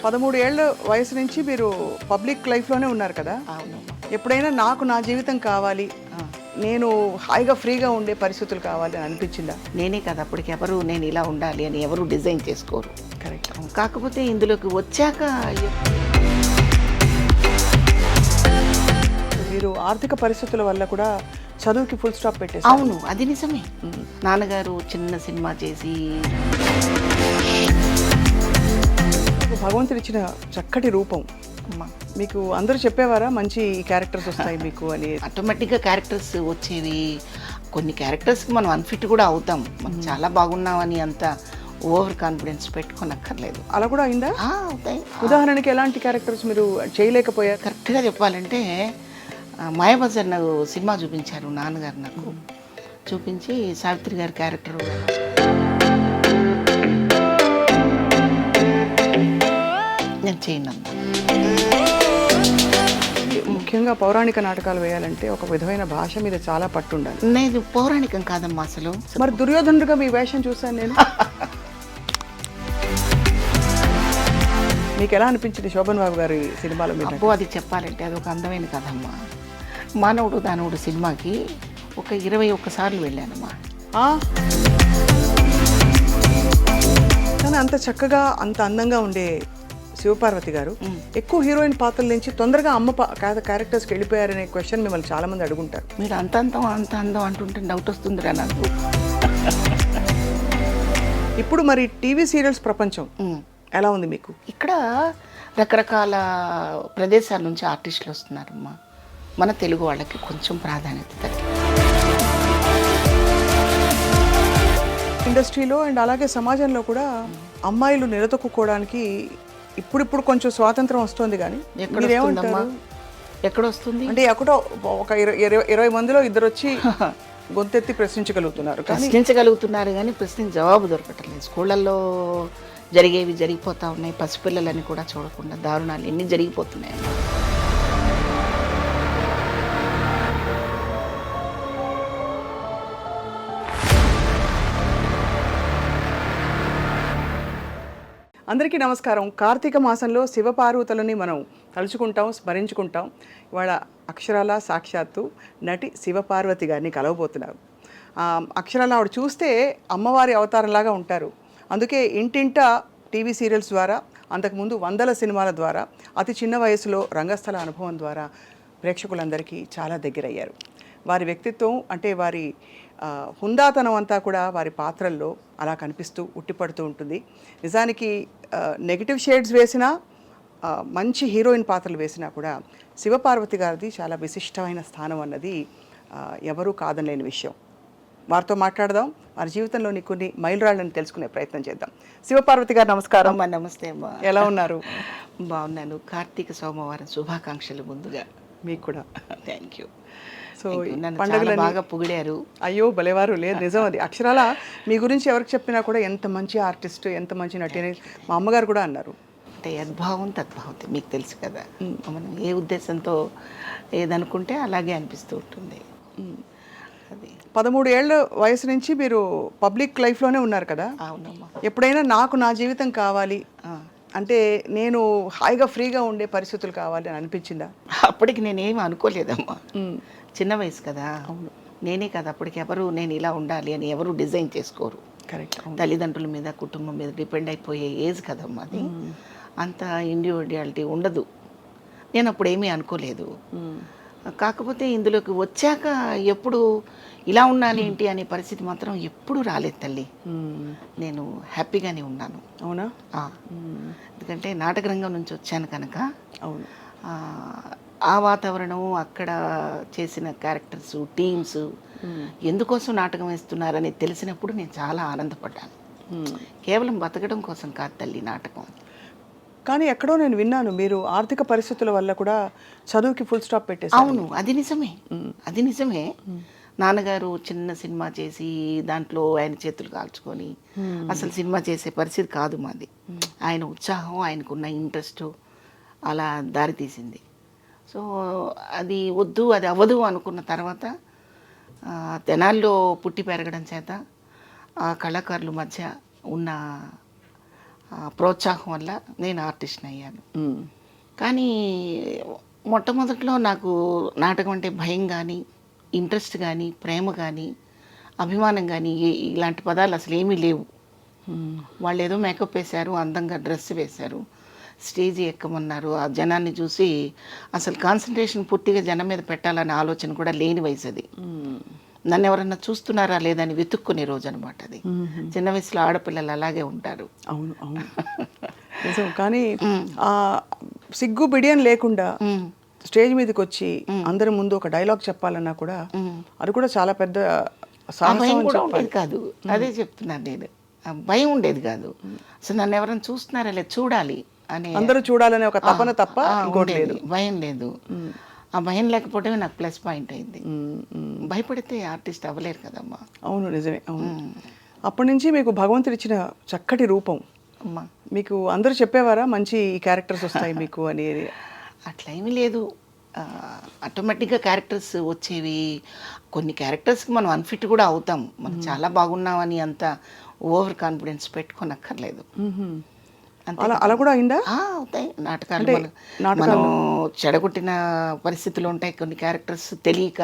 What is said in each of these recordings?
13 ఏళ్ళ వయసు నుంచి మీరు పబ్లిక్ లైఫ్లోనే ఉన్నారు కదా. అవునమ్మా. ఎప్పుడైనా నాకు నా జీవితం కావాలి, నేను హాయిగా ఫ్రీగా ఉండే పరిస్థితులు కావాలి అని అనిపించిందా? నేనే కదా అప్పటికి ఎవరు నేను ఇలా ఉండాలి అని ఎవరు డిజైన్ చేసుకోరు. కరెక్ట్. కాకపోతే ఇందులోకి వచ్చాక మీరు ఆర్థిక పరిస్థితుల వల్ల కూడా చదువుకి ఫుల్ స్టాప్ పెట్టేసి. అవును, అది నిజమే. నాన్నగారు చిన్న సినిమా చేసి భగవంతుడు ఇచ్చిన చక్కటి రూపం. అమ్మా మీకు అందరూ చెప్పేవారా మంచి క్యారెక్టర్స్ వస్తాయి మీకు అని? ఆటోమేటిక్గా క్యారెక్టర్స్ వచ్చేవి. కొన్ని క్యారెక్టర్స్కి మనం అన్ఫిట్ కూడా అవుతాం. మనం చాలా బాగున్నామని అంత ఓవర్ కాన్ఫిడెన్స్ పెట్టుకోనక్కర్లేదు. అలా కూడా అయిందా? అవుతాయి. ఉదాహరణకి ఎలాంటి క్యారెక్టర్స్ మీరు చేయలేకపోయారు? కరెక్ట్గా చెప్పాలంటే మాయాబజార్ నాకు సినిమా చూపించారు నాన్నగారు. నాకు చూపించి సావిత్రి గారి క్యారెక్టర్ నేను చేయను. ముఖ్యంగా పౌరాణిక నాటకాలు వేయాలంటే ఒక విధమైన భాష మీద చాలా పట్టు ఉండాలి. నేను పౌరాణికం కాదమ్మా అసలు. మరి దుర్యోధనుడిగా మీ వేషం చూశాను నేను. మీకు ఎలా అనిపించింది శోభన్ బాబు గారి సినిమాలో మీరు? అబ్బో, అది చెప్పాలంటే అది ఒక అందమైన కథమ్మా. మానవుడు దానవుడు సినిమాకి ఒక 21 సార్లు వెళ్ళానమ్మా. కానీ అంత చక్కగా అంత అందంగా ఉండే శివపార్వతి గారు ఎక్కువ హీరోయిన్ పాత్రల నుంచి తొందరగా అమ్మ క్యారెక్టర్స్కి వెళ్ళిపోయారనే క్వశ్చన్ మిమ్మల్ని చాలా మంది అడుగుంటారు. మీరు అంత అందం అంటుంటే డౌట్ వస్తుందిరా నాకు. ఇప్పుడు మరి టీవీ సీరియల్స్ ప్రపంచం ఎలా ఉంది మీకు? ఇక్కడ రకరకాల ప్రదేశాల నుంచి ఆర్టిస్టులు వస్తున్నారమ్మా. మన తెలుగు వాళ్ళకి కొంచెం ప్రాధాన్యత తగ్గింది ఇండస్ట్రీలో అండ్ అలాగే సమాజంలో కూడా. అమ్మాయిలు నిలదొక్కుకోవడానికి ఇప్పుడు కొంచెం స్వాతంత్రం వస్తుంది. కానీ ఎక్కడ వస్తుంది అంటే ఎక్కడో ఒక 20 మందిలో ఇద్దరు వచ్చి గొంతెత్తి ప్రశ్నించగలుగుతున్నారు కానీ ప్రశ్న జవాబు దొరకట్లేదు. స్కూళ్ళల్లో జరిగేవి జరిగిపోతూ ఉన్నాయి. పసిపిల్లలని కూడా చూడకుండా దారుణాలు ఎన్ని జరిగిపోతున్నాయి. అందరికీ నమస్కారం. కార్తీక మాసంలో శివపార్వతులని మనం తలుచుకుంటాం, స్మరించుకుంటాం. ఇవాళ అక్షరాల సాక్షాత్తు నటి శివపార్వతి గారిని కలవబోతున్నారు. అక్షరాల ఆవిడ చూస్తే అమ్మవారి అవతారంలాగా ఉంటారు. అందుకే ఇంటింట టీవీ సీరియల్స్ ద్వారా, అంతకుముందు వందల సినిమాల ద్వారా, అతి చిన్న వయసులో రంగస్థల అనుభవం ద్వారా ప్రేక్షకులందరికీ చాలా దగ్గరయ్యారు. వారి వ్యక్తిత్వం అంటే వారి హుందాతనం అంతా కూడా వారి పాత్రల్లో అలా కనిపిస్తూ ఉట్టిపడుతూ ఉంటుంది. నిజానికి నెగిటివ్ షేడ్స్ వేసినా, మంచి హీరోయిన్ పాత్రలు వేసినా కూడా శివపార్వతి గారిది చాలా విశిష్టమైన స్థానం అన్నది ఎవరూ కాదనలేని విషయం. వారితో మాట్లాడదాం, వారి జీవితంలోని కొన్ని మైలురాళ్ళని తెలుసుకునే ప్రయత్నం చేద్దాం. శివపార్వతి గారు నమస్కారం. నమస్తే అమ్మా. ఎలా ఉన్నారు? బాగున్నాను. కార్తీక సోమవారం శుభాకాంక్షలు ముందుగా. మీకు కూడా. Thank you. సో పండుగలు బాగా పొగిడారు. అయ్యో భలేవారు. లేదు, నిజం అది. అక్షరాల మీ గురించి ఎవరికి చెప్పినా కూడా ఎంత మంచి ఆర్టిస్ట్, ఎంత మంచి నటి అని మా అమ్మగారు కూడా అన్నారు. అంటే యద్భావం తద్భావతి, మీకు తెలుసు కదా. మనం ఏ ఉద్దేశంతో ఏదనుకుంటే అలాగే అనిపిస్తూ ఉంటుంది. అది 13 ఏళ్ళ వయసు నుంచి మీరు పబ్లిక్ లైఫ్లోనే ఉన్నారు కదా. అవునమ్మా. ఎప్పుడైనా నాకు నా జీవితం కావాలి అంటే నేను హాయిగా ఫ్రీగా ఉండే పరిస్థితులు కావాలి అని అనిపించిందా? అప్పటికి నేనేమి అనుకోలేదమ్మా. చిన్న వయసు కదా. అవును, నేనే కదా అప్పటికి ఎవరు నేను ఇలా ఉండాలి అని ఎవరు డిజైన్ చేసుకోరు. కరెక్ట్. తల్లిదండ్రుల మీద కుటుంబం మీద డిపెండ్ అయిపోయే ఏజ్ కదమ్మా అది. అంత ఇండివిజువాలిటీ ఉండదు. నేను అప్పుడు ఏమీ అనుకోలేదు. కాకపోతే ఇందులోకి వచ్చాక ఎప్పుడు ఇలా ఉన్నాను ఏంటి అనే పరిస్థితి మాత్రం ఎప్పుడు రాలేదు తల్లి. నేను హ్యాపీగానే ఉన్నాను. అవునా? ఎందుకంటే నాటకరంగం నుంచి వచ్చాను కనుక. అవును. ఆ వాతావరణం, అక్కడ చేసిన క్యారెక్టర్స్, టీమ్స్ ఎందుకోసం నాటకం వేస్తున్నారని తెలిసినప్పుడు నేను చాలా ఆనందపడ్డాను. కేవలం బతకడం కోసం కాదు తల్లి నాటకం. కానీ ఎక్కడో నేను విన్నాను మీరు ఆర్థిక పరిస్థితుల వల్ల కూడా చదువుకి ఫుల్ స్టాప్ పెట్టేశారు. అవును, అది నిజమే. నాన్నగారు చిన్న సినిమా చేసి దాంట్లో ఆయన చేతులు కాల్చుకొని అసలు సినిమా చేసే పరిస్థితి కాదు మాది. ఆయన ఉత్సాహం, ఆయనకున్న ఇంట్రెస్ట్ అలా దారితీసింది. సో అది వద్దు, అది అవ్వదు అనుకున్న తర్వాత తెనాల్లో పుట్టి పెరగడం చేత ఆ కళాకారుల మధ్య ఉన్న ప్రోత్సాహం వల్ల నేను ఆర్టిస్ట్ని అయ్యాను. మ్మ్. కానీ మొట్టమొదట్లో నాకు నాటకం అంటే భయం కానీ, ఇంట్రెస్ట్ కానీ, ప్రేమ కానీ, అభిమానం కానీ ఇలాంటి పదాలు అసలు ఏమీ లేవు. వాళ్ళు ఏదో మేకప్ వేశారు, అందంగా డ్రెస్ వేశారు, స్టేజ్ ఎక్కమన్నారు. ఆ జనాన్ని చూసి అసలు కాన్సన్ట్రేషన్ పూర్తిగా జనం మీద పెట్టాలనే ఆలోచన కూడా లేని వయసు అది. నన్ను ఎవరన్నా చూస్తున్నారా లేదని వెతుక్కునే రోజు అనమాట అది. చిన్న వయసులో ఆడపిల్లలు అలాగే ఉంటారు. అవును అవును నిజం. కానీ ఆ సిగ్గు బిడియం లేకుండా స్టేజ్ మీదకి వచ్చి అందరి ముందు ఒక డైలాగ్ చెప్పాలన్నా కూడా అది కూడా చాలా పెద్ద సాహసం భయం అని కూడా చెప్పాలి. ఉండేది కాదు. అదే చెప్తున్నాను నేను. ఆ భయం ఉండేది కాదు. అసలు నన్ను ఎవరైనా చూస్తున్నారా లేదు, చూడాలి అనే అందరూ చూడాలనే ఒక తపన తప్ప ఇంకోటి ఉండేది. లేదు. భయం లేదు. ఆ భయం లేకపోవడమే నాకు ప్లస్ పాయింట్ అయింది. భయపడితే ఆర్టిస్ట్ అవ్వలేరు కదమ్మా. అవును నిజమే. అవును. అప్పటి నుంచి మీకు భగవంతుడు ఇచ్చిన చక్కటి రూపం. అమ్మా మీకు అందరూ చెప్పేవారా మంచి క్యారెక్టర్స్ వస్తాయి మీకు అని? అట్లా ఏమీ లేదు. ఆటోమేటిక్గా క్యారెక్టర్స్ వచ్చేవి. కొన్ని క్యారెక్టర్స్కి మనం అన్ఫిట్ కూడా అవుతాం. మనం చాలా బాగున్నామని అంత ఓవర్ కాన్ఫిడెన్స్ పెట్టుకోనక్కర్లేదు. అలా అలా కూడా అయిందా? అవుతాయి నాటకాలు. మనం చెడగొట్టిన పరిస్థితులు ఉంటాయి. కొన్ని క్యారెక్టర్స్ తెలియక,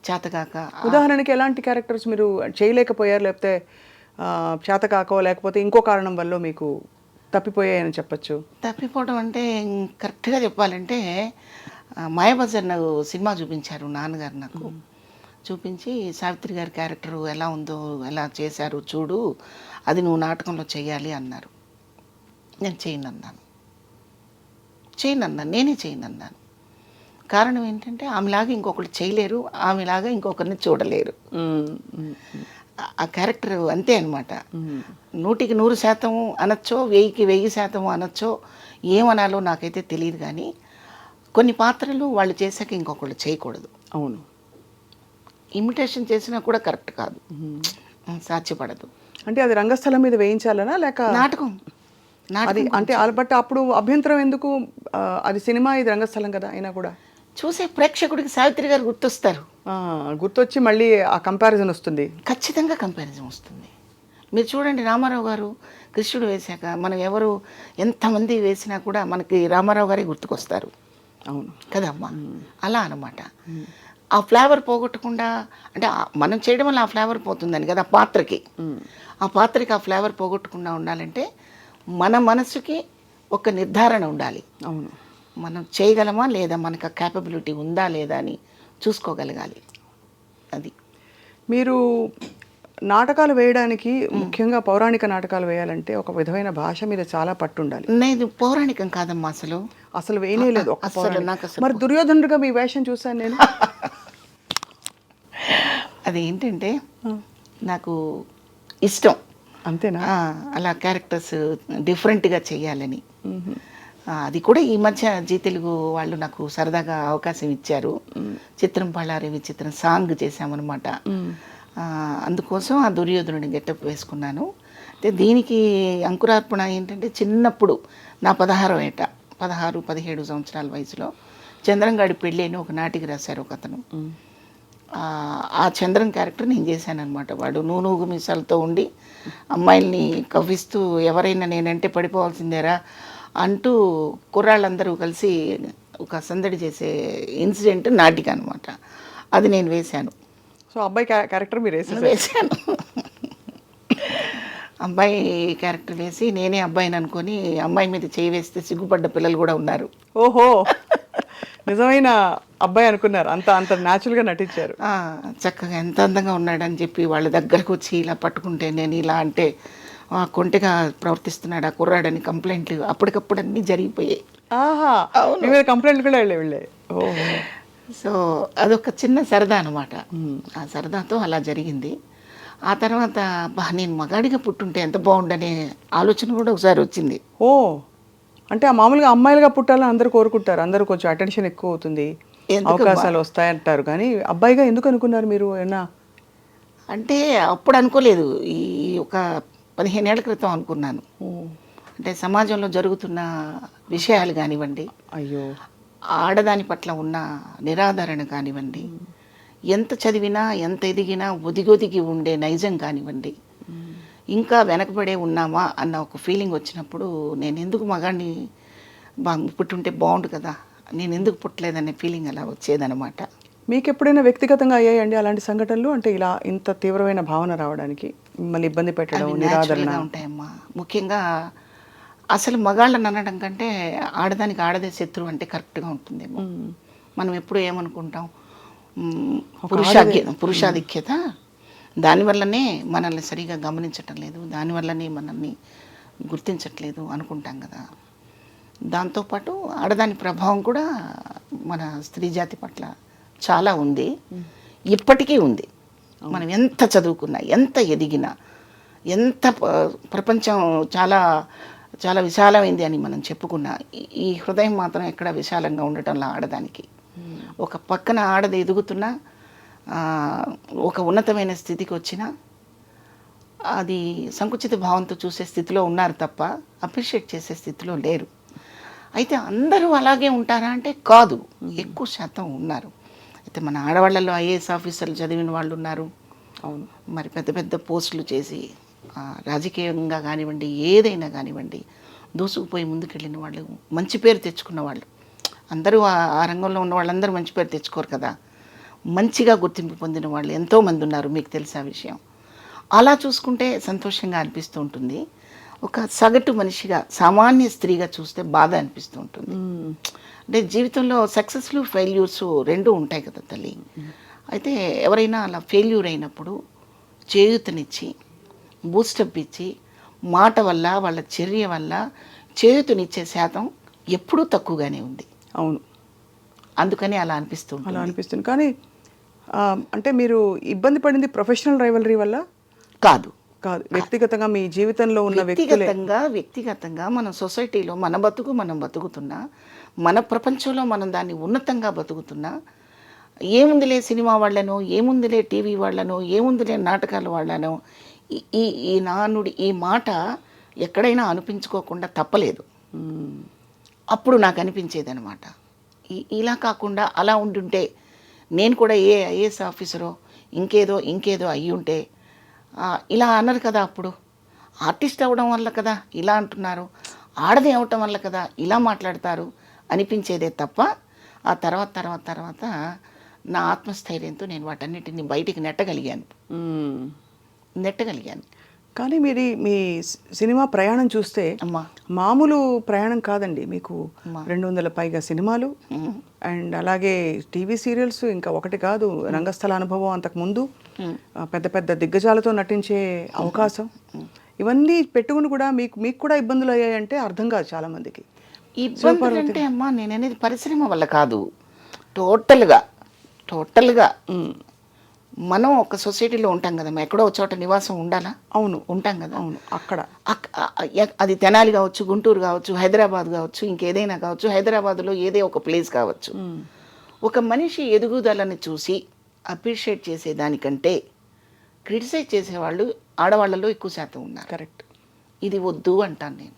చేతకాక. ఉదాహరణకి ఎలాంటి క్యారెక్టర్స్ మీరు చేయలేకపోయారు, లేకపోతే చేతకాకో లేకపోతే ఇంకో కారణం వల్ల మీకు తప్పిపోయాయని చెప్పచ్చు? తప్పిపోవడం అంటే కరెక్ట్గా చెప్పాలంటే మాయాబజార్ నాకు సినిమా చూపించారు నాన్నగారు నాకు. చూపించి సావిత్రి గారి క్యారెక్టర్ ఎలా ఉందో, ఎలా చేశారు చూడు, అది నువ్వు నాటకంలో చెయ్యాలి అన్నారు. నేను చేయనన్నాను. నేనే చేయనన్నాను. కారణం ఏంటంటే ఆమెలాగా ఇంకొకరు చేయలేరు, ఆమెలాగా ఇంకొకరిని చూడలేరు. ఆ క్యారెక్టర్ అంతే అనమాట. 100కి 100% అనొచ్చో, 1000కి 1000% అనొచ్చో, ఏమనాలో నాకైతే తెలియదు. కానీ కొన్ని పాత్రలు వాళ్ళు చేశాక ఇంకొకళ్ళు చేయకూడదు. అవును. ఇమిటేషన్ చేసినా కూడా కరెక్ట్ కాదు, సాధ్యపడదు. అంటే అది రంగస్థలం మీద వేయించాలనా లేక నాటకం? అది అంటే బట్ అప్పుడు అభ్యంతరం ఎందుకు? అది సినిమా, ఇది రంగస్థలం కదా. అయినా కూడా చూసే ప్రేక్షకుడికి సావిత్రి గారు గుర్తొస్తారు. గుర్తొచ్చి మళ్ళీ ఆ కంపారిజన్ వస్తుంది. ఖచ్చితంగా కంపారిజన్ వస్తుంది. మీరు చూడండి, రామారావు గారు కృష్ణుడు వేశాక మనం ఎవరు ఎంతమంది వేసినా కూడా మనకి రామారావు గారే గుర్తుకొస్తారు. అవును కదమ్మా. అలా అన్నమాట. ఆ ఫ్లేవర్ పోగొట్టకుండా, అంటే మనం చేయడం వల్ల ఆ ఫ్లేవర్ పోతుందని కదా పాత్రకి. ఆ పాత్రకి ఆ ఫ్లేవర్ పోగొట్టకుండా ఉండాలంటే మన మనసుకి ఒక నిర్ధారణ ఉండాలి. అవును. మనం చేయగలమా లేదా, మనకు ఆ క్యాపబిలిటీ ఉందా లేదా అని చూసుకోగలగాలి. అది మీరు నాటకాలు వేయడానికి, ముఖ్యంగా పౌరాణిక నాటకాలు వేయాలంటే ఒక విధమైన భాష మీద చాలా పట్టు ఉండాలి. నేను పౌరాణికం కాదమ్మా, అసలు వేయలేదు. మరి దుర్యోధనుడిగా మీ వేషం చూశాను నేను. అదేంటంటే నాకు ఇష్టం. అంతేనా? అలా క్యారెక్టర్స్ డిఫరెంట్గా చేయాలని. అది కూడా ఈ మధ్య జీ తెలుగు వాళ్ళు నాకు సరదాగా అవకాశం ఇచ్చారు. చిత్రం పళ్ళారి విచిత్రం సాంగ్ చేశామన్నమాట. అందుకోసం ఆ దుర్యోధనుడిని గెటప్ వేసుకున్నాను. అయితే దీనికి అంకురార్పణ ఏంటంటే, చిన్నప్పుడు నా 16-17 సంవత్సరాల వయసులో చంద్రంగాడి పెళ్ళి అని ఒక నాటికి రాశారు ఒక అతను. ఆ చంద్రం క్యారెక్టర్ నేను చేశానమాట. వాడు నూనూగు మీసాలతో ఉండి అమ్మాయిల్ని కవ్విస్తూ ఎవరైనా నేనంటే పడిపోవాల్సిందేరా అంటూ కుర్రాళ్ళందరూ కలిసి ఒక సందడి చేసే ఇన్సిడెంట్ నాటిక అనమాట. అది నేను వేశాను. సో అబ్బాయి క్యారెక్టర్ మీరు వేశాను. అబ్బాయి క్యారెక్టర్ వేసి నేనే అబ్బాయిని అనుకొని అమ్మాయి మీద చేయి వేస్తే సిగ్గుపడ్డ పిల్లలు కూడా ఉన్నారు. ఓహో, నిజమైన అబ్బాయి అనుకున్నారు. అంత న్యాచురల్గా నటించారు. చక్కగా ఎంత అందంగా ఉన్నాడని చెప్పి వాళ్ళ దగ్గరకు వచ్చి ఇలా పట్టుకుంటే, నేను ఇలా అంటే కొంటెగా ప్రవర్తిస్తున్నాడు ఆ కుర్రాడని కంప్లైంట్లు అప్పటికప్పుడు అన్నీ జరిగిపోయాయి. కంప్లైంట్లు కూడా వెళ్ళాయి. సో అదొక చిన్న సరదా అనమాట. ఆ సరదాతో అలా జరిగింది. ఆ తర్వాత నేను మగాడిగా పుట్టుంటే ఎంత బాగుండనే ఆలోచన కూడా ఒకసారి వచ్చింది. ఓ, అంటే మామూలుగా అమ్మాయిలుగా పుట్టాలని అందరూ కోరుకుంటారు. అందరూ కొంచెం అటెన్షన్ ఎక్కువ అవుతుంది, అవకాశాలు వస్తాయంటారు. కానీ అబ్బాయిగా ఎందుకు అనుకున్నారు మీరు? ఏమన్నా అంటే అప్పుడు అనుకోలేదు. ఈ ఒక 15 ఏళ్ల క్రితం అనుకున్నాను. అంటే సమాజంలో జరుగుతున్న విషయాలు కానివ్వండి, అయ్యో ఆడదాని పట్ల ఉన్న నిరాదరణ కానివ్వండి, ఎంత చదివినా ఎంత ఎదిగినా ఒదిగొదిగి ఉండే నైజం కానివ్వండి, ఇంకా వెనకబడే ఉన్నామా అన్న ఒక ఫీలింగ్ వచ్చినప్పుడు నేను ఎందుకు మగాడిని పుట్టుంటే బాగుండు కదా, నేను ఎందుకు పుట్టలేదనే ఫీలింగ్ అలా వచ్చేదనమాట. మీకు ఎప్పుడైనా వ్యక్తిగతంగా అయ్యాయండి అలాంటి సంఘటనలు? అంటే ఇలా ఇంత తీవ్రమైన భావన రావడానికి మిమ్మల్ని ఇబ్బంది పెట్టడం, అవి నిరాదరణ? న్యాచురల్గా ఉంటాయమ్మా. ముఖ్యంగా అసలు మగాళ్ళని అనడం కంటే ఆడదానికి ఆడదే శత్రువు అంటే కరెక్ట్గా ఉంటుందేమో. మనం ఎప్పుడు ఏమనుకుంటాం, పురుషాధిక్యత, దానివల్లనే మనల్ని సరిగా గమనించటం లేదు, దానివల్లనే మనల్ని గుర్తించట్లేదు అనుకుంటాం కదా. దాంతోపాటు ఆడదాని ప్రభావం కూడా మన స్త్రీ జాతి పట్ల చాలా ఉంది, ఇప్పటికీ ఉంది. మనం ఎంత చదువుకున్నా, ఎంత ఎదిగినా, ఎంత ప్రపంచం చాలా చాలా విశాలమైంది అని మనం చెప్పుకున్నా, ఈ హృదయం మాత్రం ఎక్కడ విశాలంగా ఉండటంలో ఆడదానికి. ఒక పక్కన ఆడది ఎదుగుతున్నా, ఒక ఉన్నతమైన స్థితికి వచ్చినా అది సంకుచిత భావంతో చూసే స్థితిలో ఉన్నారు తప్ప అప్రిషియేట్ చేసే స్థితిలో లేరు. అయితే అందరూ అలాగే ఉంటారా అంటే కాదు, ఎక్కువ శాతం ఉన్నారు. అయితే మన ఆడవాళ్ళలో ఐఏఎస్ ఆఫీసర్లు చదివిన వాళ్ళు ఉన్నారు, అవును, మరి పెద్ద పెద్ద పోస్టులు చేసి రాజకీయంగా కానివ్వండి, ఏదైనా కానివ్వండి దూసుకుపోయి ముందుకెళ్ళిన వాళ్ళు, మంచి పేరు తెచ్చుకున్న వాళ్ళు. అందరూ ఆ రంగంలో ఉన్న వాళ్ళందరూ మంచి పేరు తెచ్చుకోరు కదా. మంచిగా గుర్తింపు పొందిన వాళ్ళు ఎంతోమంది ఉన్నారు, మీకు తెలిసే విషయం. అలా చూసుకుంటే సంతోషంగా అనిపిస్తూ ఉంటుంది. ఒక సగటు మనిషిగా, సామాన్య స్త్రీగా చూస్తే బాధ అనిపిస్తూ ఉంటుంది. అంటే జీవితంలో సక్సెస్లు ఫెయిల్యూర్స్ రెండూ ఉంటాయి కదా తల్లి. అయితే ఎవరైనా అలా ఫెయిల్యూర్ అయినప్పుడు చేయూతనిచ్చి, బూస్టప్ ఇచ్చి, మాట వల్ల, వాళ్ళ చర్య వల్ల చేయూతనిచ్చే శాతం ఎప్పుడూ తక్కువగానే ఉంది. అవును, అందుకని అలా అనిపిస్తుంది. అలా అనిపిస్తుంది. కానీ అంటే మీరు ఇబ్బంది పడింది ప్రొఫెషనల్ రైవలరీ వల్ల కాదు, కాదు, వ్యక్తిగతంగా మీ జీవితంలో ఉన్న వ్యక్తిగతంగా మన సొసైటీలో మన బతుకు మనం బతుకుతున్నా, మన ప్రపంచంలో మనం దాన్ని ఉన్నతంగా బతుకుతున్నా, ఏముందిలే సినిమా వాళ్ళనో, ఏముందిలే టీవీ వాళ్ళనో, ఏముందిలే నాటకాల వాళ్ళనో, ఈ నానుడి, ఈ మాట ఎక్కడైనా అనిపించుకోకుండా తప్పలేదు. అప్పుడు నాకు అనిపించేది అనమాట, ఇలా కాకుండా అలా ఉండుంటే నేను కూడా ఐఏఎస్ ఆఫీసరో ఇంకేదో అయ్యి ఉంటే ఇలా అన్నారు కదా. అప్పుడు ఆర్టిస్ట్ అవ్వడం వల్ల కదా ఇలా అంటున్నారు, ఆడది అవటం వల్ల కదా ఇలా మాట్లాడతారు అనిపించేదే తప్ప, ఆ తర్వాత నా ఆత్మస్థైర్యంతో నేను వాటన్నిటిని బయటికి నెట్టగలిగాను. కానీ మీ సినిమా ప్రయాణం చూస్తే మామూలు ప్రయాణం కాదండి. మీకు 200 పైగా సినిమాలు, అండ్ అలాగే టీవీ సీరియల్స్, ఇంకా ఒకటి కాదు, రంగస్థల అనుభవం అంతకుముందు, పెద్ద పెద్ద దిగ్గజాలతో నటించే అవకాశం, ఇవన్నీ పెట్టుకుని కూడా మీకు కూడా ఇబ్బందులు అయ్యాయంటే అర్థం కాదు చాలా మందికి. ఇబ్బందులు అంటే అమ్మా, నేను అనేది పరిశ్రమ వల్ల కాదు, టోటల్గా మనం ఒక సొసైటీలో ఉంటాం కదా, ఎక్కడో ఒక చోట నివాసం ఉండాలా? అవును, ఉంటాం కదా. అవును, అక్కడ అది తెనాలి కావచ్చు, గుంటూరు కావచ్చు, హైదరాబాద్ కావచ్చు, ఇంకేదైనా కావచ్చు, హైదరాబాద్లో ఏదే ఒక ప్లేస్ కావచ్చు. ఒక మనిషి ఎదుగుదలని చూసి అప్రిషియేట్ చేసేదానికంటే క్రిటిసైజ్ చేసేవాళ్ళు ఆడవాళ్ళలో ఎక్కువ శాతం ఉన్నారు. కరెక్ట్, ఇది వద్దు అంటాను నేను.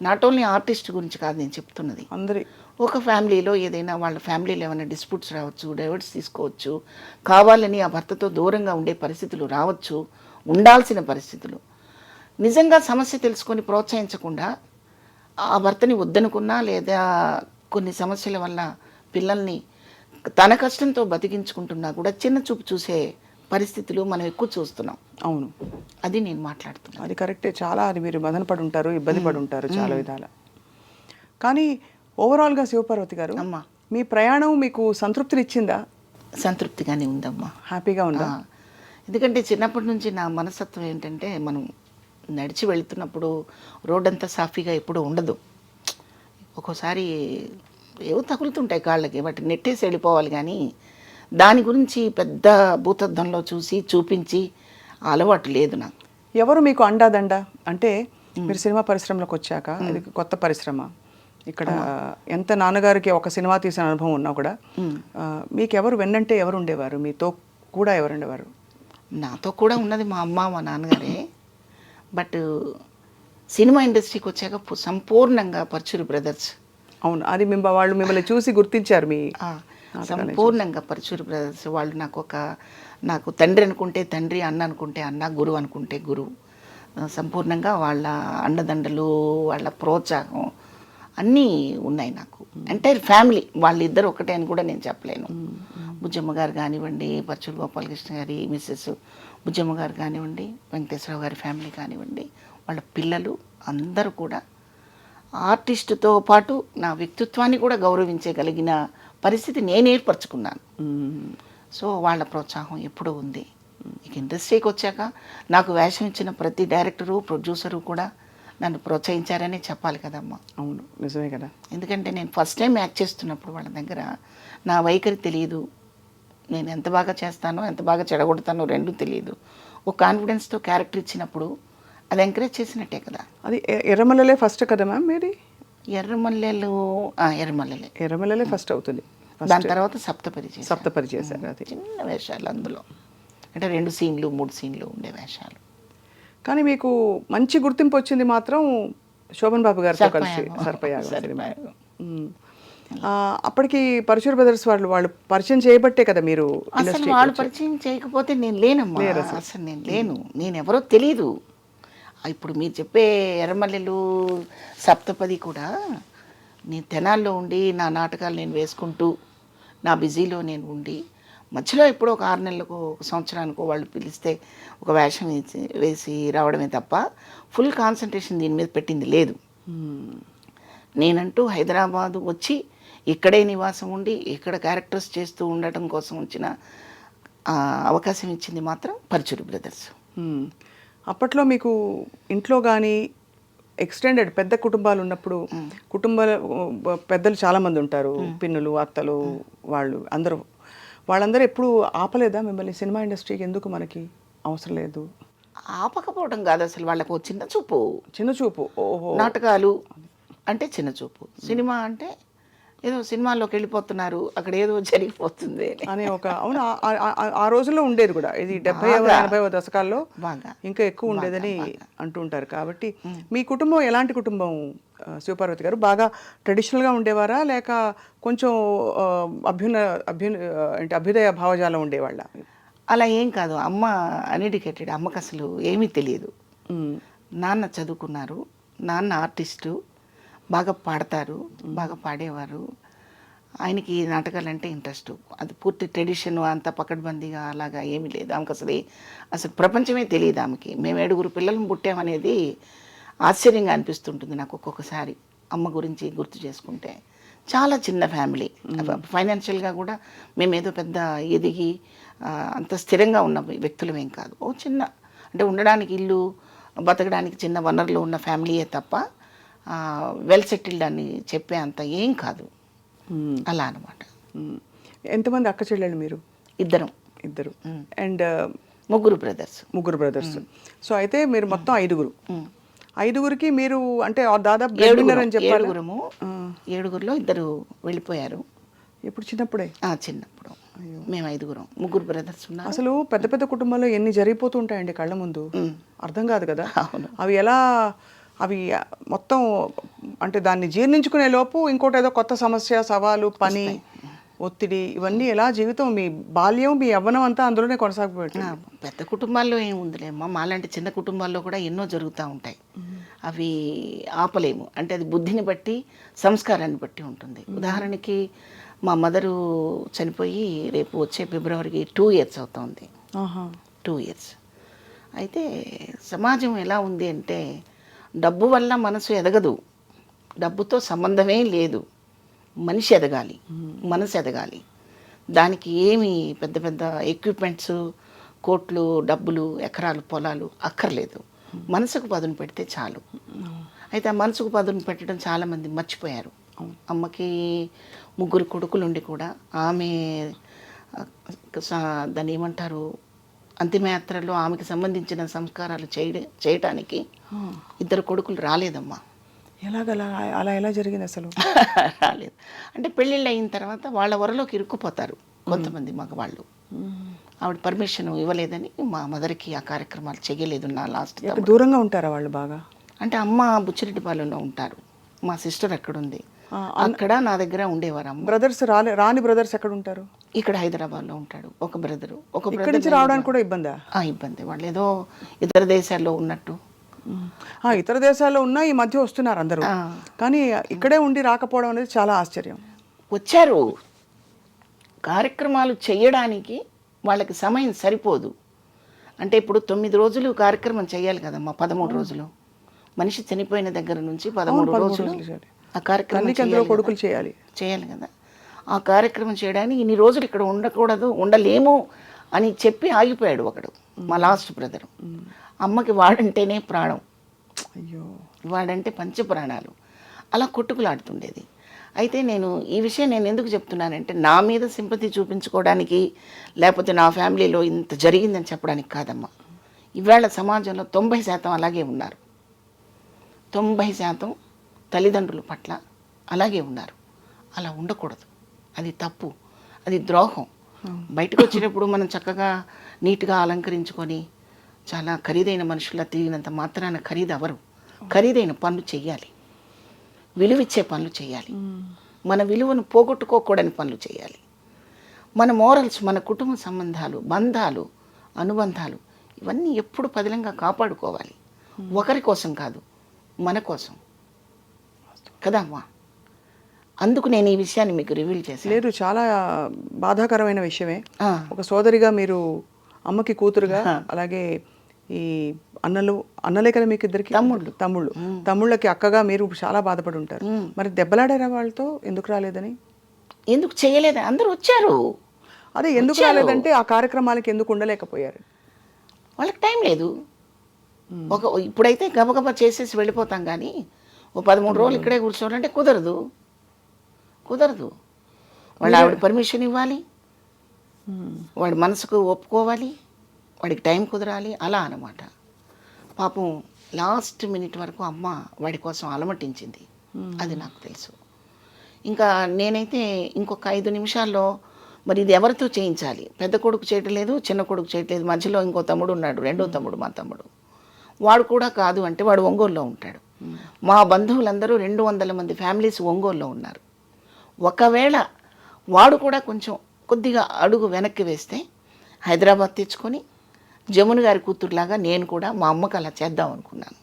నాట్ ఓన్లీ ఆర్టిస్ట్ గురించి కాదు నేను చెప్తున్నది, అందరి ఒక ఫ్యామిలీలో ఏదైనా వాళ్ళ ఫ్యామిలీలో ఏమైనా డిస్ప్యూట్స్ రావచ్చు, డైవర్స్ తీసుకోవచ్చు, కావాలని ఆ భర్తతో దూరంగా ఉండే పరిస్థితులు రావచ్చు, ఉండాల్సిన పరిస్థితులు. నిజంగా సమస్య తెలుసుకొని ప్రోత్సహించకుండా ఆ భర్తని వద్దనుకున్నా, లేదా కొన్ని సమస్యల వల్ల పిల్లల్ని తన కష్టంతో బతికించుకుంటున్నా కూడా చిన్న చూపు చూసే పరిస్థితులు మనం ఎక్కువ చూస్తున్నాం. అవును, అది నేను మాట్లాడుతున్నాను. అది కరెక్టే. చాలా అది మీరు మదన పడి ఉంటారు, ఇబ్బంది పడి ఉంటారు చాలా విధాల. కానీ ఓవరాల్గా శివపార్వతి గారు, అమ్మా, మీ ప్రయాణం మీకు సంతృప్తినిచ్చిందా? సంతృప్తిగానే ఉందమ్మా, హ్యాపీగా ఉందా? ఎందుకంటే చిన్నప్పటి నుంచి నా మనస్తత్వం ఏంటంటే, మనం నడిచి వెళుతున్నప్పుడు రోడ్డంతా సాఫీగా ఎప్పుడూ ఉండదు. ఒక్కోసారి ఏవో తగులుతుంటాయి కాళ్ళకి, వాటిని నెట్టేసి వెళ్ళిపోవాలి. కానీ దాని గురించి పెద్ద భూతద్దంలో చూపించి అలవాటు లేదు నాకు. ఎవరు మీకు అండాదండ? అంటే మీరు సినిమా పరిశ్రమలోకి వచ్చాక, ఇది కొత్త పరిశ్రమ, ఇక్కడ ఎంత నాన్నగారికి ఒక సినిమా తీసిన అనుభవం ఉన్నా కూడా మీకు ఎవరు వెన్నంటే ఎవరు ఉండేవారు? మీతో కూడా ఎవరు ఉండేవారు? నాతో కూడా ఉన్నది మా అమ్మ, మా నాన్నగారే. బట్ సినిమా ఇండస్ట్రీకి వచ్చాక సంపూర్ణంగా పరుచూరి బ్రదర్స్. అవును, అది వాళ్ళు మిమ్మల్ని చూసి గుర్తించారు. మీ సంపూర్ణంగా పరుచూరి బ్రదర్స్ వాళ్ళు నాకు తండ్రి అనుకుంటే తండ్రి, అన్న అనుకుంటే అన్న, గురువు అనుకుంటే గురువు. సంపూర్ణంగా వాళ్ళ అండదండలు, వాళ్ళ ప్రోత్సాహం అన్నీ ఉన్నాయి నాకు. ఎంటైర్ ఫ్యామిలీ వాళ్ళిద్దరు ఒకటే అని కూడా నేను చెప్పలేను. బుజ్జమ్మ గారు కానివ్వండి, పరచూరు గోపాలకృష్ణ గారి మిస్సెస్ బుజ్జమ్మ గారు కానివ్వండి, వెంకటేశ్వరరావు గారి ఫ్యామిలీ కానివ్వండి, వాళ్ళ పిల్లలు అందరూ కూడా ఆర్టిస్టుతో పాటు నా వ్యక్తిత్వాన్ని కూడా గౌరవించగలిగిన పరిస్థితి నేను ఏర్పరచుకున్నాను. సో వాళ్ళ ప్రోత్సాహం ఎప్పుడూ ఉంది. ఇక ఇండస్ట్రీకి వచ్చాక నాకు వేషం ఇచ్చిన ప్రతి డైరెక్టరు, ప్రొడ్యూసరు కూడా నన్ను ప్రోత్సహించారనే చెప్పాలి కదమ్మా. అవును, నిజమే కదా. ఎందుకంటే నేను ఫస్ట్ టైం యాక్ట్ చేస్తున్నప్పుడు వాళ్ళ దగ్గర నా వైఖరి తెలియదు, నేను ఎంత బాగా చేస్తానో ఎంత బాగా చెడగొడతానో రెండూ తెలియదు. ఒక కాన్ఫిడెన్స్తో క్యారెక్టర్ ఇచ్చినప్పుడు అది ఎంకరేజ్ చేసినట్టే కదా. అది ఎర్రమల్లెలే ఫస్ట్ కదా మ్యామ్ మీది? ఎర్రమల్లెలు ఎర్రమల్లెలే ఎర్రమల్లెలే ఫస్ట్ అవుతుంది. దాని తర్వాత సప్తపరి సప్తపరి చేశారు. అది చిన్న వేషాలు అందులో, అంటే 2 సీన్లు 3 సీన్లు ఉండే వేషాలు. కానీ మీకు మంచి గుర్తింపు వచ్చింది మాత్రం శోభన్ బాబు గారితో కలిసి సర్పయాగం సినిమా. అప్పటికి పరచూరు బ్రదర్స్ వాళ్ళు పరిచయం చేయబట్టే కదా మీరు అసలు వాళ్ళు పరిచయం చేయకపోతే నేను లేనమ్మా. అసలు నేను లేను, నేను ఎవరో తెలీదు. ఇప్పుడు మీరు చెప్పే ఎర్రమల్లెలు సప్తపది కూడా నేను తెనాల్లో ఉండి నా నాటకాలు నేను వేసుకుంటూ నా బిజీలో నేను ఉండి మధ్యలో ఎప్పుడో ఒక 6 నెలలకు, ఒక సంవత్సరానికో వాళ్ళు పిలిస్తే ఒక వేషం వేసి రావడమే తప్ప ఫుల్ కాన్సన్ట్రేషన్ దీని మీద పెట్టింది లేదు. నేనంటూ హైదరాబాదు వచ్చి ఇక్కడే నివాసం ఉండి ఇక్కడ క్యారెక్టర్స్ చేస్తూ ఉండటం కోసం వచ్చిన అవకాశం ఇచ్చింది మాత్రం పరచూరు బ్రదర్స్. అప్పట్లో మీకు ఇంట్లో కానీ ఎక్స్టెండెడ్ పెద్ద కుటుంబాలు ఉన్నప్పుడు పెద్దలు చాలామంది ఉంటారు, పిన్నులు, అత్తలు, వాళ్ళందరూ ఎప్పుడు ఆపలేదా మిమ్మల్ని సినిమా ఇండస్ట్రీకి ఎందుకు మనకి అవసరం లేదు? ఆపకపోవడం కాదు, అసలు వాళ్ళకు చిన్న చూపు. ఓహో, నాటకాలు అంటే చిన్న చూపు, సినిమా అంటే ఏదో సినిమాల్లోకి వెళ్ళిపోతున్నారు, అక్కడ ఏదో జరిగిపోతుంది అనే ఒక అవును ఆ రోజుల్లో ఉండేది కూడా. ఇది 70-80 దశకాల్లో ఇంకా ఎక్కువ ఉండేదని అంటుంటారు. కాబట్టి మీ కుటుంబం ఎలాంటి కుటుంబం శివపార్వతి గారు? బాగా ట్రెడిషనల్గా ఉండేవారా, లేక కొంచెం అభ్యుదయ భావజాలం ఉండేవాళ్ళ? అలా ఏం కాదు. అమ్మ అన్ఎడ్యుకేటెడ్, అమ్మకు అసలు ఏమీ తెలియదు. నాన్న చదువుకున్నారు, నాన్న ఆర్టిస్టు, బాగా పాడతారు, బాగా పాడేవారు. ఆయనకి నాటకాలంటే ఇంట్రెస్ట్. అది పూర్తి ట్రెడిషన్, అంత పకడ్బందీగా అలాగా ఏమీ లేదు. ఆమెకు అసలు ప్రపంచమే తెలియదు ఆమెకి. మేము 7 పిల్లలను పుట్టామనేది ఆశ్చర్యంగా అనిపిస్తుంటుంది నాకు ఒక్కొక్కసారి అమ్మ గురించి గుర్తు చేసుకుంటే. చాలా చిన్న ఫ్యామిలీ, ఫైనాన్షియల్గా కూడా మేమేదో పెద్ద ఎదిగి అంత స్థిరంగా ఉన్న వ్యక్తులమేం కాదు. ఓ చిన్న, అంటే ఉండడానికి ఇల్లు, బతకడానికి చిన్న వనరులు ఉన్న ఫ్యామిలీయే తప్ప వెల్ సెటిల్డ్ అని చెప్పే అంత ఏం కాదు. అలా అనమాట. ఎంతమంది అక్క చెల్లెళ్ళు మీరు? ఇద్దరు. అండ్ ముగ్గురు బ్రదర్స్. సో అయితే మీరు మొత్తం 5గురికి మీరు అంటే దాదాపు 7 అని చెప్పారు. 7గురిలో 2 వెళ్ళిపోయారు. ఎప్పుడు? చిన్నప్పుడే? చిన్నప్పుడు. మేము 5 ముగ్గురు బ్రదర్స్ ఉన్నారు. అసలు పెద్ద పెద్ద కుటుంబాల్లో ఎన్ని జరిగిపోతూ ఉంటాయండి కళ్ళ ముందు, అర్థం కాదు కదా. అవి మొత్తం అంటే దాన్ని జీర్ణించుకునే లోపు ఇంకోటి ఏదో కొత్త సమస్య, సవాలు, పని, ఒత్తిడి, ఇవన్నీ ఎలా జీవితం, మీ బాల్యం, మీ యవ్వనం అంతా అందులోనే కొనసాగిపోయింది. పెద్ద కుటుంబాల్లో ఏం ఉందిలేమ్మా, మాలాంటి చిన్న కుటుంబాల్లో కూడా ఎన్నో జరుగుతూ ఉంటాయి. అవి ఆపలేము. అంటే అది బుద్ధిని బట్టి, సంస్కారాన్ని బట్టి ఉంటుంది. ఉదాహరణకి మా మదరు చనిపోయి రేపు వచ్చే ఫిబ్రవరికి 2 years అవుతుంది. 2 years. అయితే సమాజం ఎలా ఉంది అంటే, డబ్బు వల్ల మనసు ఎదగదు, డబ్బుతో సంబంధమే లేదు. మనిషి ఎదగాలి, మనసు ఎదగాలి. దానికి ఏమి పెద్ద పెద్ద ఎక్విప్మెంట్స్, కోట్లు, డబ్బులు, ఎకరాలు, పొలాలు అక్కర్లేదు. మనసుకు పదును పెడితే చాలు. అయితే ఆ మనసుకు పదును పెట్టడం చాలామంది మర్చిపోయారు. అమ్మకి 3 కొడుకులు ఉండి కూడా ఆమె దాన్ని ఏమంటారు, అంతిమయాత్రలో ఆమెకి సంబంధించిన సంస్కారాలు చేయటానికి 2 కొడుకులు రాలేదమ్మా. అలా ఎలా జరిగింది అసలు? రాలేదు. అంటే పెళ్ళిళ్ళు అయిన తర్వాత వాళ్ళ వరలోకి ఇరుక్కుపోతారు కొంతమంది మగవాళ్ళు. ఆవిడ పర్మిషన్ ఇవ్వలేదని మా మదర్కి ఆ కార్యక్రమాలు చేయలేదు. నా లాస్ట్ దూరంగా ఉంటారా వాళ్ళు బాగా? అంటే అమ్మ బుచ్చిరెడ్డిపాలెంలో ఉంటారు, మా సిస్టర్ అక్కడ ఉంది, అక్కడ నా దగ్గర ఉండేవారు. అమ్మ బ్రదర్స్ రాని బ్రదర్స్ ఎక్కడ ఉంటారు? ఇక్కడ హైదరాబాద్లో ఉంటాడు ఒక బ్రదర్. ఇక్కడి నుంచి రావడానికి కూడా ఇబ్బందా? ఇబ్బంది. వాళ్ళు ఏదో ఇతర దేశాల్లో ఉన్నట్టు ఇతర దేశాల్లో ఉన్న ఈ మధ్య వస్తున్నారు అందరూ, కానీ ఇక్కడే ఉండి రాకపోవడం అనేది చాలా ఆశ్చర్యం. వచ్చారు, కార్యక్రమాలు చేయడానికి వాళ్ళకి సమయం సరిపోదు. అంటే ఇప్పుడు 9 రోజులు కార్యక్రమం చేయాలి కదమ్మా, 13 రోజులు. మనిషి చనిపోయిన దగ్గర నుంచి 13 రోజులు ఆ కార్యక్రమం కొడుకులు చేయాలి కదా. ఆ కార్యక్రమం చేయడానికి ఇన్ని రోజులు ఇక్కడ ఉండకూడదు, ఉండలేము అని చెప్పి ఆగిపోయాడు ఒకడు, మా లాస్ట్ బ్రదరు. అమ్మకి వాడంటేనే ప్రాణం, అయ్యో వాడంటే పంచప్రాణాలు, అలా కొట్టుకులాడుతుండేది. అయితే నేను ఈ విషయం నేను ఎందుకు చెప్తున్నానంటే నా మీద సింపతి చూపించుకోవడానికి, లేకపోతే నా ఫ్యామిలీలో ఇంత జరిగిందని చెప్పడానికి కాదమ్మా. ఇవాళ సమాజంలో 90% అలాగే ఉన్నారు. 90% తల్లిదండ్రుల పట్ల అలాగే ఉన్నారు. అలా ఉండకూడదు, అది తప్పు, అది ద్రోహం. బయటకు వచ్చినప్పుడు మనం చక్కగా నీట్గా అలంకరించుకొని చాలా ఖరీదైన మనుషుల్లా తిరిగినంత మాత్రాన ఖరీదు అవరు. ఖరీదైన పనులు చేయాలి, విలువిచ్చే పనులు చేయాలి, మన విలువను పోగొట్టుకోకూడని పనులు చేయాలి. మన మోరల్స్, మన కుటుంబ సంబంధాలు, బంధాలు, అనుబంధాలు ఇవన్నీ ఎప్పుడు పదిలంగా కాపాడుకోవాలి. ఒకరి కోసం కాదు, మన కోసం కదా అమ్మా. అందుకు నేను ఈ విషయాన్ని మీకు రివీల్ చేశాను. లేదు, చాలా బాధాకరమైన విషయమే. ఒక సోదరిగా మీరు, అమ్మకి కూతురుగా, అలాగే ఈ అన్నలే కదా మీకు ఇద్దరికి తమ్ముళ్ళకి అక్కగా మీరు చాలా బాధపడి ఉంటారు. మరి దెబ్బలాడారా వాళ్ళతో? ఎందుకు రాలేదని? ఎందుకు చేయలేదు? అందరూ వచ్చారు. అదే ఎందుకు రాలేదంటే ఆ కార్యక్రమాలకి ఎందుకు ఉండలేకపోయారు? వాళ్ళకి టైం లేదు. ఇప్పుడైతే గబగబా చేసేసి వెళ్ళిపోతాం, కానీ ఓ 13 రోజులు ఇక్కడే కూర్చోవాలంటే కుదరదు. వాళ్ళ ఆవిడ పర్మిషన్ ఇవ్వాలి, వాడి మనసుకు ఒప్పుకోవాలి, వాడికి టైం కుదరాలి, అలా అన్నమాట. పాపం లాస్ట్ మినిట్ వరకు అమ్మ వాడి కోసం అలమటించింది, అది నాకు తెలుసు. ఇంకా నేనైతే ఇంకొక 5 నిమిషాల్లో మరి ఇది ఎవరితో చేయించాలి? పెద్ద కొడుకు చేయటం లేదు, చిన్న కొడుకు చేయట్లేదు, మధ్యలో ఇంకో తమ్ముడు ఉన్నాడు, రెండో తమ్ముడు, మా తమ్ముడు. వాడు కూడా కాదు అంటే వాడు ఒంగోలులో ఉంటాడు. మా బంధువులందరూ 200 మంది ఫ్యామిలీస్ ఒంగోలులో ఉన్నారు. ఒకవేళ వాడు కూడా కొంచెం కొద్దిగా అడుగు వెనక్కి వేస్తే హైదరాబాద్ తెచ్చుకొని జమున గారి కూతురులాగా నేను కూడా మా అమ్మకి అలా చేద్దాం అనుకున్నాను.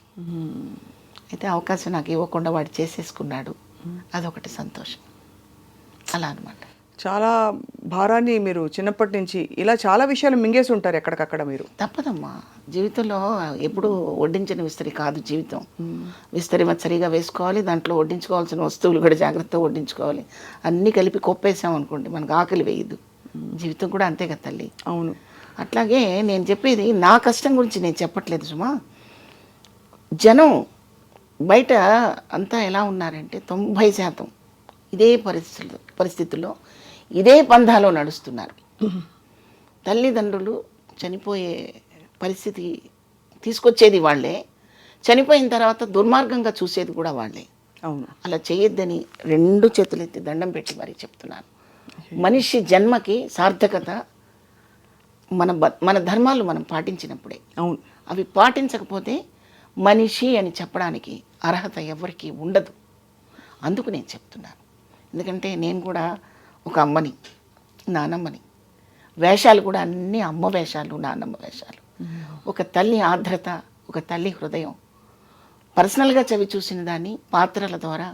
అయితే అవకాశం నాకు ఇవ్వకుండా వాడు చేసేసుకున్నాడు, అదొకటి సంతోషం. అలా అనమాట. చాలా భారాన్ని మీరు చిన్నప్పటి నుంచి ఇలా చాలా విషయాలు మింగేసి ఉంటారు ఎక్కడికక్కడ. మీరు తప్పదమ్మా, జీవితంలో ఎప్పుడు వడ్డించిన విస్తరి కాదు జీవితం. విస్తరి సరిగా వేసుకోవాలి, దాంట్లో వడ్డించుకోవాల్సిన వస్తువులు కూడా జాగ్రత్తగా వడ్డించుకోవాలి. అన్నీ కలిపి కొప్పేసాం అనుకోండి, మనకు ఆకలి వేయదు. జీవితం కూడా అంతే కదా తల్లి. అవును. అట్లాగే నేను చెప్పేది నా కష్టం గురించి నేను చెప్పట్లేదు సుమా. జనం బయట అంతా ఎలా ఉన్నారంటే 90% ఇదే పరిస్థితుల్లో ఇదే పంధాలో నడుస్తున్నారు. తల్లిదండ్రులు చనిపోయే పరిస్థితి తీసుకొచ్చేది వాళ్ళే, చనిపోయిన తర్వాత దుర్మార్గంగా చూసేది కూడా వాళ్ళే. అవును. అలా చేయొద్దని 2 చేతులెత్తి దండం పెట్టి మరీ చెప్తున్నాను. మనిషి జన్మకి సార్థకత మన ధర్మాలు మనం పాటించినప్పుడే. అవును. అవి పాటించకపోతే మనిషి అని చెప్పడానికి అర్హత ఎవరికీ ఉండదు. అందుకు నేను చెప్తున్నాను. ఎందుకంటే నేను కూడా ఒక అమ్మని, నానమ్మని. వేషాలు కూడా అన్నీ అమ్మ వేషాలు, నానమ్మ వేషాలు. ఒక తల్లి ఆర్ద్రత, ఒక తల్లి హృదయం పర్సనల్గా చవి చూసిన దాన్ని, పాత్రల ద్వారా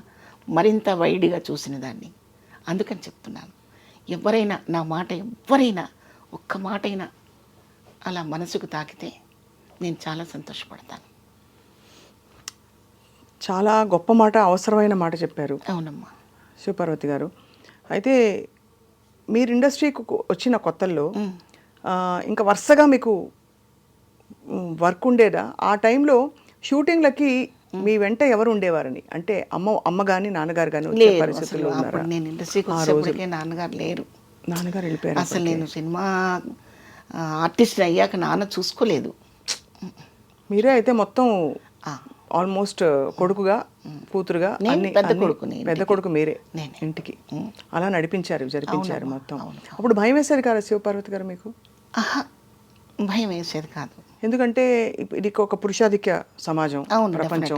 మరింత వైడ్గా చూసిన దాన్ని. అందుకని చెప్తున్నాను, ఎవరైనా నా మాట, ఎవరైనా ఒక్క మాటైనా అలా మనసుకు తాకితే నేను చాలా సంతోషపడతాను. చాలా గొప్ప మాట, అవసరమైన మాట చెప్పారు. అవునమ్మా. శివపార్వతి గారు, అయితే మీరు ఇండస్ట్రీకి వచ్చిన కొత్తల్లో ఇంకా వరుసగా మీకు వర్క్ ఉండేదా? ఆ టైంలో షూటింగ్లకి మీ వెంట ఎవరు ఉండేవారని? అంటే అమ్మ కానీ నాన్నగారు కానీ వచ్చే పరిస్థితుల్లో ఉన్నారా? నేను ఇండస్ట్రీకి వచ్చేప్పటికే నాన్నగారు లేరు. నాన్నగారు వెళ్ళిపోయారు. అసలు నేను సినిమా ఆర్టిస్ట్ అయ్యాక నాన్న చూసుకోలేదు. మీరే అయితే మొత్తం ఆల్మోస్ట్ కొడుకుగా, కూతురుగా, పెద్ద కొడుకు మీరే ఇంటికి అలా జరిపించారు మొత్తం. అప్పుడు భయం వేసేది కాదు శివపార్వతి గారు మీకు? భయం వేసేది కాదు. ఎందుకంటే ఇది ఒక పురుషాధిక్య సమాజం, ప్రపంచం,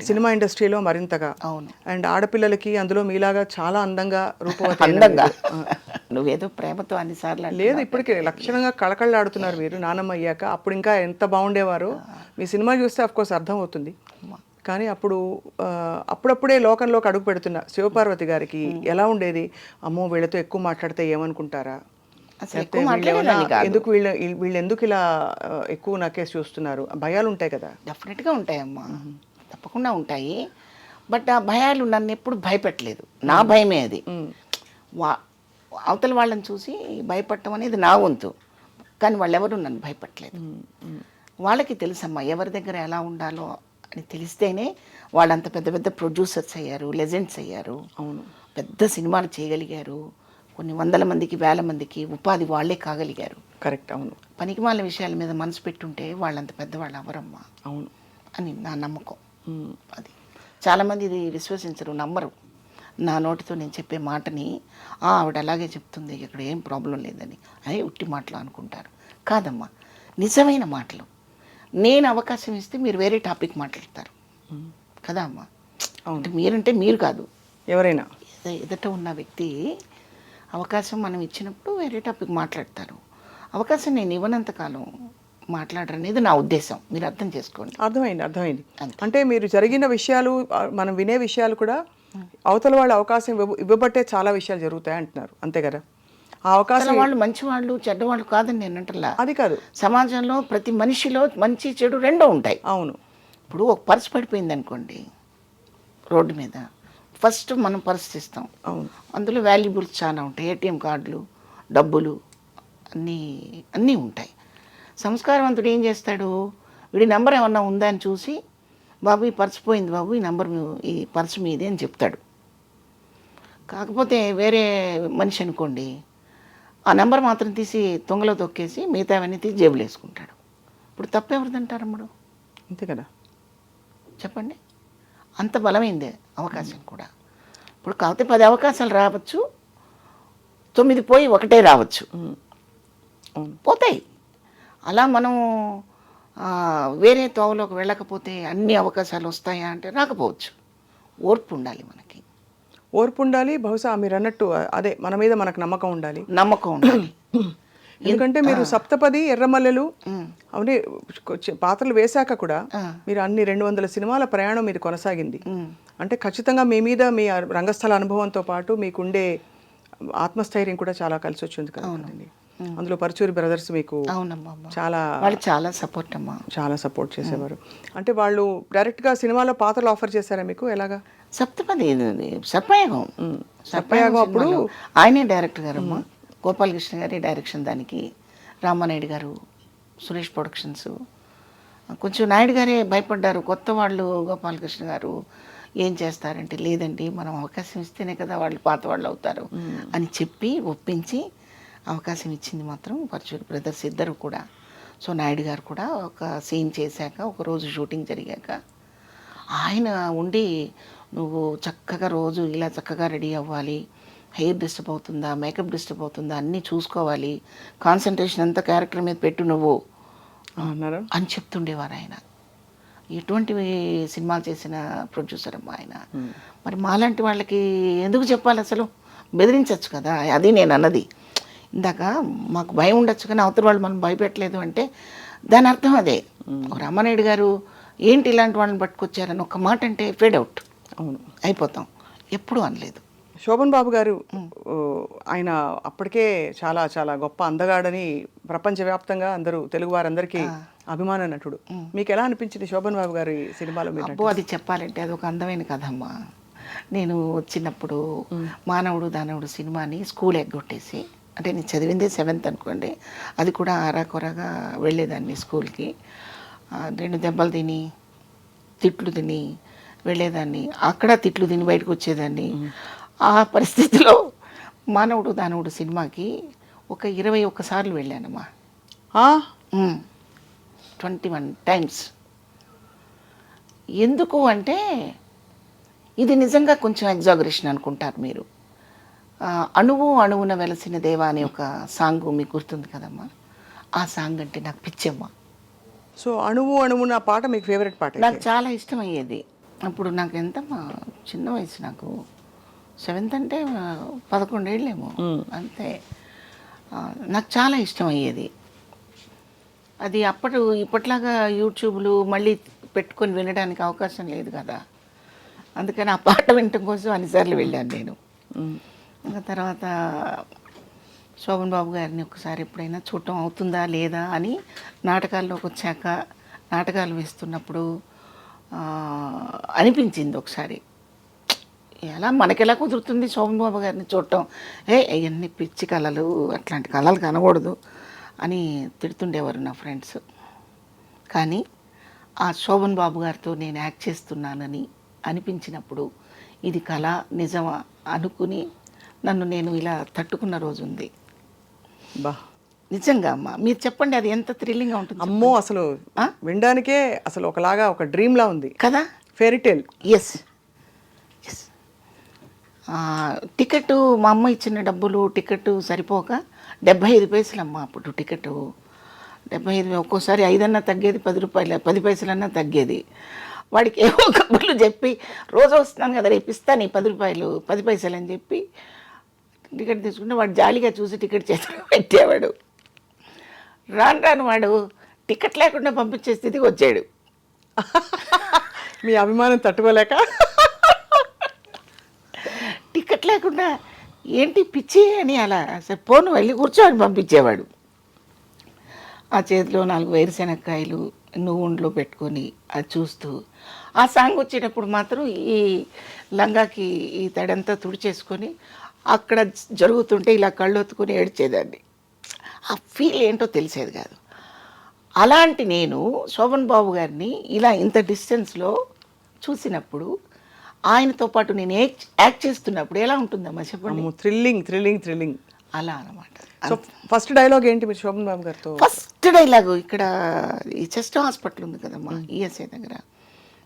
సినిమా ఇండస్ట్రీలో మరింతగా. అండ్ ఆడపిల్లలకి అందులో మీలాగా చాలా అందంగా, రూపవతి నువ్వేదో ప్రేమతో అన్నిసార్లు లేదు, అంటున్నావు. ఇప్పటికే లక్షణంగా కళకళలాడుతున్నారు మీరు నానమ్మ అయ్యాక. అప్పుడు ఇంకా ఎంత బాగుండేవారో మీ సినిమా చూస్తే అఫ్కోర్స్ అర్థం అవుతుంది. కానీ అప్పుడు అప్పుడప్పుడే లోకంలోకి అడుగు పెడుతున్న శివపార్వతి గారికి ఎలా ఉండేది? అమ్మో వీళ్ళతో ఎక్కువ మాట్లాడితే ఏమనుకుంటారా, అసలు లేకపోతే ఎక్కువ వీళ్ళు ఏమన్నా మాట్లాడేదాన్ని కాదు. ఎందుకు వీళ్ళు ఎందుకు ఇలా ఎక్కువ నాకేసి చూస్తున్నారు, భయాలు ఉంటాయి కదా. డెఫినెట్గా ఉంటాయమ్మా, తప్పకుండా ఉంటాయి. బట్ ఆ భయాలు నన్ను ఎప్పుడు భయపెట్టలేదు. నా భయమే అది. అవతల వాళ్ళని చూసి భయపడటం అనేది నా వంతు, కానీ వాళ్ళెవరూ నన్ను భయపట్టలేదు. వాళ్ళకి తెలుసమ్మా ఎవరి దగ్గర ఎలా ఉండాలో అని తెలిస్తేనే వాళ్ళంత పెద్ద పెద్ద ప్రొడ్యూసర్స్ అయ్యారు, లెజెండ్స్ అయ్యారు. అవును, పెద్ద సినిమాలు చేయగలిగారు. కొన్ని వందల మందికి, వేల మందికి ఉపాధి వాళ్ళే కాగలిగారు. కరెక్ట్. అవును, పనికిమాల విషయాల మీద మనసు పెట్టుంటే వాళ్ళంత పెద్దవాళ్ళు అవ్వరమ్మా అవును అని నా నమ్మకం. అది చాలామంది ఇది విశ్వసించరు, నమ్మరు. నా నోటితో నేను చెప్పే మాటని ఆవిడ అలాగే చెప్తుంది, ఇక్కడ ఏం ప్రాబ్లం లేదని అదే ఉట్టి మాటలు అనుకుంటారు. కాదమ్మా, నిజమైన మాటలు. నేను అవకాశం ఇస్తే మీరు వేరే టాపిక్ మాట్లాడతారు కదా అమ్మా. అంటే మీరంటే మీరు కాదు, ఎవరైనా ఎదుట ఉన్న వ్యక్తి అవకాశం మనం ఇచ్చినప్పుడు వేరే టాపిక్ మాట్లాడతారు. అవకాశం నేను ఇవ్వనంతకాలం మాట్లాడరనేది నా ఉద్దేశం, మీరు అర్థం చేసుకోండి. అర్థమైంది. అంటే మీరు జరిగిన విషయాలు, మనం వినే విషయాలు కూడా అవతల వాళ్ళు అవకాశం ఇవ్వబట్టే చాలా విషయాలు జరుగుతాయి అంటున్నారు, అంతే కదా. ఆ అవకాశం వాళ్ళు మంచి వాళ్ళు చెడ్డవాళ్ళు కాదని నేను అంటలా. అది కాదు, సమాజంలో ప్రతి మనిషిలో మంచి చెడు రెండూ ఉంటాయి. అవును. ఇప్పుడు ఒక పర్స్ పడిపోయింది అనుకోండి రోడ్డు మీద, ఫస్ట్ మనం పర్స్ తీస్తాం. అవును, అందులో వాల్యుబుల్స్ చాలా ఉంటాయి, ఏటీఎం కార్డులు, డబ్బులు అన్నీ ఉంటాయి. సంస్కారవంతుడు ఏం చేస్తాడు, వీడి నెంబర్ ఏమన్నా ఉందా అని చూసి, బాబు ఈ పర్స్ పోయింది బాబు, ఈ నెంబర్ ఈ పర్స్ మీదే అని చెప్తాడు. కాకపోతే వేరే మనిషి అనుకోండి, ఆ నెంబర్ మాత్రం తీసి తొంగలో తొక్కేసి మిగతావన్నీ తీసి జేబులు వేసుకుంటాడు. ఇప్పుడు తప్పెవరిదంటారు అమ్ముడు? అంతే కదా, చెప్పండి. అంత బలమైందే అవకాశం కూడా. ఇప్పుడు కాకపోతే 10 అవకాశాలు రావచ్చు, 9 పోయి 1 రావచ్చు, పోతాయి. అలా మనం వేరే తోవలోకి వెళ్ళకపోతే అన్ని అవకాశాలు వస్తాయా అంటే రాకపోవచ్చు. ఓర్పు ఉండాలి మనకి, ఓర్పు ఉండాలి. బహుశా మీరు అన్నట్టు అదే, మన మీద మనకు నమ్మకం ఉండాలి. ఎందుకంటే మీరు సప్తపది, ఎర్రమల్లెలు అవన్నీ పాత్రలు వేశాక కూడా మీరు అన్ని 200 సినిమాల ప్రయాణం మీరు కొనసాగింది. అంటే ఖచ్చితంగా మీ మీద మీ రంగస్థల అనుభవంతో పాటు మీకుండే ఆత్మస్థైర్యం కూడా చాలా కలిసి వచ్చింది కదా. అందులో పరుచూరి బ్రదర్స్ మీకు చాలా సపోర్ట్ చేసేవారు. అంటే వాళ్ళు డైరెక్ట్గా సినిమాలో పాత్రలు ఆఫర్ చేశారా మీకు? ఎలాగా? సప్తపది సర్పయాగం అప్పుడు ఆయనే డైరెక్టర్ గారమ్మా, గోపాలకృష్ణ గారి డైరెక్షన్. దానికి రామానాయుడు గారు, సురేష్ ప్రొడక్షన్స్. కొంచెం నాయుడు గారే భయపడ్డారు, కొత్త వాళ్ళు గోపాలకృష్ణ గారు ఏం చేస్తారంటే, లేదండి మనం అవకాశం ఇస్తేనే కదా వాళ్ళు పాత వాళ్ళు అవుతారు అని చెప్పి ఒప్పించి అవకాశం ఇచ్చింది మాత్రం పరుచూరి బ్రదర్స్ ఇద్దరు కూడా. సో నాయుడు గారు కూడా ఒక సీన్ చేశాక, ఒకరోజు షూటింగ్ జరిగాక ఆయన ఉండి, నువ్వు చక్కగా రోజు ఇలా చక్కగా రెడీ అవ్వాలి, హెయిర్ డిస్టర్బ్ అవుతుందా, మేకప్ డిస్టర్బ్ అవుతుందా అన్నీ చూసుకోవాలి, కాన్సన్ట్రేషన్ అంతా క్యారెక్టర్ మీద పెట్టు నువ్వు అని చెప్తుండేవారు ఆయన. ఎటువంటి సినిమాలు చేసిన ప్రొడ్యూసర్ అమ్మా ఆయన. మరి మాలాంటి వాళ్ళకి ఎందుకు చెప్పాలి అసలు? బెదిరించవచ్చు కదా, అది నేను అన్నది ఇందాక. మాకు భయం ఉండొచ్చు కానీ అవతల వాళ్ళు మనం భయపెట్టలేదు అంటే దాని అర్థం అదే. రామానాయుడు గారు ఏంటి ఇలాంటి వాళ్ళని పట్టుకొచ్చారని ఒక మాట అంటే ఫేడ్ అవుట్ అయిపోతాం, ఎప్పుడూ అనలేదు. శోభన్ బాబు గారు ఆయన అప్పటికే చాలా చాలా గొప్ప అందగాడని ప్రపంచవ్యాప్తంగా అందరూ, తెలుగు వారందరికీ అభిమాన నటుడు. మీకు ఎలా అనిపించింది శోభన్ బాబు గారి సినిమాలో? అబ్బో, అది చెప్పాలంటే అది ఒక అందమైన కథమ్మా. నేను వచ్చినప్పుడు మానవుడు దానవుడు సినిమాని స్కూల్ ఎగ్గొట్టేసి, అంటే నేను చదివిందే 7th అనుకోండి, అది కూడా ఆరాకొరగా వెళ్ళేదాన్ని స్కూల్కి. 2 దెబ్బలు తిని, తిట్లు తిని వెళ్ళేదాన్ని, అక్కడ తిట్లు తిని బయటకు వచ్చేదాన్ని. ఆ పరిస్థితిలో మానవుడు దానవుడు సినిమాకి ఒక 21 సార్లు వెళ్ళానమ్మా. 21 times. ఎందుకు అంటే ఇది నిజంగా కొంచెం ఎగ్జాగరేషన్ అనుకుంటారు మీరు. అణువు అణువున వెలసిన దేవా అనే ఒక సాంగ్ మీకు గుర్తుంది కదమ్మా, ఆ సాంగ్ అంటే నాకు పిచ్చమ్మా. సో అణువు అణువున పాట మీకు ఫేవరెట్ పాట? నాకు చాలా ఇష్టమయ్యేది. అప్పుడు నాకు ఎంతమ్మా చిన్న వయసు, నాకు 7th అంటే 11 ఏళ్ళేమో అంతే. నాకు చాలా ఇష్టం అయ్యేది అది. ఇప్పట్లాగా యూట్యూబ్లు మళ్ళీ పెట్టుకొని వినడానికి అవకాశం లేదు కదా, అందుకని ఆ పాట వినటం కోసం అన్నిసార్లు వెళ్ళాను నేను. ఇంకా తర్వాత శోభన్ బాబు గారిని ఒకసారి ఎప్పుడైనా చూడటం అవుతుందా లేదా అని నాటకాల్లోకి వచ్చాక నాటకాలు వేస్తున్నప్పుడు అనిపించింది ఒకసారి, ఎలా మనకెలా కుదురుతుంది శోభన్ బాబు గారిని చూడటం, అవన్నీ పిచ్చి కళలు, అట్లాంటి కళలు కనకూడదు అని తిడుతుండేవారు నా ఫ్రెండ్స్. కానీ ఆ శోభన్ బాబు గారితో నేను యాక్ట్ చేస్తున్నానని అనిపించినప్పుడు ఇది కళ నిజమా అనుకుని నన్ను నేను ఇలా తట్టుకున్న రోజు ఉంది. బా నిజంగా అమ్మ, మీరు చెప్పండి అది ఎంత థ్రిల్లింగ్గా ఉంటుంది. అమ్మో, అసలు వినడానికే అసలు ఒకలాగా ఒక డ్రీమ్లా ఉంది కదా, fairy tale. Yes yes. Ticket మా అమ్మ ఇచ్చిన డబ్బులు టికెట్ సరిపోక 75 పైసలమ్మ అప్పుడు టికెట్. 75, ఒక్కోసారి 5 అన్నా తగ్గేది, 10 రూపాయలు 10 పైసలన్నా తగ్గేది. వాడికి ఏవో కబుర్లు చెప్పి రోజు వస్తున్నాను కదా రేపు ఇస్తాను 10 రూపాయలు 10 పైసలు అని చెప్పి టికెట్ తీసుకుంటే వాడు జాలిగా చూసి టికెట్ చేతిలో పెట్టేవాడు. రాను వాడు టికెట్ లేకుండా పంపించే స్థితికి వచ్చాడు. మీ అభిమానం తట్టుకోలేక టికెట్ లేకుండా ఏంటి పిచ్చి అని అలా అసలు పోను వెళ్ళి కూర్చోని పంపించేవాడు. ఆ చేతిలో 4 వేరుశెనక్కాయలు నువ్వుండ్లో పెట్టుకొని అది చూస్తూ, ఆ సాంగ్ వచ్చేటప్పుడు మాత్రం ఈ లంగాకి ఈ తడంతా తుడిచేసుకొని అక్కడ జరుగుతుంటే ఇలా కళ్ళొత్తుకొని ఏడ్చేదాన్ని. ఆ ఫీల్ ఏంటో తెలిసేది కాదు. అలాంటి నేను శోభన్ బాబు గారిని ఇలా ఇంత డిస్టెన్స్లో చూసినప్పుడు, ఆయనతో పాటు నేను యాక్ట్ చేస్తున్నప్పుడు ఎలా ఉంటుందమ్మా చెప్పండి. థ్రిల్లింగ్ అలా అన్నమాట. సో ఫస్ట్ డైలాగ్ ఏంటి మీరు శోభన్ బాబు గారితో? ఫస్ట్ డైలాగు ఇక్కడ ఈ చెస్ట్ హాస్పిటల్ ఉంది కదమ్మా ఈఎస్ఐ దగ్గర,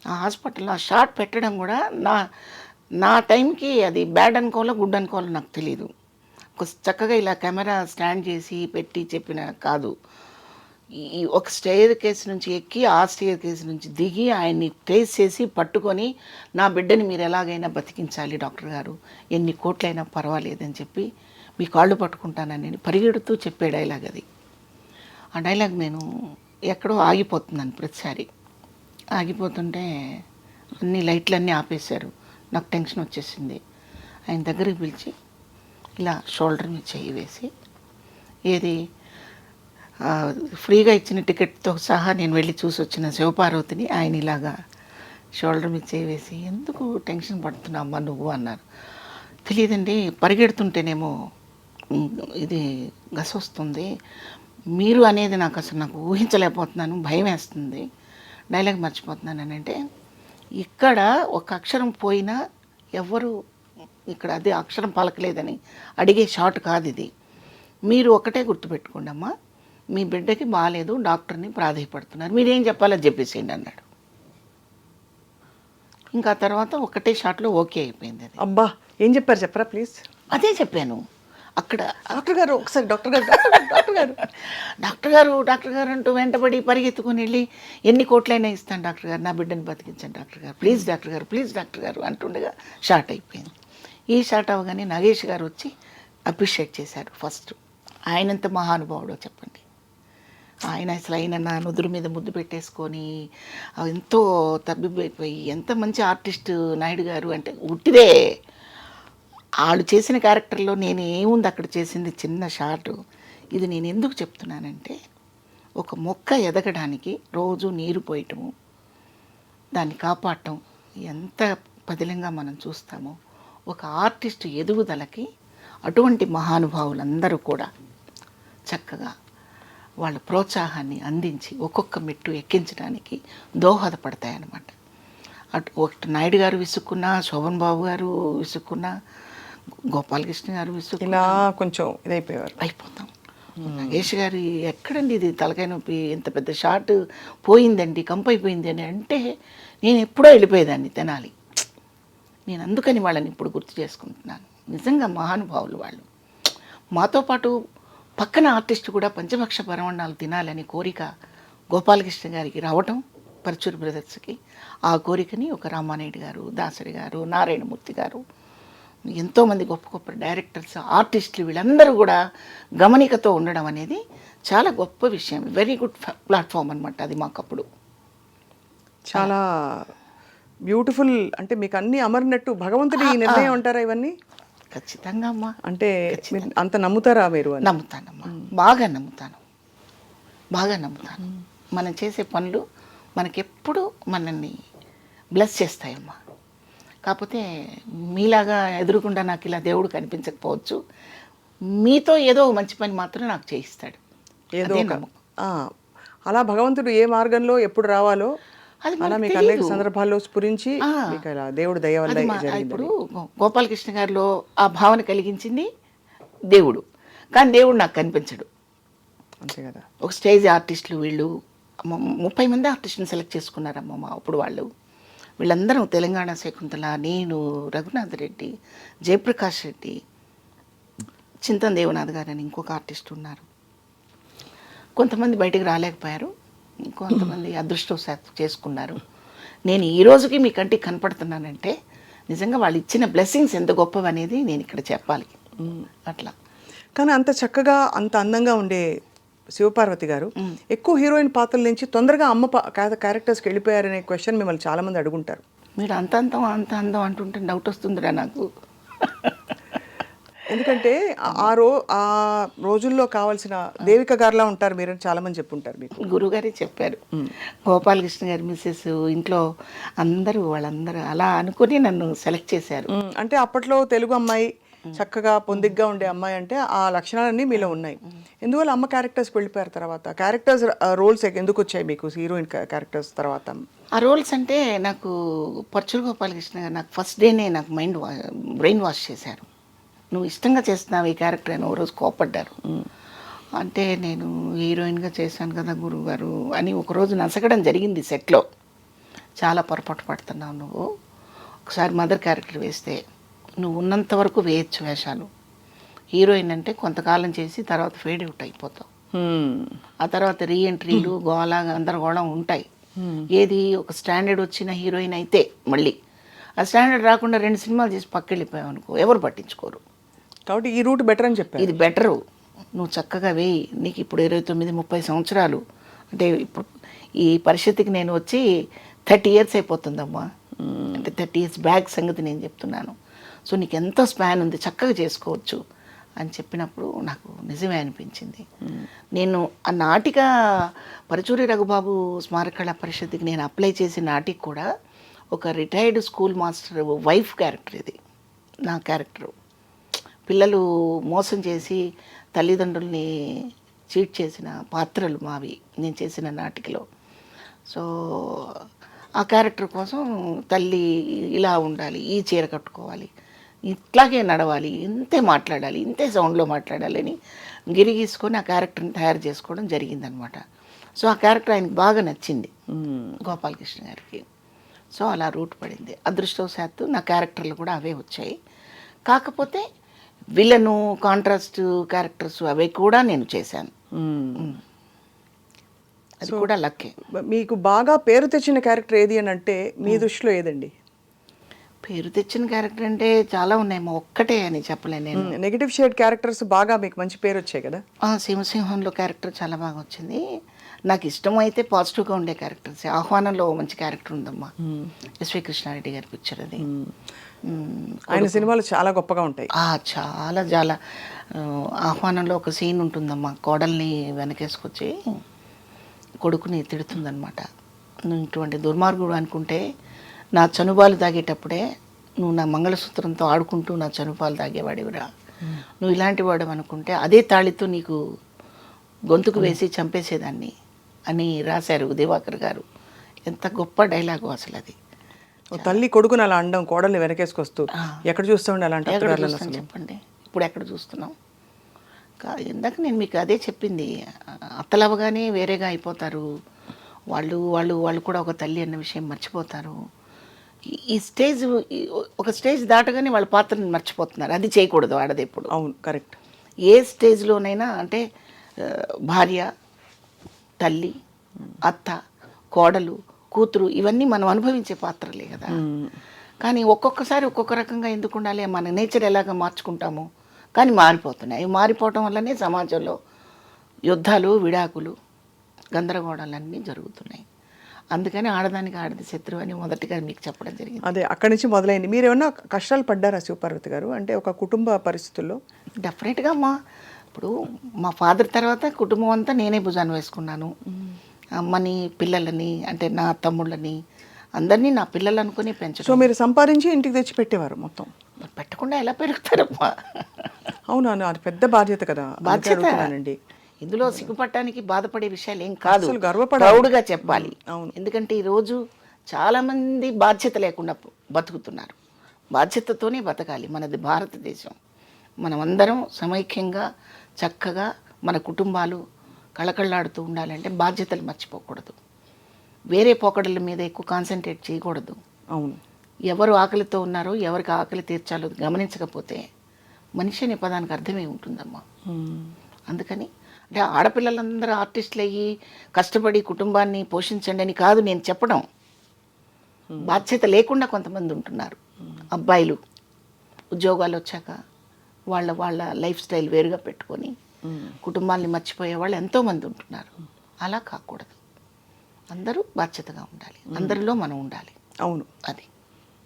ఆ హాస్పిటల్లో ఆ షార్ట్ పెట్టడం కూడా నా టైంకి అది బ్యాడ్ అనుకోవాలో గుడ్ అనుకోవాలో నాకు తెలియదు. చక్కగా ఇలా కెమెరా స్టాండ్ చేసి పెట్టి చెప్పిన కాదు, ఈ ఒక స్టేర్ కేసు నుంచి ఎక్కి ఆ స్టేర్ కేసు నుంచి దిగి ఆయన్ని ట్రేస్ చేసి పట్టుకొని నా బిడ్డని మీరు ఎలాగైనా బతికించాలి డాక్టర్ గారు, ఎన్ని కోట్లైనా పర్వాలేదని చెప్పి మీ కాళ్ళు పట్టుకుంటానని పరిగెడుతూ చెప్పే డైలాగ్ అది. ఆ డైలాగ్ నేను ఎక్కడో ఆగిపోతున్నాను ప్రతిసారి. ఆగిపోతుంటే అన్ని లైట్లన్నీ ఆపేశారు, నాకు టెన్షన్ వచ్చేసింది. ఆయన దగ్గరికి పిలిచి ఇలా షోల్డర్ మీద చెయ్యి వేసి, ఏది ఫ్రీగా ఇచ్చిన టికెట్తో సహా నేను వెళ్ళి చూసి వచ్చిన శివపార్వతిని ఆయన ఇలాగా షోల్డర్ మీద చెయ్యి వేసి, ఎందుకు టెన్షన్ పడుతున్నావమ్మా నువ్వు అన్నారు. తెలియదండి, పరిగెడుతుంటేనేమో ఇది గస వస్తుంది, మీరు అనేది నాకు ఊహించలేకపోతున్నాను, భయం వేస్తుంది, డైలాగ్ మర్చిపోతున్నాను అని. అంటే ఇక్కడ ఒక అక్షరం పోయినా ఎవరు ఇక్కడ అదే అక్షరం పలకలేదని అడిగే షాట్ కాదు ఇది. మీరు ఒకటే గుర్తుపెట్టుకోండి అమ్మా, మీ బిడ్డకి బాగాలేదు, డాక్టర్ని ప్రాధాయపడుతున్నారు, మీరేం చెప్పాలో చెప్పేసేయండి అన్నాడు. ఇంకా తర్వాత ఒకటే షాట్లో ఓకే అయిపోయింది అది. అబ్బా, ఏం చెప్పారు చెప్పరా ప్లీజ్? అదే చెప్పాను అక్కడ. డాక్టర్ గారు ఒకసారి డాక్టర్ గారు అంటూ వెంటబడి పరిగెత్తుకుని వెళ్ళి, ఎన్ని కోట్లైనా ఇస్తాను డాక్టర్ గారు, నా బిడ్డని బతికించండి డాక్టర్ గారు, ప్లీజ్ డాక్టర్ గారు అంటుండగా షార్ట్ అయిపోయింది. ఈ షార్ట్ అవగానే నాగేష్ గారు వచ్చి అప్రిషియేట్ చేశారు ఫస్ట్. ఆయనంత మహానుభావుడో చెప్పండి. ఆయన అసలు ఆయన నా నుదురు మీద ముద్దు పెట్టేసుకొని ఎంతో తబ్బిబ్బైపోయి, ఎంత మంచి ఆర్టిస్ట్ నాయుడు గారు అంటే ఉట్టిదే. వాళ్ళు చేసిన క్యారెక్టర్లో నేను ఏముంది అక్కడ చేసింది చిన్న షార్ట్. ఇది నేను ఎందుకు చెప్తున్నానంటే, ఒక మొక్క ఎదగడానికి రోజు నీరు పోయటము, దాన్ని కాపాడటం ఎంత పదిలంగా మనం చూస్తామో, ఒక ఆర్టిస్ట్ ఎదుగుదలకి అటువంటి మహానుభావులందరూ కూడా చక్కగా వాళ్ళ ప్రోత్సాహాన్ని అందించి ఒక్కొక్క మెట్టు ఎక్కించడానికి దోహదపడతాయన్నమాట. ఒకటి నాయుడు గారు విసుక్కున్నా, శోభన్ బాబు గారు విసుక్కున్నా, గోపాలకృష్ణ గారు విసుక్కున్నా కొంచెం అయిపోతాం. నాగేష్ గారు ఎక్కడండి ఇది తలకాయ నొప్పి, ఇంత పెద్ద షాట్ పోయిందండి, కంపైపోయింది అని అంటే నేను ఎప్పుడో వెళ్ళిపోయేదాన్ని తెనాలి. నేను అందుకని వాళ్ళని ఇప్పుడు గుర్తు చేసుకుంటున్నాను. నిజంగా మహానుభావులు వాళ్ళు. మాతో పాటు పక్కన ఆర్టిస్ట్ కూడా పంచభక్ష పరమన్నాలు తినాలని కోరిక గోపాలకృష్ణ గారికి రావటం, పరచూరు బ్రదర్స్కి. ఆ కోరికని ఒక రామానాయుడు గారు, దాసరి గారు, నారాయణమూర్తి గారు, ఎంతోమంది గొప్ప గొప్ప డైరెక్టర్స్, ఆర్టిస్టులు వీళ్ళందరూ కూడా గమనికతో ఉండడం అనేది చాలా గొప్ప విషయం. వెరీ గుడ్ ప్లాట్ఫామ్ అనమాట అది మాకప్పుడు. చాలా బ్యూటిఫుల్. అంటే మీకు అన్ని అమరినట్టు భగవంతుడి ఈ నిర్ణయం అంటారా ఇవన్నీ? ఖచ్చితంగా అమ్మా. అంటే మీరు అంత నమ్ముతారా మీరు అని? నమ్ముతానమ్మా, బాగా నమ్ముతాను, బాగా నమ్ముతాను. మనం చేసే పనులు మనకెప్పుడు మనల్ని బ్లెస్ చేస్తాయమ్మా. కాకపోతే మీలాగా ఎదురుకుండా నాకు ఇలా దేవుడు కనిపించకపోవచ్చు, మీతో ఏదో మంచి పని మాత్రం నాకు చేయిస్తాడు. ఏదో అదే ఒక నమ్మకం. అలా భగవంతుడు ఏ మార్గంలో ఎప్పుడు రావాలో అది అలా మనకు మీకు అనేక తెలీదు. సందర్భాల్లో స్ఫురించి మీకు అలా దేవుడు దయ వల్ల అది జరిగింది. ఇప్పుడు గోపాలకృష్ణ గారిలో ఆ భావన కలిగించింది దేవుడు, కానీ దేవుడు నాకు కనిపించడు. అంతే కదా. ఒక స్టేజ్ ఆర్టిస్టులు వీళ్ళు 30 మంది ఆర్టిస్టుని సెలెక్ట్ చేసుకున్నారమ్మ మా అప్పుడు వాళ్ళు. వీళ్ళందరూ తెలంగాణ శకుంతల, నేను, రఘునాథ్ రెడ్డి, జయప్రకాష్ రెడ్డి, చింతన్ దేవనాథ్ గారు అని ఇంకొక ఆర్టిస్ట్ ఉన్నారు. కొంతమంది బయటికి రాలేకపోయారు, కొంతమంది అదృష్టవశాత్తు చేసుకున్నారు. నేను ఈ రోజుకి మీ కంటికి కనపడుతున్నానంటే నిజంగా వాళ్ళు ఇచ్చిన బ్లెస్సింగ్స్ ఎంత గొప్పవి అనేది నేను ఇక్కడ చెప్పాలి. అట్లా. కానీ అంత చక్కగా అంత అందంగా ఉండే శివపార్వతి గారు ఎక్కువ హీరోయిన్ పాత్రల నుంచి తొందరగా అమ్మ క్యారెక్టర్స్కి వెళ్ళిపోయారనే క్వశ్చన్ మిమ్మల్ని చాలామంది అడుగుంటారు. మీరు అంత అందం అంటుంటే డౌట్ వస్తుందిరా నాకు. ఎందుకంటే ఆ రోజుల్లో కావాల్సిన దేవిక గారిలా ఉంటారు మీరు అని చాలామంది చెప్పుంటారు మీకు. గురుగారే చెప్పారు. గోపాలకృష్ణ గారి మిస్సెస్ ఇంట్లో అందరూ వాళ్ళందరూ అలా అనుకుని నన్ను సెలెక్ట్ చేశారు. అంటే అప్పట్లో తెలుగు అమ్మాయి చక్కగా పొందిగ్గా ఉండే అమ్మాయి అంటే ఆ లక్షణాలన్నీ మీలో ఉన్నాయి. ఎందువల్ల అమ్మ క్యారెక్టర్స్కి వెళ్ళిపోయారు తర్వాత? క్యారెక్టర్స్ రోల్స్ ఎందుకు వచ్చాయి మీకు హీరోయిన్ క్యారెక్టర్స్ తర్వాత? ఆ రోల్స్ అంటే నాకు పర్చుల గోపాలకృష్ణ గారు నాకు ఫస్ట్ డేనే నాకు బ్రెయిన్ వాష్ చేశారు. నువ్వు ఇష్టంగా చేస్తున్నావు ఈ క్యారెక్టర్ అని ఓ రోజు కోపడ్డారు. అంటే నేను హీరోయిన్గా చేశాను కదా గురువుగారు అని ఒకరోజు నసగడం జరిగింది సెట్లో. చాలా పొరపాటు పడుతున్నావు నువ్వు, ఒకసారి మదర్ క్యారెక్టర్ వేస్తే నువ్వు ఉన్నంత వరకు వేయచ్చు వేషాలు. హీరోయిన్ అంటే కొంతకాలం చేసి తర్వాత ఫేడ్ అవుట్ అయిపోతావు. ఆ తర్వాత రీఎంట్రీలు గోళ గందరగోళం ఉంటాయి. ఏది ఒక స్టాండర్డ్ వచ్చిన హీరోయిన్ అయితే మళ్ళీ ఆ స్టాండర్డ్ రాకుండా 2 సినిమాలు చేసి పక్కెళ్ళిపోయావు అనుకో ఎవరు పట్టించుకోరు. కాబట్టి ఈ రూట్ బెటర్ అని చెప్పారు. ఇది బెటరు, నువ్వు చక్కగా వేయి. నీకు ఇప్పుడు 29-30 సంవత్సరాలు, అంటే ఇప్పుడు ఈ పరిస్థితికి నేను వచ్చి 30 years అయిపోతుందమ్మా. అంటే 30 years బ్యాక్ సంగతి నేను చెప్తున్నాను. సో నీకు ఎంతో స్పాన్ ఉంది, చక్కగా చేసుకోవచ్చు అని చెప్పినప్పుడు నాకు నిజమే అనిపించింది. నేను ఆ నాటిక పరచూరి రఘుబాబు స్మారక కళా పరిషత్కి నేను అప్లై చేసిన నాటికి కూడా ఒక retired school master wife character ఇది నా క్యారెక్టరు. పిల్లలు మోసం చేసి తల్లిదండ్రుల్ని చీట్ చేసిన పాత్రలు మావి నేను చేసిన నాటికలో. సో ఆ క్యారెక్టర్ కోసం తల్లి ఇలా ఉండాలి, ఈ చీర కట్టుకోవాలి, ఇట్లాగే నడవాలి, ఇంతే మాట్లాడాలి, ఇంతే సౌండ్లో మాట్లాడాలి అని గిరిగీసుకొని ఆ క్యారెక్టర్ని తయారు చేసుకోవడం జరిగిందనమాట. సో ఆ క్యారెక్టర్ ఆయనకి బాగా నచ్చింది గోపాలకృష్ణ గారికి. సో అలా రూట్ పడింది. అదృష్టవశాత్తు నా క్యారెక్టర్లు కూడా అవే వచ్చాయి. కాకపోతే విలను కాంట్రాస్ట్ క్యారెక్టర్స్ అవి కూడా నేను చేశాను. అది కూడా లక్కే. మీకు బాగా పేరు తెచ్చిన క్యారెక్టర్ ఏది అని అంటే మీ దృష్టిలో ఏదండి? పేరు తెచ్చిన క్యారెక్టర్ అంటే చాలా ఉన్నాయమ్మా, ఒక్కటే అని చెప్పలేను నేను. నెగిటివ్ షేడ్ క్యారెక్టర్స్ బాగా మీకు మంచి పేరు వచ్చాయి కదా? సింహసింహంలో క్యారెక్టర్ చాలా బాగా వచ్చింది. నాకు ఇష్టం అయితే పాజిటివ్గా ఉండే క్యారెక్టర్స్. ఆహ్వానంలో మంచి క్యారెక్టర్ ఉందమ్మా, ఎస్వి కృష్ణారెడ్డి గారి పిక్చర్ అది. ఆయన సినిమాలు చాలా గొప్పగా ఉంటాయి. చాలా చాలా. ఆహ్వానంలో ఒక సీన్ ఉంటుందమ్మా, కోడల్ని వెనకేసుకొచ్చి కొడుకుని తిడుతుందనమాట. నువ్వు ఇటువంటి దుర్మార్గుడు అనుకుంటే నా చనుబాలు తాగేటప్పుడే నువ్వు నా మంగళసూత్రంతో ఆడుకుంటూ నా చనుపాలు తాగేవాడివిరా, నువ్వు ఇలాంటి వాడు అనుకుంటే అదే తాళితో నీకు గొంతుకు వేసి చంపేసేదాన్ని అని రాశారు దివాకర్ గారు. ఎంత గొప్ప డైలాగు అసలు అది. తల్లి కొడుకుని అలా అండం, కోడల్ని వెనకేసుకొస్తూ ఎక్కడ చూస్తుండే అలాంటి చెప్పండి, ఇప్పుడు ఎక్కడ చూస్తున్నాం? ఇందాక నేను మీకు అదే చెప్పింది, అత్తలవగానే వేరేగా అయిపోతారు వాళ్ళు వాళ్ళు వాళ్ళు కూడా ఒక తల్లి అన్న విషయం మర్చిపోతారు. ఈ స్టేజ్ ఒక స్టేజ్ దాటగానే వాళ్ళ పాత్రని మర్చిపోతున్నారు. అది చేయకూడదు ఆడది ఎప్పుడు. అవును, కరెక్ట్. ఏ స్టేజ్లోనైనా అంటే భార్య, తల్లి, అత్త, కోడలు, కూతురు ఇవన్నీ మనం అనుభవించే పాత్రలే కదా. కానీ ఒక్కొక్కసారి ఒక్కొక్క రకంగా ఎందుకు ఉండాలి, మన నేచర్ ఎలాగ మార్చుకుంటామో కానీ మారిపోతున్నాయి. అవి మారిపోవటం వల్లనే సమాజంలో యుద్ధాలు, విడాకులు, గందరగోళాలన్నీ జరుగుతున్నాయి. అందుకని ఆడదానికి ఆడది శత్రువు అని మొదటిగా మీకు చెప్పడం జరిగింది. అదే అక్కడి నుంచి మొదలైంది. మీరు ఏమన్నా కష్టాలు పడ్డారా శివపార్వతి గారు, అంటే ఒక కుటుంబ పరిస్థితుల్లో? డెఫినెట్గా ఇప్పుడు మా ఫాదర్ తర్వాత కుటుంబం అంతా నేనే భుజాన్ని వేసుకున్నాను. అమ్మని, పిల్లలని, అంటే నా తమ్ముళ్ళని అందరినీ నా పిల్లలు అనుకుని పెంచడం. సో మీరు సంపాదించి ఇంటికి తెచ్చి పెట్టేవారు మొత్తం? పెట్టకుండా ఎలా పెరుగుతారమ్మా? అవునా, అది పెద్ద బాధ్యత కదా. బాధ్యత. ఇందులో సిగ్గుపడటానికి బాధపడే విషయాలు ఏం కాదు, ప్రౌడ్గా చెప్పాలి. ఎందుకంటే ఈరోజు చాలామంది బాధ్యత లేకుండా బతుకుతున్నారు. బాధ్యతతోనే బతకాలి. మనది భారతదేశం. మనమందరం సమైక్యంగా చక్కగా మన కుటుంబాలు కళకళలాడుతూ ఉండాలంటే బాధ్యతలు మర్చిపోకూడదు. వేరే పోకడల మీద ఎక్కువ కాన్సన్ట్రేట్ చేయకూడదు. అవును. ఎవరు ఆకలితో ఉన్నారో, ఎవరికి ఆకలి తీర్చాలో గమనించకపోతే మనిషి అనే పదానికి అర్థమే ఉంటుందమ్మా. అందుకని అంటే ఆడపిల్లలందరూ ఆర్టిస్టులు అయ్యి కష్టపడి కుటుంబాన్ని పోషించండి అని కాదు నేను చెప్పడం. బాధ్యత లేకుండా కొంతమంది ఉంటున్నారు. అబ్బాయిలు ఉద్యోగాలు వచ్చాక వాళ్ళ లైఫ్ స్టైల్ వేరుగా పెట్టుకొని కుటుంబాన్ని మర్చిపోయే వాళ్ళు ఎంతోమంది ఉంటున్నారు. అలా కాకూడదు. అందరూ బాధ్యతగా ఉండాలి. అందరిలో మనం ఉండాలి. అవును. అది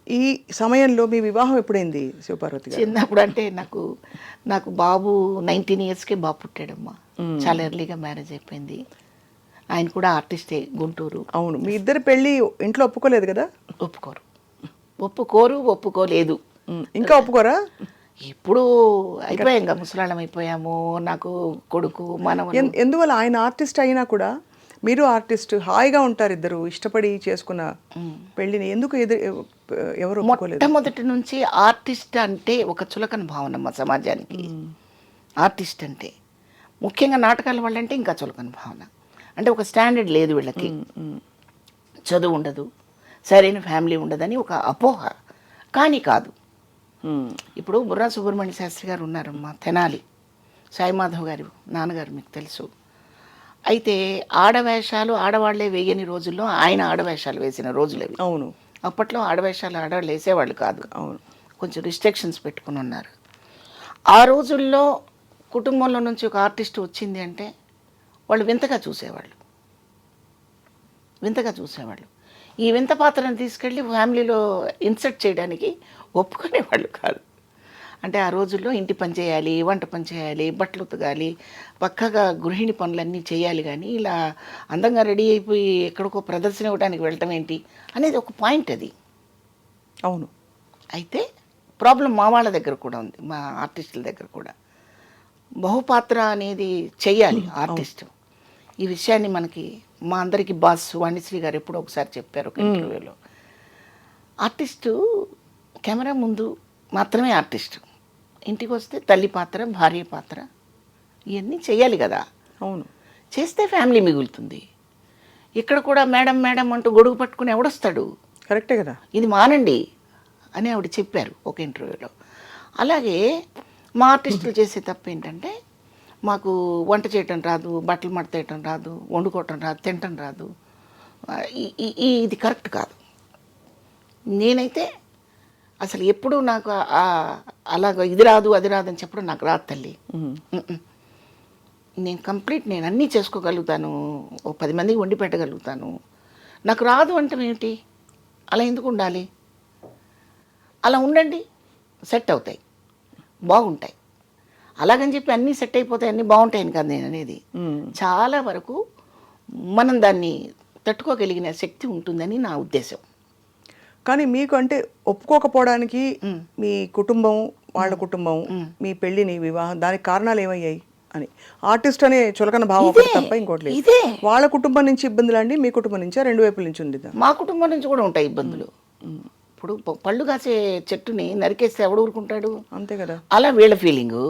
ఈ సమయంలో మీ వివాహం ఎప్పుడైంది శివపార్వతి గారు? చిన్నప్పుడు అంటే నాకు బాబు 19 ఇయర్స్కే బాబు పుట్టాడమ్మా. చాలా ఎర్లీగా మ్యారేజ్ అయిపోయింది. ఆయన కూడా ఆర్టిస్టే, గుంటూరు. అవును. మీ ఇద్దరు పెళ్ళి ఇంట్లో ఒప్పుకోలేదు కదా? ఒప్పుకోలేదు. ఇంకా ఒప్పుకోరా? ఇప్పుడు అయిపోయాం, ముసలాళ్ళం అయిపోయాము. నాకు కొడుకు, మనవడు. ఎందువల్ల? ఆయన ఆర్టిస్ట్ అయినా కూడా మీరు ఆర్టిస్ట్, హాయిగా ఉంటారు ఇద్దరు, ఇష్టపడి చేసుకున్న పెళ్ళిని ఎందుకు ఎవరు ఒప్పుకోలేదు? మొట్టమొదటి నుంచి ఆర్టిస్ట్ అంటే ఒక చులకన భావన మా సమాజానికి. ఆర్టిస్ట్ అంటే ముఖ్యంగా నాటకాల వాళ్ళంటే ఇంకా చులకన భావన. అంటే ఒక స్టాండర్డ్ లేదు వీళ్ళకి, చదువు ఉండదు, సరైన ఫ్యామిలీ ఉండదని ఒక అపోహ. కానీ కాదు. ఇప్పుడు బుర్రా సుబ్రహ్మణ్య శాస్త్రి గారు ఉన్నారమ్మా, తెనాలి సాయిమాధవ్ గారు నాన్నగారు, మీకు తెలుసు. అయితే ఆడవేషాలు ఆడవాళ్లే వేయని రోజుల్లో ఆయన ఆడవేషాలు వేసిన రోజులు అవి. అవును. అప్పట్లో ఆడవేషాలు ఆడవాళ్ళు వేసేవాళ్ళు కాదు. అవును. కొంచెం రిస్ట్రిక్షన్స్ పెట్టుకుని ఉన్నారు. ఆ రోజుల్లో కుటుంబంలో నుంచి ఒక ఆర్టిస్ట్ వచ్చింది అంటే వాళ్ళు వింతగా చూసేవాళ్ళు. ఈ వింత పాత్రను తీసుకెళ్ళి ఫ్యామిలీలో ఇన్సర్ట్ చేయడానికి ఒప్పుకునేవాళ్ళు కాదు. అంటే ఆ రోజుల్లో ఇంటి పని చేయాలి, వంట పని చేయాలి, బట్టలు ఉతకాలి, పక్కగా గృహిణి పనులన్నీ చేయాలి. కానీ ఇలా అందంగా రెడీ అయిపోయి ఎక్కడికో ప్రదర్శన ఇవ్వడానికి వెళ్ళటం ఏంటి అనేది ఒక పాయింట్ అది. అవును. అయితే ప్రాబ్లం మా వాళ్ళ దగ్గర కూడా ఉంది, మా ఆర్టిస్టుల దగ్గర కూడా. బహుపాత్ర అనేది చెయ్యాలి ఆర్టిస్ట్. ఈ విషయాన్ని మనకి మా అందరికీ బాస్ వాణిశ్రీ గారు ఎప్పుడో ఒకసారి చెప్పారు ఒక ఇంటర్వ్యూలో. ఆర్టిస్టు కెమెరా ముందు మాత్రమే ఆర్టిస్ట్. ఇంటికి వస్తే తల్లి పాత్ర, భార్య పాత్ర, ఇవన్నీ చెయ్యాలి కదా. అవును. చేస్తే ఫ్యామిలీ మిగులుతుంది. ఇక్కడ కూడా మేడం మేడం అంటూ గొడుగు పట్టుకుని ఎవడొస్తాడు? కరెక్టే కదా. ఇది మానండి అని ఆవిడ చెప్పారు ఒక ఇంటర్వ్యూలో. అలాగే మా ఆర్టిస్టులు చేసే తప్పు ఏంటంటే మాకు వంట చేయటం రాదు, బట్టలు మడతేయటం రాదు, వండుకోవటం రాదు, తినటం రాదు. ఇది కరెక్ట్ కాదు. నేనైతే అసలు ఎప్పుడు నాకు అలాగ ఇది రాదు అది రాదు అని చెప్పడం నాకు రాదు తల్లి. నేను అన్నీ చేసుకోగలుగుతాను, ఓ 10 మందికి వండి పెట్టగలుగుతాను. నాకు రాదు అంటే ఏమిటి? అలా ఎందుకు ఉండాలి? అలా ఉండండి, సెట్ అవుతాయి, బాగుంటాయి. అలాగని చెప్పి అన్నీ సెట్ అయిపోతాయి, అన్నీ బాగుంటాయని కాదు నేను అనేది. చాలా వరకు మనం దాన్ని తట్టుకోగలిగిన శక్తి ఉంటుందని నా ఉద్దేశం. కానీ మీకు అంటే ఒప్పుకోకపోవడానికి మీ కుటుంబం, వాళ్ళ కుటుంబం, మీ పెళ్ళిని, వివాహం, దానికి కారణాలు ఏమయ్యాయి అని? ఆర్టిస్ట్ అనే చులకన భావం ఒకటి తప్ప ఇంకోటి లేదు. వాళ్ళ కుటుంబం నుంచి ఇబ్బందులు అండి, మీ కుటుంబం నుంచి? రెండు వైపుల నుంచి ఉంది. మా కుటుంబం నుంచి కూడా ఉంటాయి ఇబ్బందులు. ఇప్పుడు పళ్ళు కాసే చెట్టుని నరికేస్తే ఎవడు ఊరుకుంటాడు? అంతే కదా. అలా వీళ్ళ ఫీలింగు.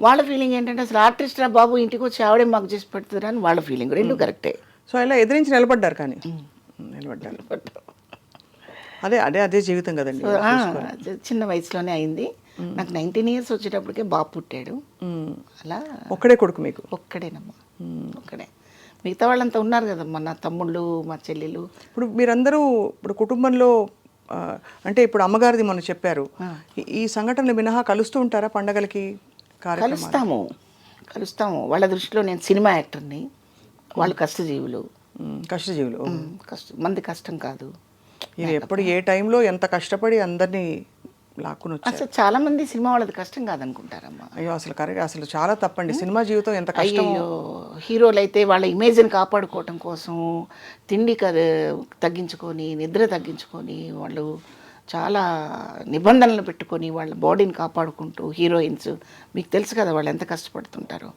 వాళ్ళ ఫీలింగ్ ఏంటంటే అసలు ఆర్టిస్ట్ రా బాబు, ఇంటికి వచ్చి ఆవిడే మాకు చేసి పెడుతుందా అని వాళ్ళ ఫీలింగ్. రెండు కరెక్టే. సో ఇలా ఎదిరించి నిలబడ్డారు. కానీ నిలబడ్డారు. అదే జీవితం కదండి. చిన్న వయసులోనే అయింది. నాకు 19 ఇయర్స్ వచ్చేటప్పటికే బాబు పుట్టాడు. అలా ఒక్కడే కొడుకు మీకు? ఒక్కడేనమ్మా, ఒక్కడే. మిగతా వాళ్ళంతా ఉన్నారు కదమ్మా, నా తమ్ముళ్ళు, మా చెల్లెలు. ఇప్పుడు మీరందరూ ఇప్పుడు కుటుంబంలో అంటే ఇప్పుడు అమ్మగారిది మొన్న చెప్పారు, ఈ సంఘటనలు మినహా కలుస్తూ ఉంటారా పండగలకి కార్యక్రమాలు? కలుస్తాము. వాళ్ళ దృష్టిలో నేను సినిమా యాక్టర్ని, వాళ్ళు కష్టజీవులు. కష్టజీవులు. మంది కష్టం కాదు. ఇది ఎప్పుడు ఏ టైంలో ఎంత కష్టపడి అందరినీ లాక్కుని వచ్చారు. అసలు చాలా మంది సినిమా వాళ్ళది కష్టం కాదనుకుంటారమ్మా. అయ్యో అసలు కరెక్ట్, అసలు చాలా తప్పండి. సినిమా జీవితం ఎంత కష్టం. అయ్యో హీరోలు అయితే వాళ్ళ ఇమేజ్ని కాపాడుకోవటం కోసం తిండి తగ్గించుకొని, నిద్ర తగ్గించుకొని, వాళ్ళు చాలా నిబంధనలు పెట్టుకొని వాళ్ళ బాడీని కాపాడుకుంటూ హీరోయిన్స్, మీకు తెలుసు కదా వాళ్ళు ఎంత కష్టపడుతుంటారో.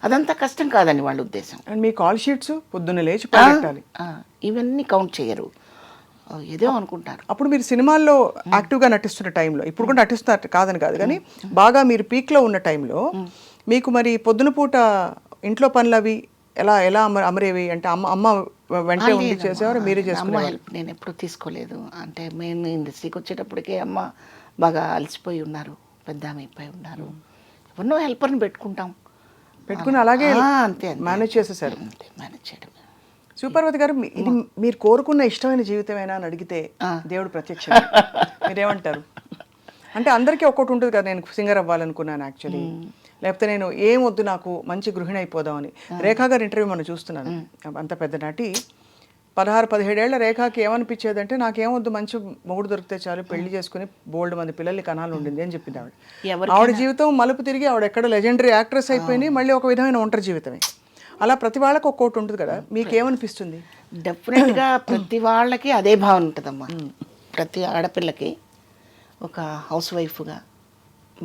అదంతా కష్టం కాదని వాళ్ళ ఉద్దేశం. అండ్ మీ కాల్ షీట్స్ పొద్దున్న లేచి పెట్టాలి, ఇవన్నీ కౌంట్ చేయరు, ఏదో అనుకుంటారు. అప్పుడు మీరు సినిమాల్లో యాక్టివ్గా నటిస్తున్న టైంలో, ఇప్పుడు కూడా నటిస్తున్నారు కాదని కాదు కానీ బాగా మీరు పీక్లో ఉన్న టైంలో మీకు మరి పొద్దున పూట ఇంట్లో పనులు అవి ఎలా ఎలా అమరేవి? అంటే అమ్మ వెంటనే ఉండి చేసేవారు, మీరే చేసుకునేవారు? హెల్ప్ నేను ఎప్పుడు తీసుకోలేదు. అంటే మేము ఇండస్ట్రీకి వచ్చేటప్పటికే అమ్మ బాగా అలసిపోయి ఉన్నారు, పెద్ద ఆమె అయిపోయి ఉన్నారు. ఎవరినో హెల్పర్ని పెట్టుకుని అలాగే అంతే మేనేజ్ చేసేసారు. అంతే మేనేజ్ చేయడం. సుపర్వతి గారు, ఇది మీరు కోరుకున్న ఇష్టమైన జీవితమేనా అని అడిగితే దేవుడు ప్రత్యక్ష, మీరేమంటారు? అంటే అందరికీ ఒక్కటి ఉంటుంది కదా, నేను సింగర్ అవ్వాలనుకున్నాను యాక్చువల్లీ, లేకపోతే నేను ఏం వద్దు నాకు మంచి గృహిణి అయిపోదామని. రేఖా గారి ఇంటర్వ్యూ మనం చూస్తున్నాను, అంత పెద్ద నటి, 16-17 ఏళ్ల రేఖాకి ఏమనిపించేదంటే నాకేమొద్దు, మంచి మొగుడు దొరికితే చాలు, పెళ్లి చేసుకుని బోల్డ్ మంది పిల్లల్ని కనాలు ఉండింది అని చెప్పింది ఆవిడ. ఆవిడ జీవితం మలుపు తిరిగి ఆవిడ ఎక్కడ లెజెండరీ యాక్ట్రెస్ అయిపోయింది, మళ్ళీ ఒక విధమైన ఒంటరి జీవితమే. అలా ప్రతి వాళ్ళకి ఒక్కోటి ఉంటుంది కదా, మీకేమనిపిస్తుంది? డెఫినెట్గా ప్రతి వాళ్ళకి అదే భావన ఉంటుందమ్మా. ప్రతి ఆడపిల్లకి ఒక హౌస్ వైఫ్గా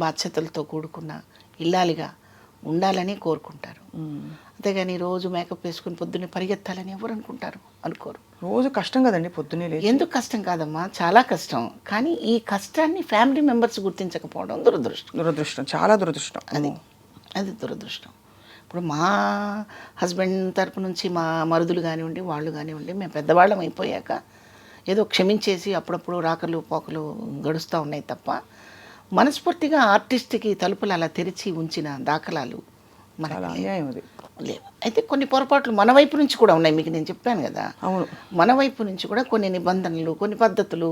బాధ్యతలతో కూడుకున్న ఇల్లాలిగా ఉండాలని కోరుకుంటారు. అంతేగాని రోజు మేకప్ వేసుకుని పొద్దున్నే పరిగెత్తాలని ఎవరు అనుకోరు. రోజు కష్టం కదండి పొద్దున్నే లేచి. ఎందుకు కష్టం కాదమ్మా, చాలా కష్టం. కానీ ఈ కష్టాన్ని ఫ్యామిలీ మెంబర్స్ గుర్తించకపోవడం దురదృష్టం, చాలా దురదృష్టం. అది దురదృష్టం. ఇప్పుడు మా హస్బెండ్ తరపు నుంచి మా మరుదులు కానివ్వండి, వాళ్ళు కానివ్వండి, మేము పెద్దవాళ్ళం అయిపోయాక ఏదో క్షమించేసి అప్పుడప్పుడు రాకలు పోకలు గడుస్తూ ఉన్నాయి తప్ప, మనస్ఫూర్తిగా ఆర్టిస్ట్కి తలుపులు అలా తెరిచి ఉంచిన దాఖలాలు మనకి లేవు. అయితే కొన్ని పొరపాట్లు మన వైపు నుంచి కూడా ఉన్నాయి, మీకు నేను చెప్పాను కదా. అవును, మన వైపు నుంచి కూడా కొన్ని నిబంధనలు, కొన్ని పద్ధతులు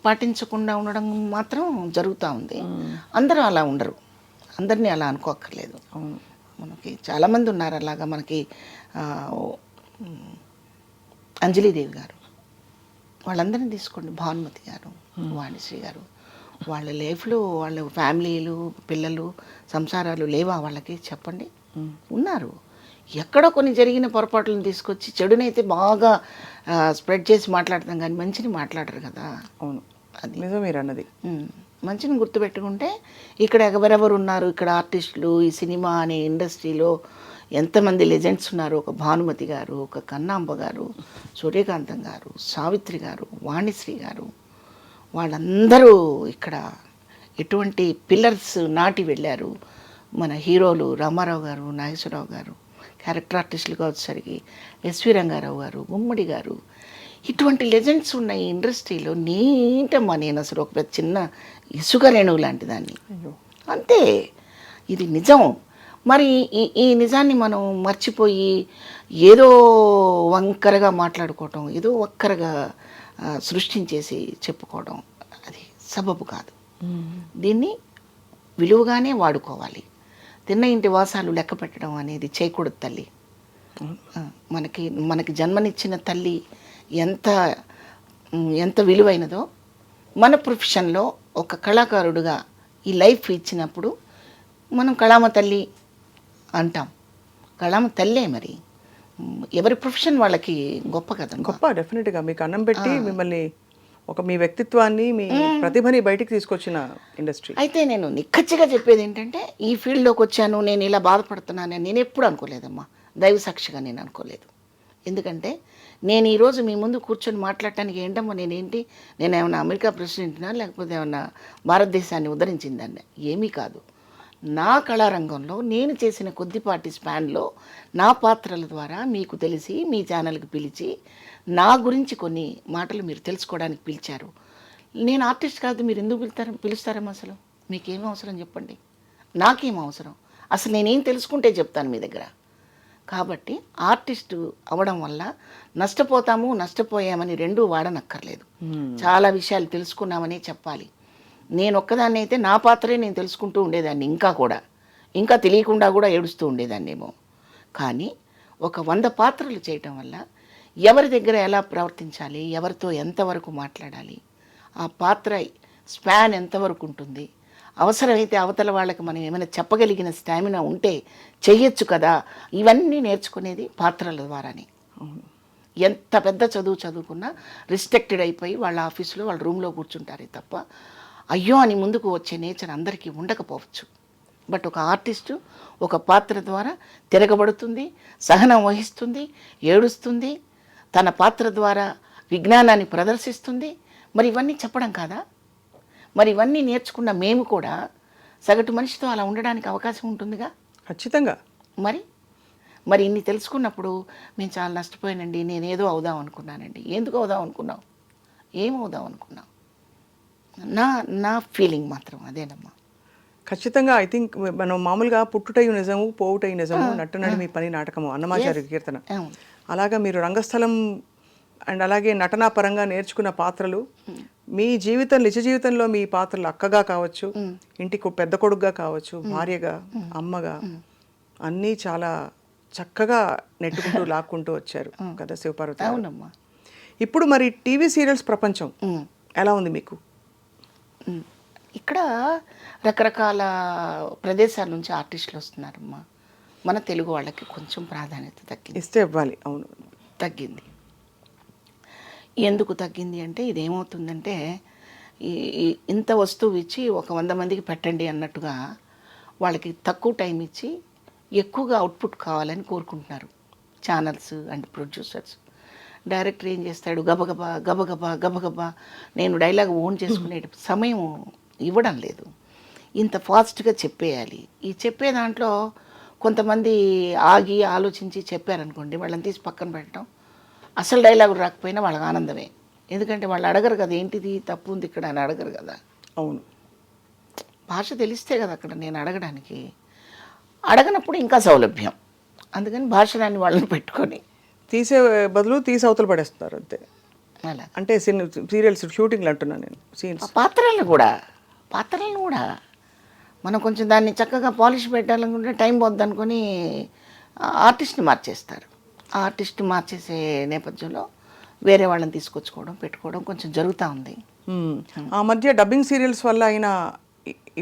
పాటించకుండా ఉండడం మాత్రం జరుగుతూ ఉంది. అందరూ అలా ఉండరు, అందరినీ అలా అనుకోక్కర్లేదు. మనకి చాలామంది ఉన్నారు అలాగా. మనకి అంజలీదేవి గారు, వాళ్ళందరినీ తీసుకోండి, భానుమతి గారు, వాణిశ్రీ గారు, వాళ్ళ లైఫ్లో వాళ్ళ ఫ్యామిలీలు, పిల్లలు, సంసారాలు లేవా వాళ్ళకి? చెప్పండి, ఉన్నారు. ఎక్కడో కొన్ని జరిగిన పొరపాట్లను తీసుకొచ్చి చెడునైతే బాగా స్ప్రెడ్ చేసి మాట్లాడతాం కానీ మంచిని మాట్లాడరు కదా. అవును, అది నిజం మీరు అన్నది. మంచిని గుర్తుపెట్టుకుంటే ఇక్కడ ఎవరెవరు ఉన్నారు, ఇక్కడ ఆర్టిస్టులు, ఈ సినిమా అనే ఇండస్ట్రీలో ఎంతమంది లెజెండ్స్ ఉన్నారు. ఒక భానుమతి గారు, ఒక కన్నాంబ గారు, సూర్యకాంతం గారు, సావిత్రి గారు, వాణిశ్రీ గారు, వాళ్ళందరూ ఇక్కడ ఎటువంటి పిల్లర్స్ నాటి వెళ్ళారు. మన హీరోలు రామారావు గారు, నాగేశ్వరరావు గారు, క్యారెక్టర్ ఆర్టిస్టులుగా వచ్చేసరికి ఎస్వి రంగారావు గారు, గుమ్మడి గారు, ఇటువంటి లెజెండ్స్ ఉన్న ఈ ఇండస్ట్రీలో నేంటమ్మా నేను అసలు ఒక చిన్న ఇసుక రేణువు లాంటి దాన్ని. అంతే, ఇది నిజం. మరి ఈ నిజాన్ని మనం మర్చిపోయి ఏదో వంకరగా మాట్లాడుకోవటం, ఏదో ఒక్కరగా సృష్టించేసి చెప్పుకోవడం, అది సబబు కాదు. దీన్ని విలువగానే వాడుకోవాలి. తిన్న ఇంటి వాసాలు లెక్క పెట్టడం అనేది చేయకూడదు తల్లి. మనకి జన్మనిచ్చిన తల్లి ఎంత విలువైనదో, మన ప్రొఫెషన్లో ఒక కళాకారుడుగా ఈ లైఫ్ ఇచ్చినప్పుడు మనం కళామ తల్లి అంటాం. కళామ తల్లే. మరి ఎవరి ప్రొఫెషన్ వాళ్ళకి గొప్ప కదా, గొప్ప. డెఫినెట్గా మీకు అన్నం పెట్టి మిమ్మల్ని మీ వ్యక్తిత్వాన్ని, మీ ప్రతిభని బయటికి తీసుకొచ్చిన ఇండస్ట్రీ. అయితే నేను నిక్కచ్చిగా చెప్పేది ఏంటంటే, ఈ ఫీల్డ్లోకి వచ్చాను, నేను ఇలా బాధపడుతున్నానని నేను ఎప్పుడు అనుకోలేదమ్మా. దైవ సాక్షిగా నేను అనుకోలేదు. ఎందుకంటే నేను ఈరోజు మీ ముందు కూర్చొని మాట్లాడటానికి ఏంటమ్మా, నేను ఏమన్నా అమెరికా ప్రెసిడెంట్నా, లేకపోతే ఏమన్నా భారతదేశాన్ని ఉద్ధరించిందాన్ని? ఏమీ కాదు. నా కళారంగంలో నేను చేసిన కొద్దిపాటి స్పాన్లో నా పాత్రల ద్వారా మీకు తెలిసి మీ ఛానల్కి పిలిచి నా గురించి కొన్ని మాటలు మీరు తెలుసుకోవడానికి పిలిచారు. నేను ఆర్టిస్ట్ కాదు, మీరు ఎందుకు పిలుస్తారేమో? అసలు మీకేం అవసరం చెప్పండి, నాకేం అవసరం? అసలు నేనేం తెలుసుకుంటే చెప్తాను మీ దగ్గర. కాబట్టి ఆర్టిస్టు అవడం వల్ల నష్టపోయామని రెండూ వాడనక్కర్లేదు. చాలా విషయాలు తెలుసుకున్నామని చెప్పాలి. నేను ఒక్కదాన్ని అయితే నా పాత్రే నేను తెలుసుకుంటూ ఉండేదాన్ని, ఇంకా తెలియకుండా కూడా ఏడుస్తూ ఉండేదాన్నేమో. కానీ ఒక 100 పాత్రలు చేయటం వల్ల ఎవరి దగ్గర ఎలా ప్రవర్తించాలి, ఎవరితో ఎంతవరకు మాట్లాడాలి, ఆ పాత్ర స్పాన్ ఎంతవరకు ఉంటుంది, అవసరమైతే అవతల వాళ్ళకి మనం ఏమైనా చెప్పగలిగిన స్టామినా ఉంటే చెయ్యొచ్చు కదా, ఇవన్నీ నేర్చుకునేది పాత్రల ద్వారానే. ఎంత పెద్ద చదువుకున్నా రిస్ట్రిక్టెడ్ అయిపోయి వాళ్ళ ఆఫీసులో వాళ్ళ రూమ్లో కూర్చుంటారే తప్ప అయ్యో అని ముందుకు వచ్చే నేచర్ అందరికీ ఉండకపోవచ్చు. బట్ ఒక ఆర్టిస్టు ఒక పాత్ర ద్వారా తిరగబడుతుంది, సహనం వహిస్తుంది, ఏడుస్తుంది, తన పాత్ర ద్వారా విజ్ఞానాన్ని ప్రదర్శిస్తుంది. మరి ఇవన్నీ చెప్పడం కాదా? మరి ఇవన్నీ నేర్చుకున్న మేము కూడా సగటు మనిషితో అలా ఉండడానికి అవకాశం ఉంటుందిగా. ఖచ్చితంగా. మరి ఇన్ని తెలుసుకున్నప్పుడు మేము చాలా నష్టపోయానండి, నేనేదో అవుదాం అనుకున్నానండి. ఎందుకు అవుదాం అనుకున్నావు? ఏమవుదాం అనుకున్నావు? నా ఫీలింగ్ మాత్రం అదేనమ్మా. ఖచ్చితంగా. ఐ థింక్ మనం మామూలుగా పుట్టుటయు నిజము, పోవుటయు నిజము, నటనడి మీ పని నాటకము, అన్నమాచార్య కీర్తన. అలాగా మీరు రంగస్థలం అండ్ అలాగే నటనా పరంగా నేర్చుకున్న పాత్రలు మీ నిజ జీవితంలో మీ పాత్రలు అక్కగా కావచ్చు, ఇంటికి పెద్ద కొడుకుగా కావచ్చు, భార్యగా, అమ్మగా అన్నీ చాలా చక్కగా నెట్టుకుంటూ లాక్కుంటూ వచ్చారు కదా శివపార్వతి. అవునమ్మా. ఇప్పుడు మరి టీవీ సీరియల్స్ ప్రపంచం ఎలా ఉంది మీకు? ఇక్కడ రకరకాల ప్రదేశాల నుంచి ఆర్టిస్టులు వస్తున్నారమ్మా. మన తెలుగు వాళ్ళకి కొంచెం ప్రాధాన్యత తగ్గింది. ఇస్తే ఇవ్వాలి. అవును, తగ్గింది. ఎందుకు తగ్గింది అంటే ఇదేమవుతుందంటే ఇంత వస్తువు ఇచ్చి ఒక 100 మందికి పెట్టండి అన్నట్టుగా వాళ్ళకి తక్కువ టైం ఇచ్చి ఎక్కువగా అవుట్పుట్ కావాలని కోరుకుంటున్నారు ఛానల్స్ అండ్ ప్రొడ్యూసర్స్. డైరెక్టర్ ఏం చేస్తాడు, గబగబా గబగబా గబగబా నేను డైలాగ్ ఓన్ చేసుకునే సమయం ఇవ్వడం లేదు. ఇంత ఫాస్ట్గా చెప్పేయాలి. ఈ చెప్పే దాంట్లో కొంతమంది ఆగి ఆలోచించి చెప్పారనుకోండి, వాళ్ళని తీసి పక్కన పెట్టడం, అసలు డైలాగ్ రాకపోయినా వాళ్ళకి ఆనందమే. ఎందుకంటే వాళ్ళు అడగరు కదా, ఏంటిది తప్పు ఉంది ఇక్కడ అని అడగరు కదా. అవును, భాష తెలిస్తే కదా అక్కడ నేను అడగడానికి. అడగనప్పుడు ఇంకా సౌలభ్యం. అందుకని భాషరాన్ని వాళ్ళని పెట్టుకొని తీసే బదులు తీసి అవతల పడేస్తున్నారు అంతే. అలా అంటే సీరియల్స్ షూటింగ్లు అంటున్నాను నేను. సీన్స్ పాత్రలను కూడా మనం కొంచెం దాన్ని చక్కగా పాలిష్ పెట్టాలనుకుంటే టైం పోద్ది అనుకొని ఆర్టిస్ట్ని మార్చేస్తారు. ఆ ఆర్టిస్ట్ మార్చేసే నేపథ్యంలో వేరే వాళ్ళని తీసుకొచ్చుకోవడం కొంచెం జరుగుతూ ఉంది. ఆ మధ్య డబ్బింగ్ సీరియల్స్ వల్ల అయిన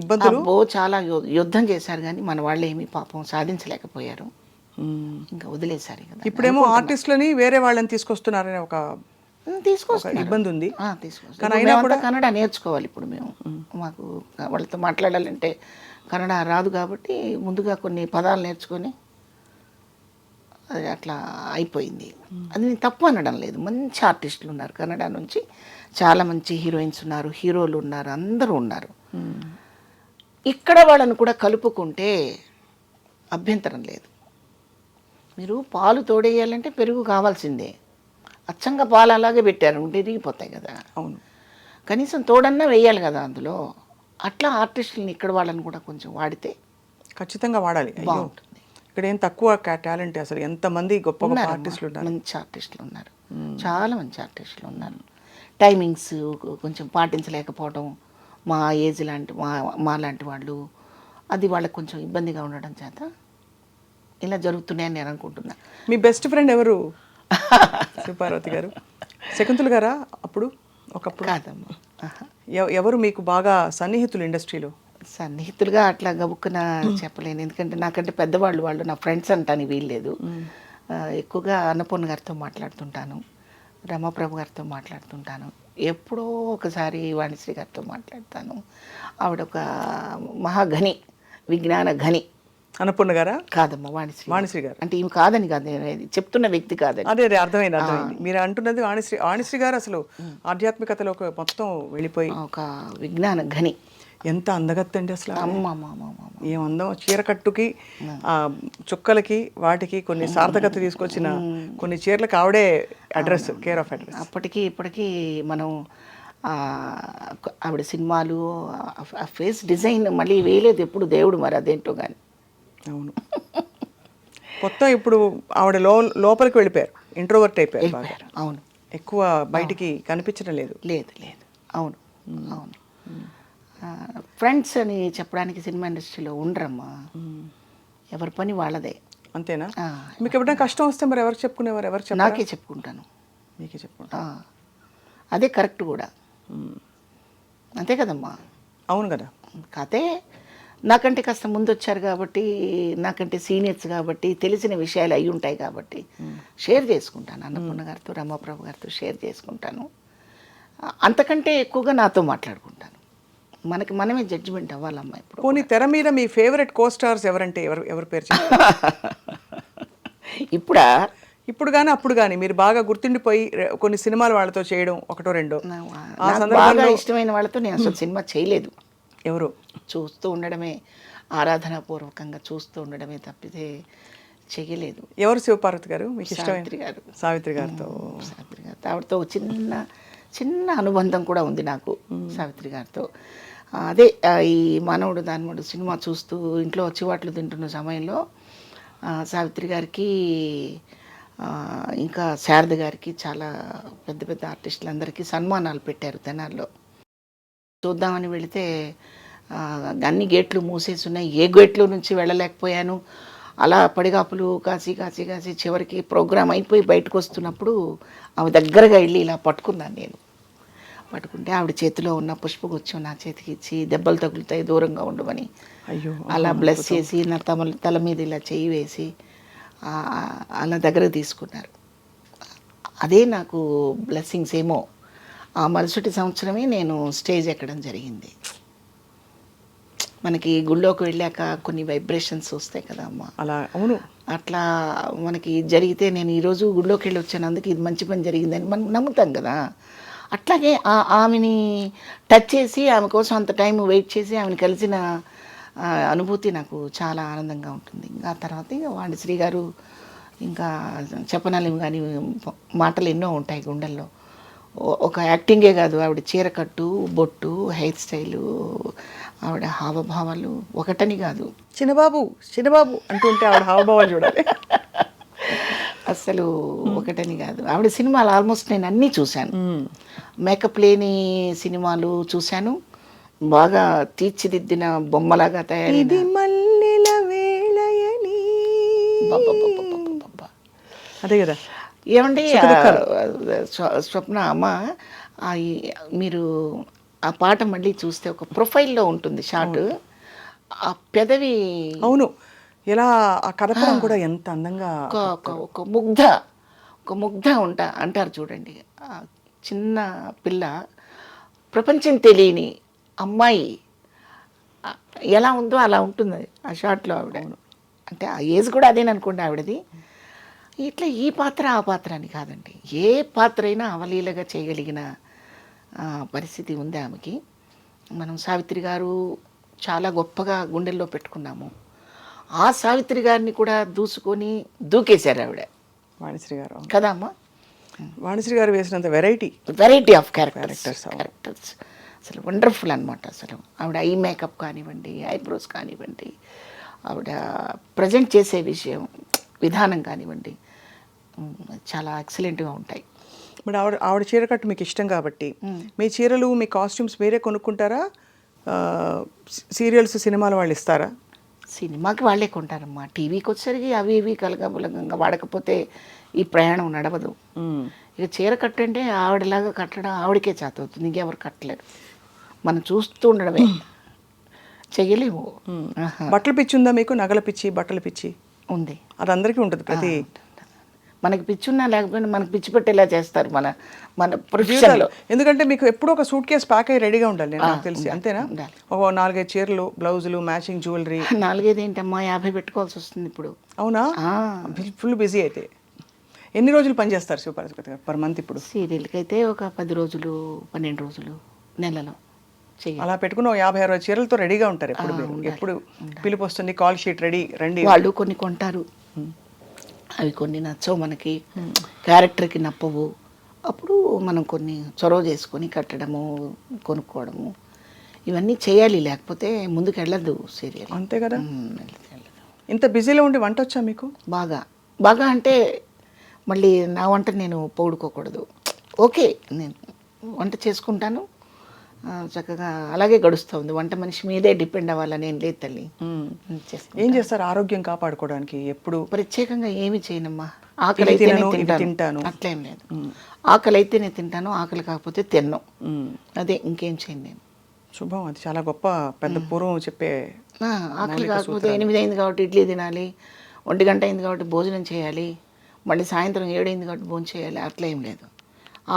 ఇబ్బందులు చాలా యుద్ధం చేశారు, కానీ మన వాళ్ళు ఏమీ పాపం సాధించలేకపోయారు, ఇంకా వదిలేశారు కదా. ఇప్పుడేమో ఆర్టిస్టులని వేరే వాళ్ళని తీసుకొస్తున్నారనే ఒక ఇబ్బంది ఉంది. కానీ అయినా కూడా కన్నడ నేర్చుకోవాలి. ఇప్పుడు మేము మాకు వాళ్ళతో మాట్లాడాలంటే కన్నడ రాదు కాబట్టి ముందుగా కొన్ని పదాలు నేర్చుకొని అది అట్లా అయిపోయింది. అది నేను తప్పు అనడం లేదు. మంచి ఆర్టిస్టులు ఉన్నారు కన్నడ నుంచి, చాలా మంచి హీరోయిన్స్ ఉన్నారు, హీరోలు ఉన్నారు, అందరూ ఉన్నారు. ఇక్కడ వాళ్ళని కూడా కలుపుకుంటే అభ్యంతరం లేదు. మీరు పాలు తోడేయాలంటే పెరుగు కావాల్సిందే. అచ్చంగా పాలు అలాగే పెట్టారు ఉంటే ఇరిగిపోతాయి కదా. అవును, కనీసం తోడన్నా వేయాలి కదా అందులో. అట్లా ఆర్టిస్టులని ఇక్కడ వాళ్ళని కూడా కొంచెం వాడితే ఖచ్చితంగా వాడాలి. బాగుంటుంది. ఇక్కడ ఏం తక్కువ టాలెంట్, అసలు ఎంతమంది గొప్ప ఆర్టిస్టులు ఉన్నారు, మంచి ఆర్టిస్టులు ఉన్నారు, చాలా మంచి ఆర్టిస్టులు ఉన్నారు. టైమింగ్స్ కొంచెం పాటించలేకపోవడం, మా ఏజ్ లాంటి మా లాంటి వాళ్ళు, అది వాళ్ళకి కొంచెం ఇబ్బందిగా ఉండడం చేత ఇలా జరుగుతున్నాయని నేను అనుకుంటున్నా. మీ బెస్ట్ ఫ్రెండ్ ఎవరు? శివపార్వతి గారు, శకుంతల గారా? అప్పుడు ఒకప్పుడు కాదమ్మా. ఎవరు మీకు బాగా సన్నిహితులు ఇండస్ట్రీలో? సన్నిహితులుగా అట్లా గబుక్కున చెప్పలేను, ఎందుకంటే నాకంటే పెద్దవాళ్ళు, వాళ్ళు నా ఫ్రెండ్స్ అంటానికి వీల్లేదు. ఎక్కువగా అన్నపూర్ణ గారితో మాట్లాడుతుంటాను, రమాప్రభు గారితో మాట్లాడుతుంటాను, ఎప్పుడో ఒకసారి వాణిశ్రీ గారితో మాట్లాడతాను. ఆవిడ ఒక మహాఘని, విజ్ఞాన ఘని. అన్నపూర్ణ గారా? కాదమ్మా, వాణిశ్రీ గారు. అంటే ఈమె కాదని కాదు, చెప్తున్న వ్యక్తి కాదని. అదే అర్థమైంది. మీరు అంటున్నది వాణిశ్రీ గారు అసలు ఆధ్యాత్మికతలో మొత్తం వెళ్ళిపోయి ఒక విజ్ఞాన ఘని. ఎంత అందగత్తండి అసలు. అమ్మ ఏం అందం. చీరకట్టుకి, చుక్కలకి, వాటికి కొన్ని సార్థకత తీసుకొచ్చిన కొన్ని చీరలకు ఆవిడే అడ్రస్, కేర్ ఆఫ్ అడ్రస్. అప్పటికి ఇప్పటికీ మనం ఆవిడ సినిమాలు, ఆ ఫేస్ డిజైన్ మళ్ళీ వేయలేదు ఎప్పుడు దేవుడు, మరి అదేంటో కానీ. అవును, మొత్తం ఇప్పుడు ఆవిడ లోపలికి వెళ్ళిపోయారు, ఇంట్రోవర్ట్ అయిపోయారు బాగా. అవును, ఎక్కువ బయటికి కనిపించడం లేదు. లేదు లేదు, అవును అవును. ఫ్రెండ్స్ అని చెప్పడానికి సినిమా ఇండస్ట్రీలో ఉండరమ్మా, ఎవరి పని వాళ్ళదే. అంతేనా? మీకు ఎప్పుడైనా కష్టం వస్తే మరి ఎవరికి చెప్పుకునేవారు? ఎవరు చెప్పారు? నాకే చెప్పుకుంటాను. మీకే చెప్పుకుంటా. అదే కరెక్ట్ కూడా, అంతే కదమ్మా. అవును కదా. కాతే నాకంటే కాస్త ముందు వచ్చారు కాబట్టి, నాకంటే సీనియర్స్ కాబట్టి తెలిసిన విషయాలు అయి ఉంటాయి కాబట్టి షేర్ చేసుకుంటాను. అన్నపూర్ణ గారితో, రమాప్రభు గారితో షేర్ చేసుకుంటాను. అంతకంటే ఎక్కువగా నాతో మాట్లాడుకుంటాను. మనకి మనమే జడ్జిమెంట్ అవ్వాలమ్మా ఇప్పుడు. పోనీ తెర మీద మీ ఫేవరెట్ కో స్టార్స్ ఎవరంటే ఎవరి పేరు చెప్తారు? ఇప్పుడా? ఇప్పుడు కానీ అప్పుడు కానీ మీరు బాగా గుర్తుండిపోయి కొన్ని సినిమాలు వాళ్ళతో చేయడం ఒకటో రెండో ఆ నాకు బాగా సందర్భంలో ఇష్టమైన వాళ్ళతో నేను అసలు సినిమా చేయలేదు. ఎవరు? చూస్తూ ఉండడమే, ఆరాధనాపూర్వకంగా చూస్తూ ఉండడమే తప్పితే చేయలేదు. ఎవరు? శివపార్వతి గారు మీకు ఇష్టమైన? సావిత్రి గారు. సావిత్రి గారితో. సావిత్రి గారితో ఆవిడతో చిన్న చిన్న అనుబంధం కూడా ఉంది నాకు, సావిత్రి గారితో. అదే ఈ మానవుడు దానవుడు సినిమా చూస్తూ ఇంట్లో చివాట్లు తింటున్న సమయంలో సావిత్రి గారికి ఇంకా శారద గారికి చాలా పెద్ద పెద్ద ఆర్టిస్టులందరికీ సన్మానాలు పెట్టారు తెనాల్లో. చూద్దామని వెళితే అన్ని గేట్లు మూసేసి ఉన్నాయి, ఏ గేట్లు నుంచి వెళ్ళలేకపోయాను. అలా పడిగాపులు కాసి కాసి కాసి చివరికి ప్రోగ్రాం అయిపోయి బయటకు వస్తున్నప్పుడు ఆమె దగ్గరగా వెళ్ళి ఇలా పట్టుకున్నాను నేను. పట్టుకుంటే ఆవిడ చేతిలో ఉన్న పుష్పగుచ్చం నా చేతికి ఇచ్చి, దెబ్బలు తగులుతాయి దూరంగా ఉండమని అయ్యో అలా బ్లెస్ చేసి, నా తల మీద ఇలా చేయి వేసి అలా దగ్గరకు తీసుకున్నారు. అదే నాకు బ్లెస్సింగ్స్ ఏమో. ఆ మరుసటి సంవత్సరమే నేను స్టేజ్ ఎక్కడం జరిగింది. మనకి గుళ్ళోకి వెళ్ళాక కొన్ని వైబ్రేషన్స్ వస్తాయి కదా అమ్మ. అలా అవును. అట్లా మనకి జరిగితే నేను ఈరోజు గుళ్ళోకి వెళ్ళి వచ్చాను, అందుకే ఇది మంచి పని జరిగిందని మనం నమ్ముతాం కదా. అట్లాగే ఆమెని టచ్ చేసి ఆమె కోసం అంత టైం వెయిట్ చేసి ఆమెను కలిసిన అనుభూతి నాకు చాలా ఆనందంగా ఉంటుంది. ఇంకా తర్వాత ఇక వాణిశ్రీ గారు ఇంకా చెప్పనాలేము కానీ మాటలు ఎన్నో ఉంటాయి గుండెల్లో. ఒక యాక్టింగే కాదు, ఆవిడ చీరకట్టు, బొట్టు, హెయిర్ స్టైలు, ఆవిడ హావభావాలు ఒకటని కాదు. చిన్నబాబు చిన్నబాబు అంటుంటే ఆవిడ హావభావాలు చూడాలి. అసలు ఒకటని కాదు. ఆవిడ సినిమాలు ఆల్మోస్ట్ నేను అన్నీ చూశాను. మేకప్ లేని సినిమాలు చూశాను, బాగా తీర్చిదిద్దిన బొమ్మలాగా తయారైన. అదే కదా. ఏమండి స్వప్న అమ్మ, మీరు ఆ పాట మళ్ళీ చూస్తే ఒక ప్రొఫైల్లో ఉంటుంది షాట్, ఆ పెదవి. అవును, ఎలా ఆ కదపడం కూడా ఎంత అందంగా. ఒక ముగ్ధ అంటారు చూడండి. చిన్న పిల్ల, ప్రపంచం తెలియని అమ్మాయి ఎలా ఉందో అలా ఉంటుంది ఆ షాట్లో ఆవిడ. అంటే ఆ ఏజ్ కూడా అదేననుకోండి ఆవిడది. ఇట్లా ఈ పాత్ర ఆ పాత్ర అని కాదండి, ఏ పాత్ర అయినా అవలీలగా చేయగలిగిన పరిస్థితి ఉంది ఆమెకి. మనం సావిత్రి గారు చాలా గొప్పగా గుండెల్లో పెట్టుకున్నాము. ఆ సావిత్రి గారిని కూడా దూకేశారు ఆవిడ, వాణిశ్రీ గారు కదా అమ్మ. వాణిశ్రీ గారు వేసినంత వెరైటీ ఆఫ్ క్యారెక్టర్స్ అసలు వండర్ఫుల్ అనమాట. అసలు ఆవిడ ఐ మేకప్ కానివ్వండి, ఐబ్రోస్ కానివ్వండి, ఆవిడ ప్రజెంట్ చేసే విధానం కానివ్వండి, చాలా ఎక్సలెంట్గా ఉంటాయి. మరి ఆవిడ చీర కట్టు మీకు ఇష్టం కాబట్టి మీ చీరలు, మీ కాస్ట్యూమ్స్ మీరే కొనుక్కుంటారా? సీరియల్స్, సినిమాలు వాళ్ళు ఇస్తారా? సినిమాకి వాళ్ళే కొంటారమ్మా. టీవీకి వచ్చేసరికి అవి ఇవి కలగబులగంగా వాడకపోతే ఈ ప్రయాణం నడవదు. ఇక చీర కట్టంటే ఆవిడలాగా కట్టడం ఆవిడకే చేత అవుతుంది, ఇంకెవరు కట్టలేరు. మనం చూస్తూ ఉండడమే, చెయ్యలేము. బట్టల పిచ్చి ఉందా మీకు? నగల పిచ్చి, బట్టల పిచ్చి ఉంది. అది అందరికీ ఉంటుంది. ప్రతి మనకి పిచ్చి ఉన్నా లేకపోయినా మనకి పిచ్చి పెట్టేలా చేస్తారు మన ప్రొఫెషన్లో. ఎందుకంటే మీకు ఎప్పుడూ ఒక సూట్ కేసు ప్యాక్ అయ్యి రెడీగా ఉండాలి, నాకు తెలిసి. అంతేనా? ఒక 4-5 చీరలు, బ్లౌజులు, మ్యాచింగ్ జ్యువెలరీ. 4-5 ఏంటమ్మా, 50 పెట్టుకోవాల్సి వస్తుంది ఇప్పుడు. అవునా? ఫుల్ బిజీ అయితే. ఎన్ని రోజులు పనిచేస్తారు శివపార్వతి గారు పర్ మంత్ ఇప్పుడు? సీరియల్కి అయితే ఒక 10 రోజులు, 12 రోజులు, నెలలో అలా పెట్టుకుని 50-60 చీరలతో రెడీగా ఉంటారు ఎప్పుడు మీరు? ఎప్పుడు పిలుపు వస్తుంది, కాల్ షీట్ రెడీ రండి? వాళ్ళు కొన్ని కొంటారు, అవి కొన్ని నచ్చవు మనకి, క్యారెక్టర్కి నప్పవు. అప్పుడు మనం కొన్ని చొరవ చేసుకొని కట్టడము, కొనుక్కోవడము, ఇవన్నీ చేయాలి. లేకపోతే ముందుకు వెళ్ళదు సీరియల్. అంతే కదా. ఇంత బిజీలో ఉండి వంట వచ్చా మీకు? బాగా బాగా అంటే మళ్ళీ నా వంట నేను పొగుడుకోకూడదు. ఓకే, నేను వంట చేసుకుంటాను, చక్కగా అలాగే గడుస్తుంది. వంట మనిషి మీదే డిపెండ్ అవ్వాలని ఏం లేదు తల్లి. ఏం చేస్తారు ఆరోగ్యం కాపాడుకోవడానికి? ఎప్పుడు ప్రత్యేకంగా ఏమి చేయనమ్మా. ఆకలి అయితేనే తింటాను, అట్లేం లేదు. ఆకలి అయితేనే తింటాను, ఆకలి కాకపోతే తిన్నాం, అదే, ఇంకేం చేయను నేను. శుభం, అది చాలా గొప్ప పెద్ద పూర్వం చెప్పే. ఆకలి కాకపోతే 8 అయింది కాబట్టి ఇడ్లీ తినాలి, 1 గంట అయింది కాబట్టి భోజనం చేయాలి, మళ్ళీ సాయంత్రం 7 అయింది కాబట్టి భోజనం చేయాలి, అట్లా ఏం లేదు.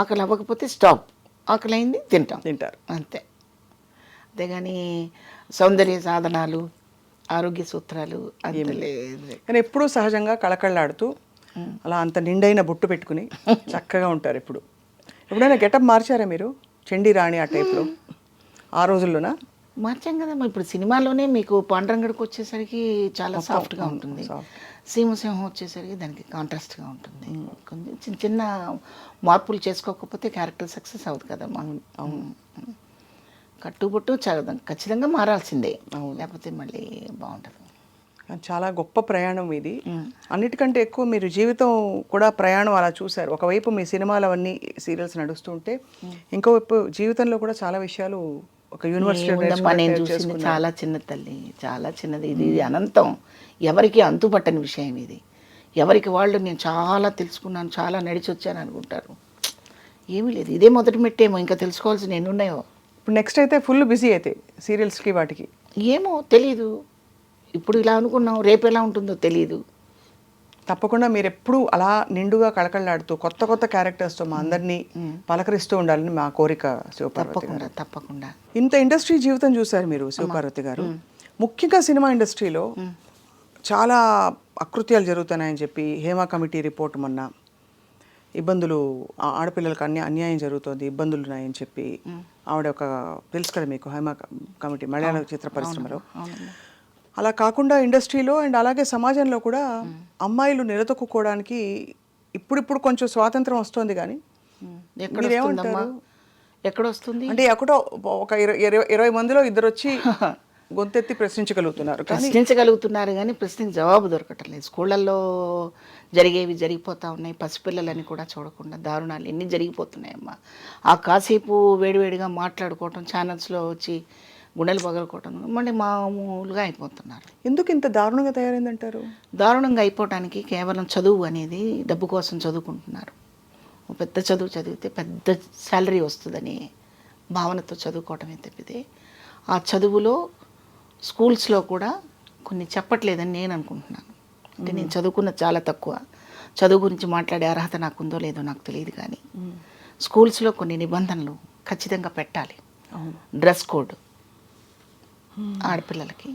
ఆకలి అవ్వకపోతే స్టాప్, ఆకలి అయింది తింటారు అంతే. అంతేగాని సౌందర్య సాధనాలు, ఆరోగ్య సూత్రాలు అంత లేదు. కానీ ఎప్పుడూ సహజంగా కళకళలాడుతూ అలా అంత నిండైన బొట్టు పెట్టుకుని చక్కగా ఉంటారు. ఎప్పుడైనా గెటప్ మార్చారా మీరు? చండీ రాణి ఆ టైప్లో ఆ రోజుల్లోనా? మార్చాం కదమ్మా. ఇప్పుడు సినిమాలోనే మీకు పాండురంగడికి వచ్చేసరికి చాలా సాఫ్ట్గా ఉంటుంది, సీమసింహం వచ్చేసరికి దానికి కాంట్రాస్ట్గా ఉంటుంది. కొంచెం చిన్న చిన్న మార్పులు చేసుకోకపోతే క్యారెక్టర్ సక్సెస్ అవుతుంది కదమ్మా. కట్టుబొట్టు ఖచ్చితంగా మారాల్సిందే, లేకపోతే మళ్ళీ బాగుంటుంది. చాలా గొప్ప ప్రయాణం ఇది. అన్నిటికంటే ఎక్కువ మీరు జీవితం కూడా ప్రయాణం అలా చూశారు. ఒకవైపు మీ సినిమాలు అవన్నీ సీరియల్స్ నడుస్తుంటే, ఇంకోవైపు జీవితంలో కూడా చాలా విషయాలు ఒక యూనివర్సిటీ నేను చూసింది చాలా చిన్న తల్లి, చాలా చిన్నది. ఇది అనంతం, ఎవరికి అంతుపట్టని విషయం ఇది. ఎవరికి వాళ్ళు నేను చాలా తెలుసుకున్నాను, చాలా నడిచి వచ్చాను అనుకుంటారు. ఏమీ లేదు, ఇదే మొదటి మెట్టేమో, ఇంకా తెలుసుకోవాల్సిన ఎన్ని ఉన్నాయో. ఇప్పుడు నెక్స్ట్ అయితే ఫుల్ బిజీ అయితే సీరియల్స్కి వాటికి. ఏమో తెలీదు, ఇప్పుడు ఇలా అనుకున్నాం, రేపు ఎలా ఉంటుందో తెలీదు. తప్పకుండా మీరు ఎప్పుడూ అలా నిండుగా కళకళలాడుతూ కొత్త కొత్త క్యారెక్టర్స్తో మా అందరినీ పలకరిస్తూ ఉండాలని మా కోరిక శివపార్వతి గారు. తప్పకుండా. ఇంత ఇండస్ట్రీ జీవితం చూశారు మీరు శివపార్వతి గారు. ముఖ్యంగా సినిమా ఇండస్ట్రీలో చాలా అకృత్యాలు జరుగుతున్నాయని చెప్పి హేమా కమిటీ రిపోర్ట్ మొన్న, ఇబ్బందులు, ఆడపిల్లలకు అన్యాయం జరుగుతుంది, ఇబ్బందులు ఉన్నాయని చెప్పి ఆవిడ ఒక, తెలుసు కదా మీకు, హేమా కమిటీ మలయాళ చిత్ర పరిశ్రమలో. అలా కాకుండా ఇండస్ట్రీలో అండ్ అలాగే సమాజంలో కూడా అమ్మాయిలు నిలదొక్కుకోవడానికి ఇప్పుడిప్పుడు కొంచెం స్వాతంత్రం వస్తుంది. కానీ మీరేమంటారు? ఎక్కడ వస్తుంది అంటే ఎక్కడో ఒక 20 మందిలో ఇద్దరు వచ్చి గొంతెత్తి ప్రశ్నించగలుగుతున్నారు కానీ ప్రశ్నకి జవాబు దొరకటం లేదు. స్కూళ్ళల్లో జరిగేవి జరిగిపోతూ ఉన్నాయి. పసిపిల్లలని కూడా చూడకుండా దారుణాలు ఎన్ని జరిగిపోతున్నాయమ్మా. ఆ కాసేపు వేడివేడిగా మాట్లాడుకోవటం, ఛానల్స్లో వచ్చి గుండెలు పగలుకోవటం, మళ్ళీ మామూలుగా అయిపోతున్నారు. ఎందుకు ఇంత దారుణంగా తయారైందంటారు? దారుణంగా అయిపోవటానికి కేవలం చదువు అనేది, డబ్బు కోసం చదువుకుంటున్నారు. పెద్ద చదువు చదివితే పెద్ద శాలరీ వస్తుందని భావనతో చదువుకోవటమే తప్పితే, ఆ చదువులో స్కూల్స్లో కూడా కొన్ని చెప్పట్లేదని నేను అనుకుంటున్నాను. అంటే నేను చదువుకున్న చాలా తక్కువ, చదువు గురించి మాట్లాడే అర్హత నాకుందో లేదో నాకు తెలియదు. కానీ స్కూల్స్లో కొన్ని నిబంధనలు ఖచ్చితంగా పెట్టాలి. డ్రెస్ కోడ్, ఆడపిల్లలకి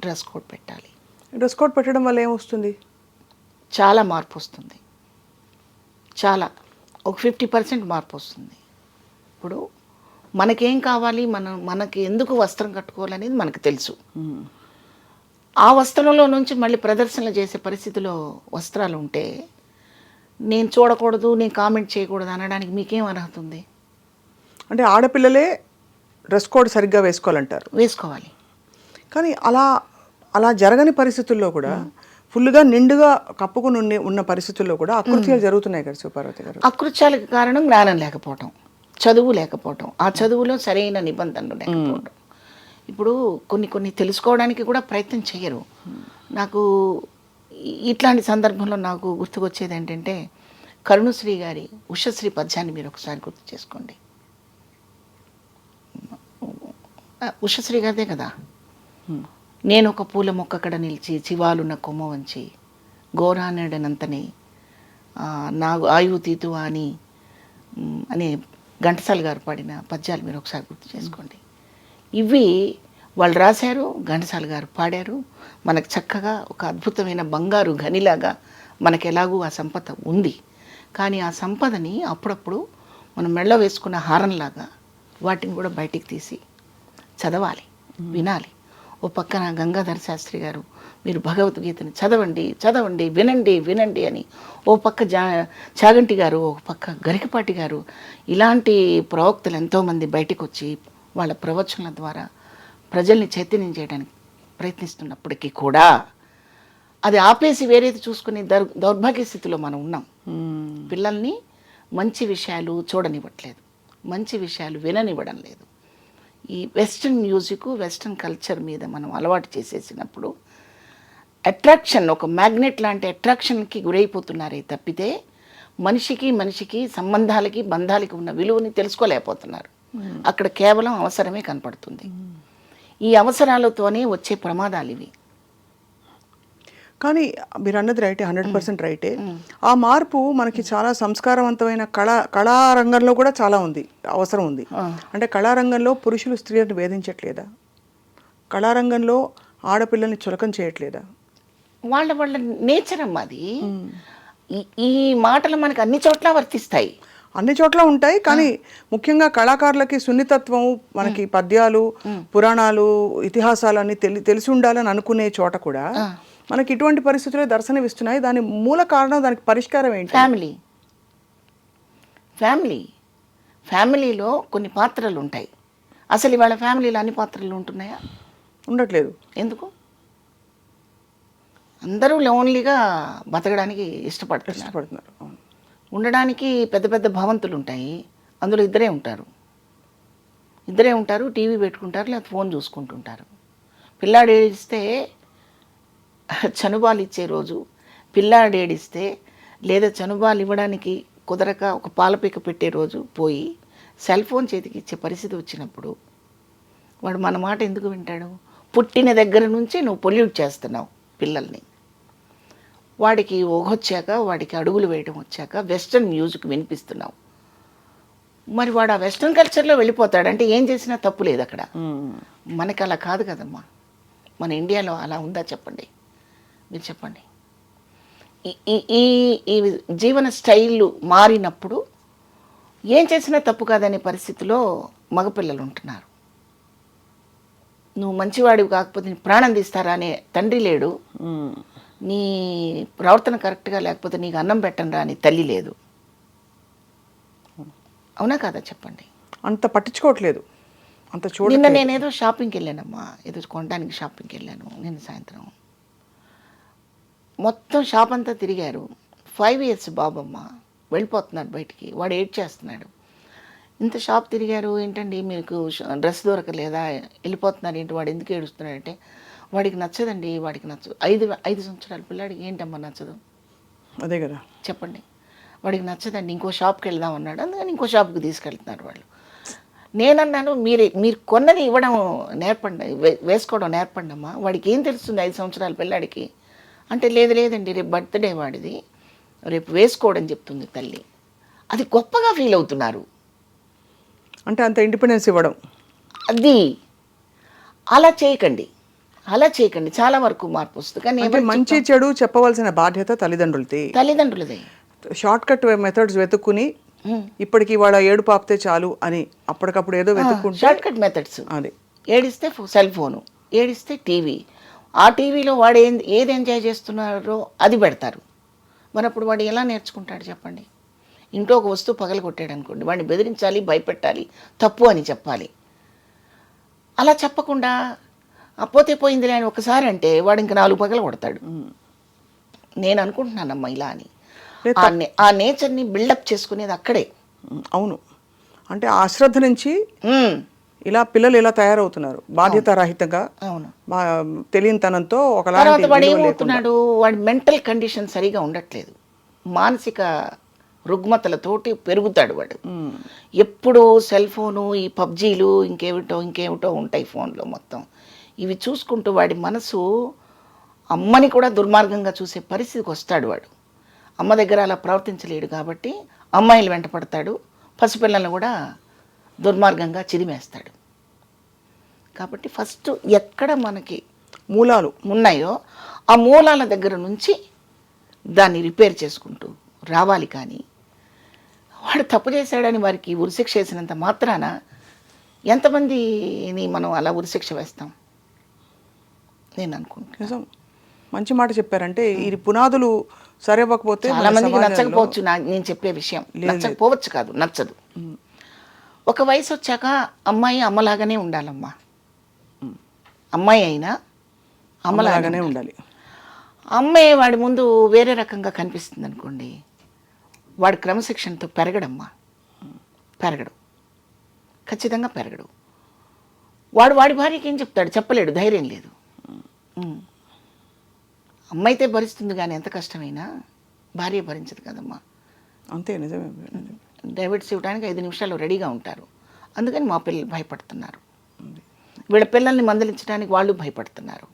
డ్రెస్ కోడ్ పెట్టాలి. డ్రెస్ కోడ్ పెట్టడం వల్ల ఏమొస్తుంది? చాలా మార్పు వస్తుంది, చాలా ఒక 50% మార్పు వస్తుంది. ఇప్పుడు మనకేం కావాలి, మనకి ఎందుకు వస్త్రం కట్టుకోవాలనేది మనకు తెలుసు. ఆ వస్త్రంలో నుంచి మళ్ళీ ప్రదర్శనలు చేసే పరిస్థితిలో వస్త్రాలు ఉంటే నేను చూడకూడదు, నేను కామెంట్ చేయకూడదు అనడానికి మీకేం అర్హత ఉంది? అంటే ఆడపిల్లలే డ్రెస్ కోడ్ సరిగ్గా వేసుకోవాలంటారు. వేసుకోవాలి. కానీ అలా జరగని పరిస్థితుల్లో కూడా, ఫుల్గా నిండుగా కప్పుకుని ఉన్న పరిస్థితుల్లో కూడా అకృత్యాలు జరుగుతున్నాయి కదా శివపార్వతి గారు. అకృత్యాలకు కారణం జ్ఞానం లేకపోవటం, చదువు లేకపోవటం, ఆ చదువులో సరైన నిబంధనలు లేకపోవటం. ఇప్పుడు కొన్ని తెలుసుకోవడానికి కూడా ప్రయత్నం చేయరు. నాకు ఇట్లాంటి సందర్భంలో నాకు గుర్తుకొచ్చేది ఏంటంటే, కరుణశ్రీ గారి ఉషశ్రీ పద్యాన్ని మీరు ఒకసారి గుర్తు చేసుకోండి. ఉషశ్రీ గారిదే కదా. నేను ఒక పూల మొక్కక్కడ నిలిచి, చివాలున్న కొమ్మ వంచి, ఘోరానేడనంతని నా ఆయువు తీతు అని ఘంటసాల గారు పాడిన పద్యాలు మీరు ఒకసారి గుర్తు చేసుకోండి. ఇవి వాళ్ళు రాశారు, ఘంటసాల గారు పాడారు. మనకు చక్కగా ఒక అద్భుతమైన బంగారు గనిలాగా మనకు ఎలాగూ ఆ సంపద ఉంది. కానీ ఆ సంపదని అప్పుడప్పుడు మనం మెళ్ళ వేసుకున్న హారంలాగా వాటిని కూడా బయటికి తీసి చదవాలి, వినాలి. ఓ పక్కన గంగాధర శాస్త్రి గారు, మీరు భగవద్గీతని చదవండి, వినండి అని ఓ పక్క చాగంటి గారు, ఒక పక్క గరికపాటి గారు, ఇలాంటి ప్రవక్తలు ఎంతోమంది బయటకు వచ్చి వాళ్ళ ప్రవచనాల ద్వారా ప్రజల్ని చైతన్యం చేయడానికి ప్రయత్నిస్తున్నప్పటికీ కూడా అది ఆపేసి వేరేది చూసుకునే దౌర్భాగ్య స్థితిలో మనం ఉన్నాం. పిల్లల్ని మంచి విషయాలు చూడనివ్వట్లేదు, మంచి విషయాలు విననివ్వడం లేదు. ఈ వెస్ట్రన్ మ్యూజిక్, వెస్ట్రన్ కల్చర్ మీద మనం అలవాటు చేసేసినప్పుడు అట్రాక్షన్, ఒక మ్యాగ్నెట్ లాంటి అట్రాక్షన్కి గురైపోతున్నారే తప్పితే మనిషికి సంబంధాలకి, బంధాలకి ఉన్న విలువని తెలుసుకోలేకపోతున్నారు. అక్కడ కేవలం అవసరమే కనపడుతుంది. ఈ అవసరాలతోనే వచ్చే ప్రమాదాలు ఇవి. కానీ మీరు అన్నది రైటే, 100% రైటే. ఆ మార్పు మనకి చాలా సంస్కారవంతమైన కళారంగంలో కూడా చాలా ఉంది, అవసరం ఉంది. అంటే కళారంగంలో పురుషులు స్త్రీలను వేధించట్లేదా? కళారంగంలో ఆడపిల్లల్ని చులకం చేయట్లేదా? వాళ్ళ నేచర్ అమ్మా అది. ఈ మాటలు మనకి అన్ని చోట్ల వర్తిస్తాయి, అన్ని చోట్ల ఉంటాయి. కానీ ముఖ్యంగా కళాకారులకి సున్నితత్వం, మనకి పద్యాలు, పురాణాలు, ఇతిహాసాలు అన్ని తెలిసి ఉండాలని అనుకునే చోట కూడా మనకి ఇటువంటి పరిస్థితులు దర్శనమిస్తున్నాయి. దాని మూల కారణం, దానికి పరిష్కారం ఏంటి? ఫ్యామిలీలో కొన్ని పాత్రలు ఉంటాయి. అసలు ఇవాళ ఫ్యామిలీలో అన్ని పాత్రలు ఉంటున్నాయా? ఉండట్లేదు. ఎందుకు? అందరూ లోన్లీగా బతకడానికి ఇష్టపడుతున్నారు. ఉండడానికి పెద్ద పెద్ద భవంతులు ఉంటాయి, అందులో ఇద్దరే ఉంటారు, టీవీ పెట్టుకుంటారు, లేదా ఫోన్ చూసుకుంటుంటారు. పిల్లాడు ఏడిస్తే చనుబాలు ఇచ్చే రోజు, పిల్లాడు ఏడిస్తే లేదా చనుబాలు ఇవ్వడానికి కుదరక ఒక పాలపీక పెట్టే రోజు పోయి సెల్ ఫోన్ చేతికి ఇచ్చే పరిస్థితి వచ్చినప్పుడు వాడు మన మాట ఎందుకు వింటాడు? పుట్టిన దగ్గర నుంచి నువ్వు పొల్యూట్ చేస్తున్నావు పిల్లల్ని. వాడికి ఊహొచ్చాక, వాడికి అడుగులు వేయడం వచ్చాక వెస్ట్రన్ మ్యూజిక్ వినిపిస్తున్నావు. మరి వాడు ఆ వెస్ట్రన్ కల్చర్లో వెళ్ళిపోతాడంటే ఏం చేసినా తప్పు లేదు అక్కడ. మనకి అలా కాదు కదమ్మా. మన ఇండియాలో అలా ఉందా చెప్పండి, మీరు చెప్పండి. ఈ జీవన స్టైళ్ళు మారినప్పుడు ఏం చేసినా తప్పు కాదనే పరిస్థితిలో మగపిల్లలు ఉంటున్నారు. నువ్వు మంచివాడివి కాకపోతే నీ ప్రాణం తీస్తారా అనే తండ్రి లేడు, నీ ప్రవర్తన కరెక్ట్గా లేకపోతే నీకు అన్నం పెట్టను రా అని తల్లి లేదు. అవునా కాదా చెప్పండి? అంత పట్టించుకోవట్లేదు, అంత చూడ. నిన్న నేనేదో షాపింగ్కి వెళ్ళానమ్మా, ఏదో కొనడానికి షాపింగ్కి వెళ్ళాను నిన్న సాయంత్రం. మొత్తం షాప్ అంతా తిరిగారు. 5 years బాబమ్మ వెళ్ళిపోతున్నారు బయటికి. వాడు ఏడ్ చేస్తున్నాడు. ఇంత షాప్ తిరిగారు ఏంటండి, మీకు డ్రెస్ దొరకలేదా, వెళ్ళిపోతున్నారు ఏంటి, వాడు ఎందుకు ఏడుస్తున్నాడంటే వాడికి నచ్చదండి, వాడికి నచ్చదు. 5 సంవత్సరాల పిల్లాడికి ఏంటమ్మా నచ్చదు? అదే కదా చెప్పండి. వాడికి నచ్చదండి, ఇంకో షాప్కి వెళ్దాం అన్నాడు, అందుకని ఇంకో షాప్కి తీసుకెళ్తున్నారు వాళ్ళు. నేనన్నాను, మీరు కొన్నది ఇవ్వడం నేర్పండి, వేసుకోవడం నేర్పండి అమ్మా. వాడికి ఏం తెలుస్తుంది 5 సంవత్సరాల పిల్లాడికి అంటే? లేదండి, రేపు బర్త్డే వాడిది, రేపు వేసుకోవడం చెప్తుంది తల్లి. అది గొప్పగా ఫీల్ అవుతున్నారు. అంటే అంత ఇండిపెండెన్స్ ఇవ్వడం. అది అలా చేయకండి. చాలా వరకు మార్పు వస్తుంది. కానీ మంచి చెడు చెప్పవలసిన బాధ్యత తల్లిదండ్రులదే. షార్ట్ కట్ మెథడ్స్ వెతుక్కుని ఇప్పటికి వాడు ఏడు పాపితే చాలు అని అప్పటికప్పుడు ఏదో వెతుక్కుంటే, షార్ట్ కట్ మెథడ్స్. అది ఏడిస్తే సెల్ ఫోను, ఏడిస్తే టీవీ, ఆ టీవీలో వాడు ఏది ఎంజాయ్ చేస్తున్నారో అది పెడతారు. మరి అప్పుడు వాడు ఎలా నేర్చుకుంటాడు చెప్పండి? ఇంట్లో ఒక వస్తువు పగలగొట్టాడు అనుకోండి, వాడిని బెదిరించాలి, భయపెట్టాలి, తప్పు అని చెప్పాలి. అలా చెప్పకుండా పోతే పోయిందిలే అని ఒకసారి అంటే వాడు ఇంకా 4 పగలు కొడతాడు. నేను అనుకుంటున్నానమ్మా ఇలా అని. ఆ నేచర్ని బిల్డప్ చేసుకునేది అక్కడే. అవును. అంటే ఆ అశ్రద్ధ నుంచి ఇలా పిల్లలు ఇలా తయారవుతున్నారు, బాధ్యతారహితంగా, తెలియనితనంతో. తర్వాత వాడు ఏమవుతున్నాడు, వాడి మెంటల్ కండిషన్ సరిగా ఉండట్లేదు, మానసిక రుగ్మతలతోటి పెరుగుతాడు వాడు. ఎప్పుడు సెల్ ఫోను, ఈ పబ్జీలు, ఇంకేమిటో ఉంటాయి ఫోన్లో మొత్తం. ఇవి చూసుకుంటూ వాడి మనసు అమ్మని కూడా దుర్మార్గంగా చూసే పరిస్థితికి వస్తాడు వాడు. అమ్మ దగ్గర అలా ప్రవర్తించలేడు కాబట్టి అమ్మాయిలు వెంట పడతాడు, పసిపిల్లలను కూడా దుర్మార్గంగా చిరిమేస్తాడు. కాబట్టి ఫస్ట్ ఎక్కడ మనకి మూలాలు ఉన్నాయో ఆ మూలాల దగ్గర నుంచి దాన్ని రిపేర్ చేసుకుంటూ రావాలి. కానీ వాడు తప్పు చేశాడని వారికి ఉరిశిక్ష వేసినంత మాత్రాన ఎంతమందిని మనం అలా ఉరిశిక్ష వేస్తాం? నేను అనుకుంటున్నాను. నిజం, మంచి మాట చెప్పారంటే ఇది పునాదులు సరివ్వకపోతే చాలా మందికి నచ్చకపోవచ్చు నేను చెప్పే విషయం. నచ్చకపోవచ్చు కాదు, నచ్చదు. ఒక వయసు వచ్చాక అమ్మాయి అమ్మలాగానే ఉండాలమ్మా. అమ్మాయి అయినా అమ్మలాగానే ఉండాలి. అమ్మాయి వాడి ముందు వేరే రకంగా కనిపిస్తుంది అనుకోండి, వాడు క్రమశిక్షణతో పెరగడమ్మా, పెరగడు, ఖచ్చితంగా పెరగడు. వాడు వాడి భార్యకి ఏం చెప్తాడు, చెప్పలేడు, ధైర్యం లేదు. అమ్మాయి అయితే భరిస్తుంది, కానీ ఎంత కష్టమైనా భార్య భరించదు కదమ్మా. అంతే, నిజమే. డైవర్ట్స్ ఇవ్వడానికి 5 నిమిషాలు రెడీగా ఉంటారు. అందుకని మా పిల్లలు భయపడుతున్నారు. వీళ్ళ పిల్లల్ని మందలించడానికి వాళ్ళు భయపడుతున్నారు.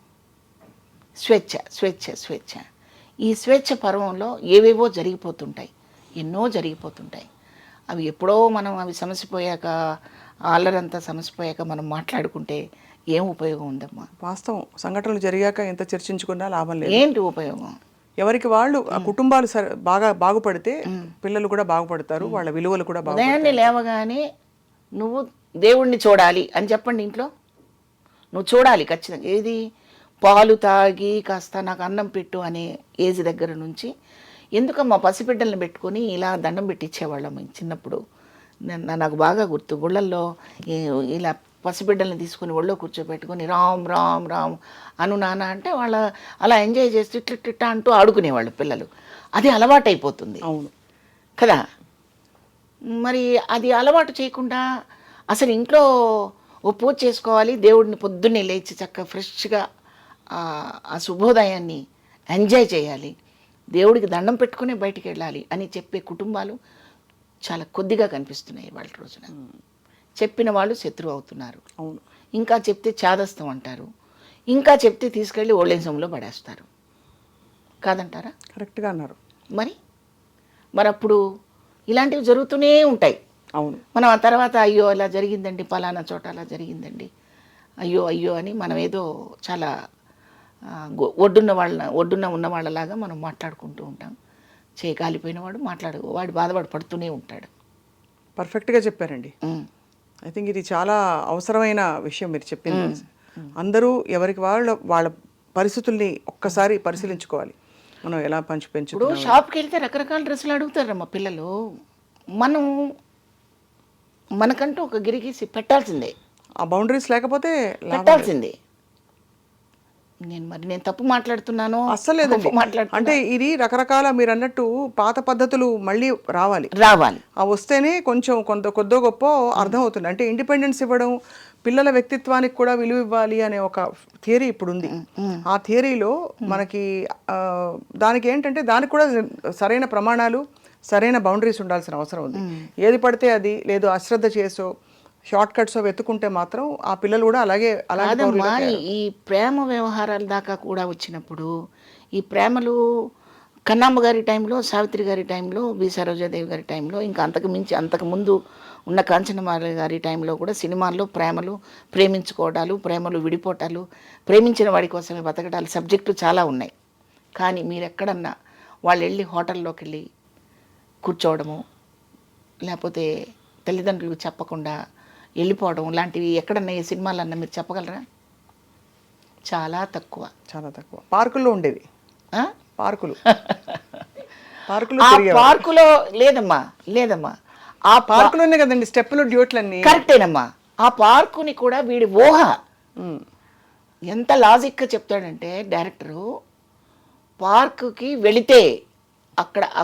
స్వేచ్ఛ స్వేచ్ఛ స్వేచ్ఛ. ఈ స్వేచ్ఛ పర్వంలో ఏవేవో జరిగిపోతుంటాయి, ఎన్నో జరిగిపోతుంటాయి. అవి ఎప్పుడో మనం అవి సమసిపోయాక, అల్లరంతా సమసిపోయాక మనం మాట్లాడుకుంటే ఏం ఉపయోగం ఉందమ్మా? వాస్తవం, సంఘటనలు జరిగాక ఎంత చర్చించుకున్నా లాభం లేదు. ఏంటి ఉపయోగం? ఎవరికి వాళ్ళు, ఆ కుటుంబాలు బాగా బాగుపడితే పిల్లలు కూడా బాగుపడతారు, వాళ్ళ విలువలు కూడా ఉదయాన్నే లేవగానే నువ్వు దేవుణ్ణి చూడాలి అని చెప్పండి ఇంట్లో. నువ్వు చూడాలి ఖచ్చితంగా. ఏది, పాలు తాగి కాస్త నాకు అన్నం పెట్టు అనే ఏజ్ దగ్గర నుంచి, ఎందుకమ్మా పసిబిడ్డల్ని పెట్టుకొని ఇలా దండం పెట్టించేవాళ్ళం చిన్నప్పుడు. నాకు బాగా గుర్తు, గుళ్ళల్లో ఇలా పసిబిడ్డల్ని తీసుకుని ఒళ్ళో కూర్చోబెట్టుకొని రామ్ రామ్ రామ్ అను నాన్న అంటే వాళ్ళ అలా ఎంజాయ్ చేసి ఇట్లిట్ట అంటూ ఆడుకునేవాళ్ళు పిల్లలు. అది అలవాటైపోతుంది. అవును కదా. మరి అది అలవాటు చేయకుండా అసలు ఇంట్లో ఓ పూజ చేసుకోవాలి, దేవుడిని పొద్దున్నే లేచి చక్కగా ఫ్రెష్గా ఆ శుభోదయాన్ని ఎంజాయ్ చేయాలి, దేవుడికి దండం పెట్టుకునే బయటికి వెళ్ళాలి అని చెప్పే కుటుంబాలు చాలా కొద్దిగా కనిపిస్తున్నాయి వాళ్ళ రోజున. చెప్పిన వాళ్ళు శత్రువు అవుతున్నారు. అవును. ఇంకా చెప్తే చాదస్తం అంటారు, ఇంకా చెప్తే తీసుకెళ్ళి ఓల్డేజ్ హోమ్లో పడేస్తారు. కాదంటారా? కరెక్ట్గా అన్నారు. మరి అప్పుడు ఇలాంటివి జరుగుతూనే ఉంటాయి. అవును. మనం ఆ తర్వాత అయ్యో అలా జరిగిందండి, పలానా చోట అలా జరిగిందండి, అయ్యో అయ్యో అని మనం ఏదో చాలా ఒడ్డున్న ఉన్న వాళ్ళలాగా మనం మాట్లాడుకుంటూ ఉంటాం. కాలిపోయిన వాడు వాడు పడుతూనే ఉంటాడు. పర్ఫెక్ట్గా చెప్పారండి. ఐ థింక్ ఇది చాలా అవసరమైన విషయం మీరు చెప్పింది. అందరూ ఎవరికి వాళ్ళ పరిస్థితుల్ని ఒక్కసారి పరిశీలించుకోవాలి. మనం ఎలా పెంచుతున్నాం. ఇప్పుడు షాప్కి వెళ్తే రకరకాల డ్రెస్సులు అడుగుతారమ్మా పిల్లలు. మనకంటూ ఒక గిరిగీసి పెట్టాల్సిందే. ఆ బౌండరీస్ లేకపోతే పెట్టాల్సిందే. నేను తప్పు మాట్లాడుతున్నాను అస్సలు లేదండి. అంటే ఇది రకరకాల మీరు అన్నట్టు పాత పద్ధతులు మళ్ళీ రావాలి. ఆ వస్తేనే కొంచెం కొద్దో గొప్ప అర్థం అవుతుంది. అంటే ఇండిపెండెన్స్ ఇవ్వడం, పిల్లల వ్యక్తిత్వానికి కూడా విలువ ఇవ్వాలి అనే ఒక థియరీ ఇప్పుడు ఉంది. ఆ థియరీలో మనకి దానికి ఏంటంటే దానికి కూడా సరైన ప్రమాణాలు, సరైన బౌండరీస్ ఉండాల్సిన అవసరం ఉంది. ఏది పడితే అది, లేదు అశ్రద్ధ చేసో షార్ట్ కట్స్ వెతుకుంటే మాత్రం ఆ పిల్లలు కూడా అలాగే. ఈ ప్రేమ వ్యవహారాల దాకా కూడా వచ్చినప్పుడు, ఈ ప్రేమలు కన్నమ్మ గారి టైంలో, సావిత్రి గారి టైంలో, బి సరోజాదేవి గారి టైంలో, ఇంకా అంతకు ముందు ఉన్న కాంచనమాల గారి టైంలో కూడా సినిమాల్లో ప్రేమలు, ప్రేమించుకోవడాలు, ప్రేమలు విడిపోవటాలు, ప్రేమించిన వాడి కోసమే బతకడాలు సబ్జెక్టులు చాలా ఉన్నాయి. కానీ మీరు ఎక్కడన్నా వాళ్ళు వెళ్ళి హోటల్లోకి వెళ్ళి కూర్చోవడము, లేకపోతే తల్లిదండ్రులకు చెప్పకుండా వెళ్ళిపోవడం లాంటివి ఎక్కడన్నా ఏ సినిమాలన్నా మీరు చెప్పగలరా? చాలా తక్కువ. పార్కుల్లో ఉండేవి. పార్కులో లేదమ్మా ఆ పార్కులోనే కదండి స్టెప్పులు, డ్యూట్లన్నీ. కరెక్టేనమ్మా. ఆ పార్కుని కూడా వీడి ఊహ ఎంత లాజిక్గా చెప్తాడంటే డైరెక్టరు, పార్కుకి వెళితే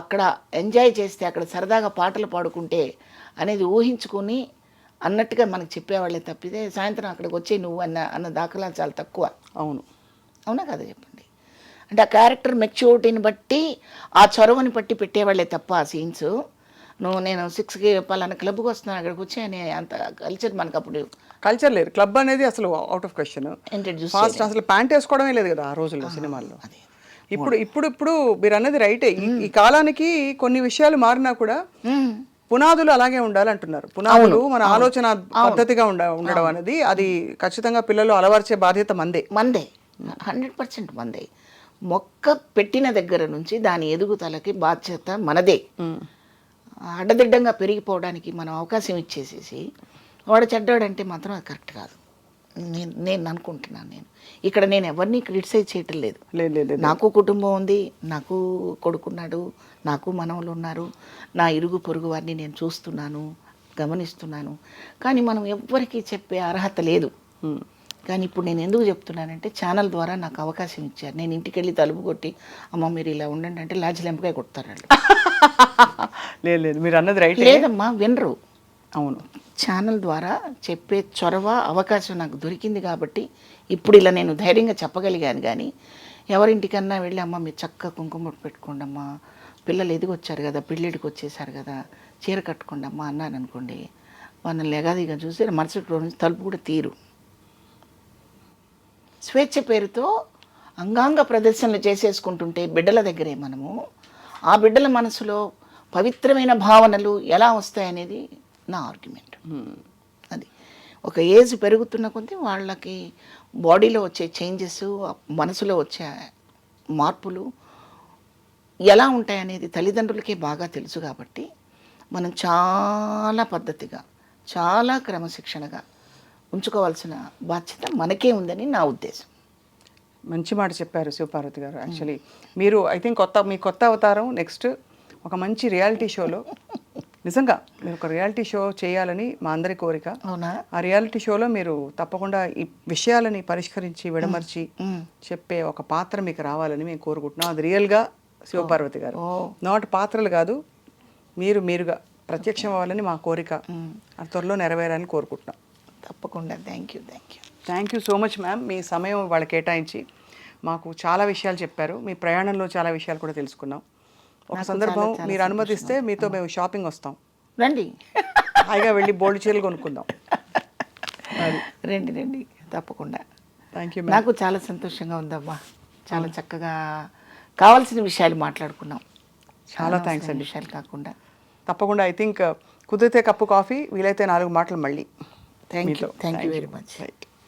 అక్కడ ఎంజాయ్ చేస్తే, అక్కడ సరదాగా పాటలు పాడుకుంటే అనేది ఊహించుకొని అన్నట్టుగా మనకు చెప్పేవాళ్ళే తప్పితే సాయంత్రం అక్కడికి వచ్చి నువ్వు అన్న దాఖలాలు చాలా తక్కువ. అవునా కదా చెప్పండి. అంటే ఆ క్యారెక్టర్ మెచ్యూరిటీని బట్టి, ఆ చొరవని బట్టి పెట్టేవాళ్ళే తప్ప ఆ సీన్స్. నేను 6కి పలానా క్లబ్కి వస్తున్నాను అక్కడికి వచ్చి అనే అంత కల్చర్ మనకు అప్పుడు కల్చర్ లేదు. క్లబ్ అనేది అసలు అవుట్ ఆఫ్ క్వశ్చన్. అసలు ప్యాంట్ వేసుకోవడమే లేదు కదా ఆ రోజుల్లో సినిమాల్లో. ఇప్పుడు మీరు అన్నది రైటే. ఈ కాలానికి కొన్ని విషయాలు మారినా కూడా పునాదులు అలాగే ఉండాలంటున్నారు. పునాదులు మన ఆలోచన పద్ధతిగా ఉండడం అనేది, అది ఖచ్చితంగా పిల్లలు అలవర్చే బాధ్యత మందే 100% మందే. మొక్క పెట్టిన దగ్గర నుంచి దాని ఎదుగుదలకి బాధ్యత మనదే. అడ్డదిడ్డంగా పెరిగిపోవడానికి మనం అవకాశం ఇచ్చేసేసి వాడు చెడ్డాడంటే మాత్రం అది కరెక్ట్ కాదు. నేను అనుకుంటున్నాను. నేను ఎవరిని క్రిటిసైజ్ చేయటం లేదు. నాకు కుటుంబం ఉంది, నాకు కొడుకున్నాడు, నాకు మనవలు ఉన్నారు, నా ఇరుగు పొరుగు వారిని నేను చూస్తున్నాను, గమనిస్తున్నాను. కానీ మనం ఎవ్వరికీ చెప్పే అర్హత లేదు. కానీ ఇప్పుడు నేను ఎందుకు చెప్తున్నానంటే ఛానల్ ద్వారా నాకు అవకాశం ఇచ్చారు. నేను ఇంటికి వెళ్ళి తలుపు కొట్టి అమ్మ మీరు ఇలా ఉండండి అంటే లాడ్జ్ లెంపకాయ కొడతారు వాళ్ళు. లేదు లేదు, మీరు అన్నది రైట్. లేదమ్మా వినరు. అవును, ఛానల్ ద్వారా చెప్పే చొరవ అవకాశం నాకు దొరికింది కాబట్టి ఇప్పుడు ఇలా నేను ధైర్యంగా చెప్పగలిగాను. కానీ ఎవరింటికన్నా వెళ్ళి అమ్మ మీరు చక్కగా కుంకుమ బొట్టు పెట్టుకోండి అమ్మా, పిల్లలు ఎదిగొచ్చారు కదా, పెళ్ళిడికి వచ్చేసారు కదా, చీర కట్టుకోండి అమ్మా అన్నాను అనుకోండి, వాళ్ళని లెగాదిగా చూసి మరుసటి రోజు నుంచి తలుపు కూడా తీరు. స్వేచ్ఛ పేరుతో అంగాంగ ప్రదర్శనలు చేసేసుకుంటుంటే బిడ్డల దగ్గరే మనము ఆ బిడ్డల మనసులో పవిత్రమైన భావనలు ఎలా వస్తాయనేది నా ఆర్గ్యుమెంట్. అది ఒక ఏజ్ పెరుగుతున్న కొద్దీ వాళ్ళకి బాడీలో వచ్చే చేంజెస్, మనసులో వచ్చే మార్పులు ఎలా ఉంటాయనేది తల్లిదండ్రులకే బాగా తెలుసు. కాబట్టి మనం చాలా పద్ధతిగా చాలా క్రమశిక్షణగా ఉంచుకోవాల్సిన బాధ్యత మనకే ఉందని నా ఉద్దేశం. మంచి మాట చెప్పారు శివపార్వతి గారు. యాక్చువల్లీ మీరు ఐ థింక్ మీ కొత్త అవతారం నెక్స్ట్ ఒక మంచి రియాలిటీ షోలో, నిజంగా మీరు ఒక రియాలిటీ షో చేయాలని మా అందరి కోరిక. అవునా? ఆ రియాలిటీ షోలో మీరు తప్పకుండా ఈ విషయాలని పరిష్కరించి విడమర్చి చెప్పే ఒక పాత్ర మీకు రావాలని మేము కోరుకుంటున్నాం. అది రియల్గా శివపార్వతి గారు, నాట్ పాత్రలు కాదు, మీరుగా ప్రత్యక్షం అవ్వాలని మా కోరిక. అది త్వరలో నెరవేరాలని కోరుకుంటున్నాం. తప్పకుండా. Thank you. Thank you so much ma'am. మీ సమయం వాళ్ళ కేటాయించి మాకు చాలా విషయాలు చెప్పారు. మీ ప్రయాణంలో చాలా విషయాలు కూడా తెలుసుకున్నాం. ఒక సందర్భం మీరు అనుమతిస్తే మీతో మేము షాపింగ్ వస్తాం. రండి, హాయిగా వెళ్ళి బోల్డ్ చీరలు కొనుక్కుందాం. రండి తప్పకుండా. Thank you. నాకు చాలా సంతోషంగా ఉందమ్మా. చాలా చక్కగా కావాల్సిన విషయాలు మాట్లాడుకున్నాం. చాలా థ్యాంక్స్ అండి. విషయాలు కాకుండా తప్పకుండా ఐ థింక్ కుదిరితే కప్పు కాఫీ, వీలైతే 4 మాటలు మళ్ళీ. Thank you very much.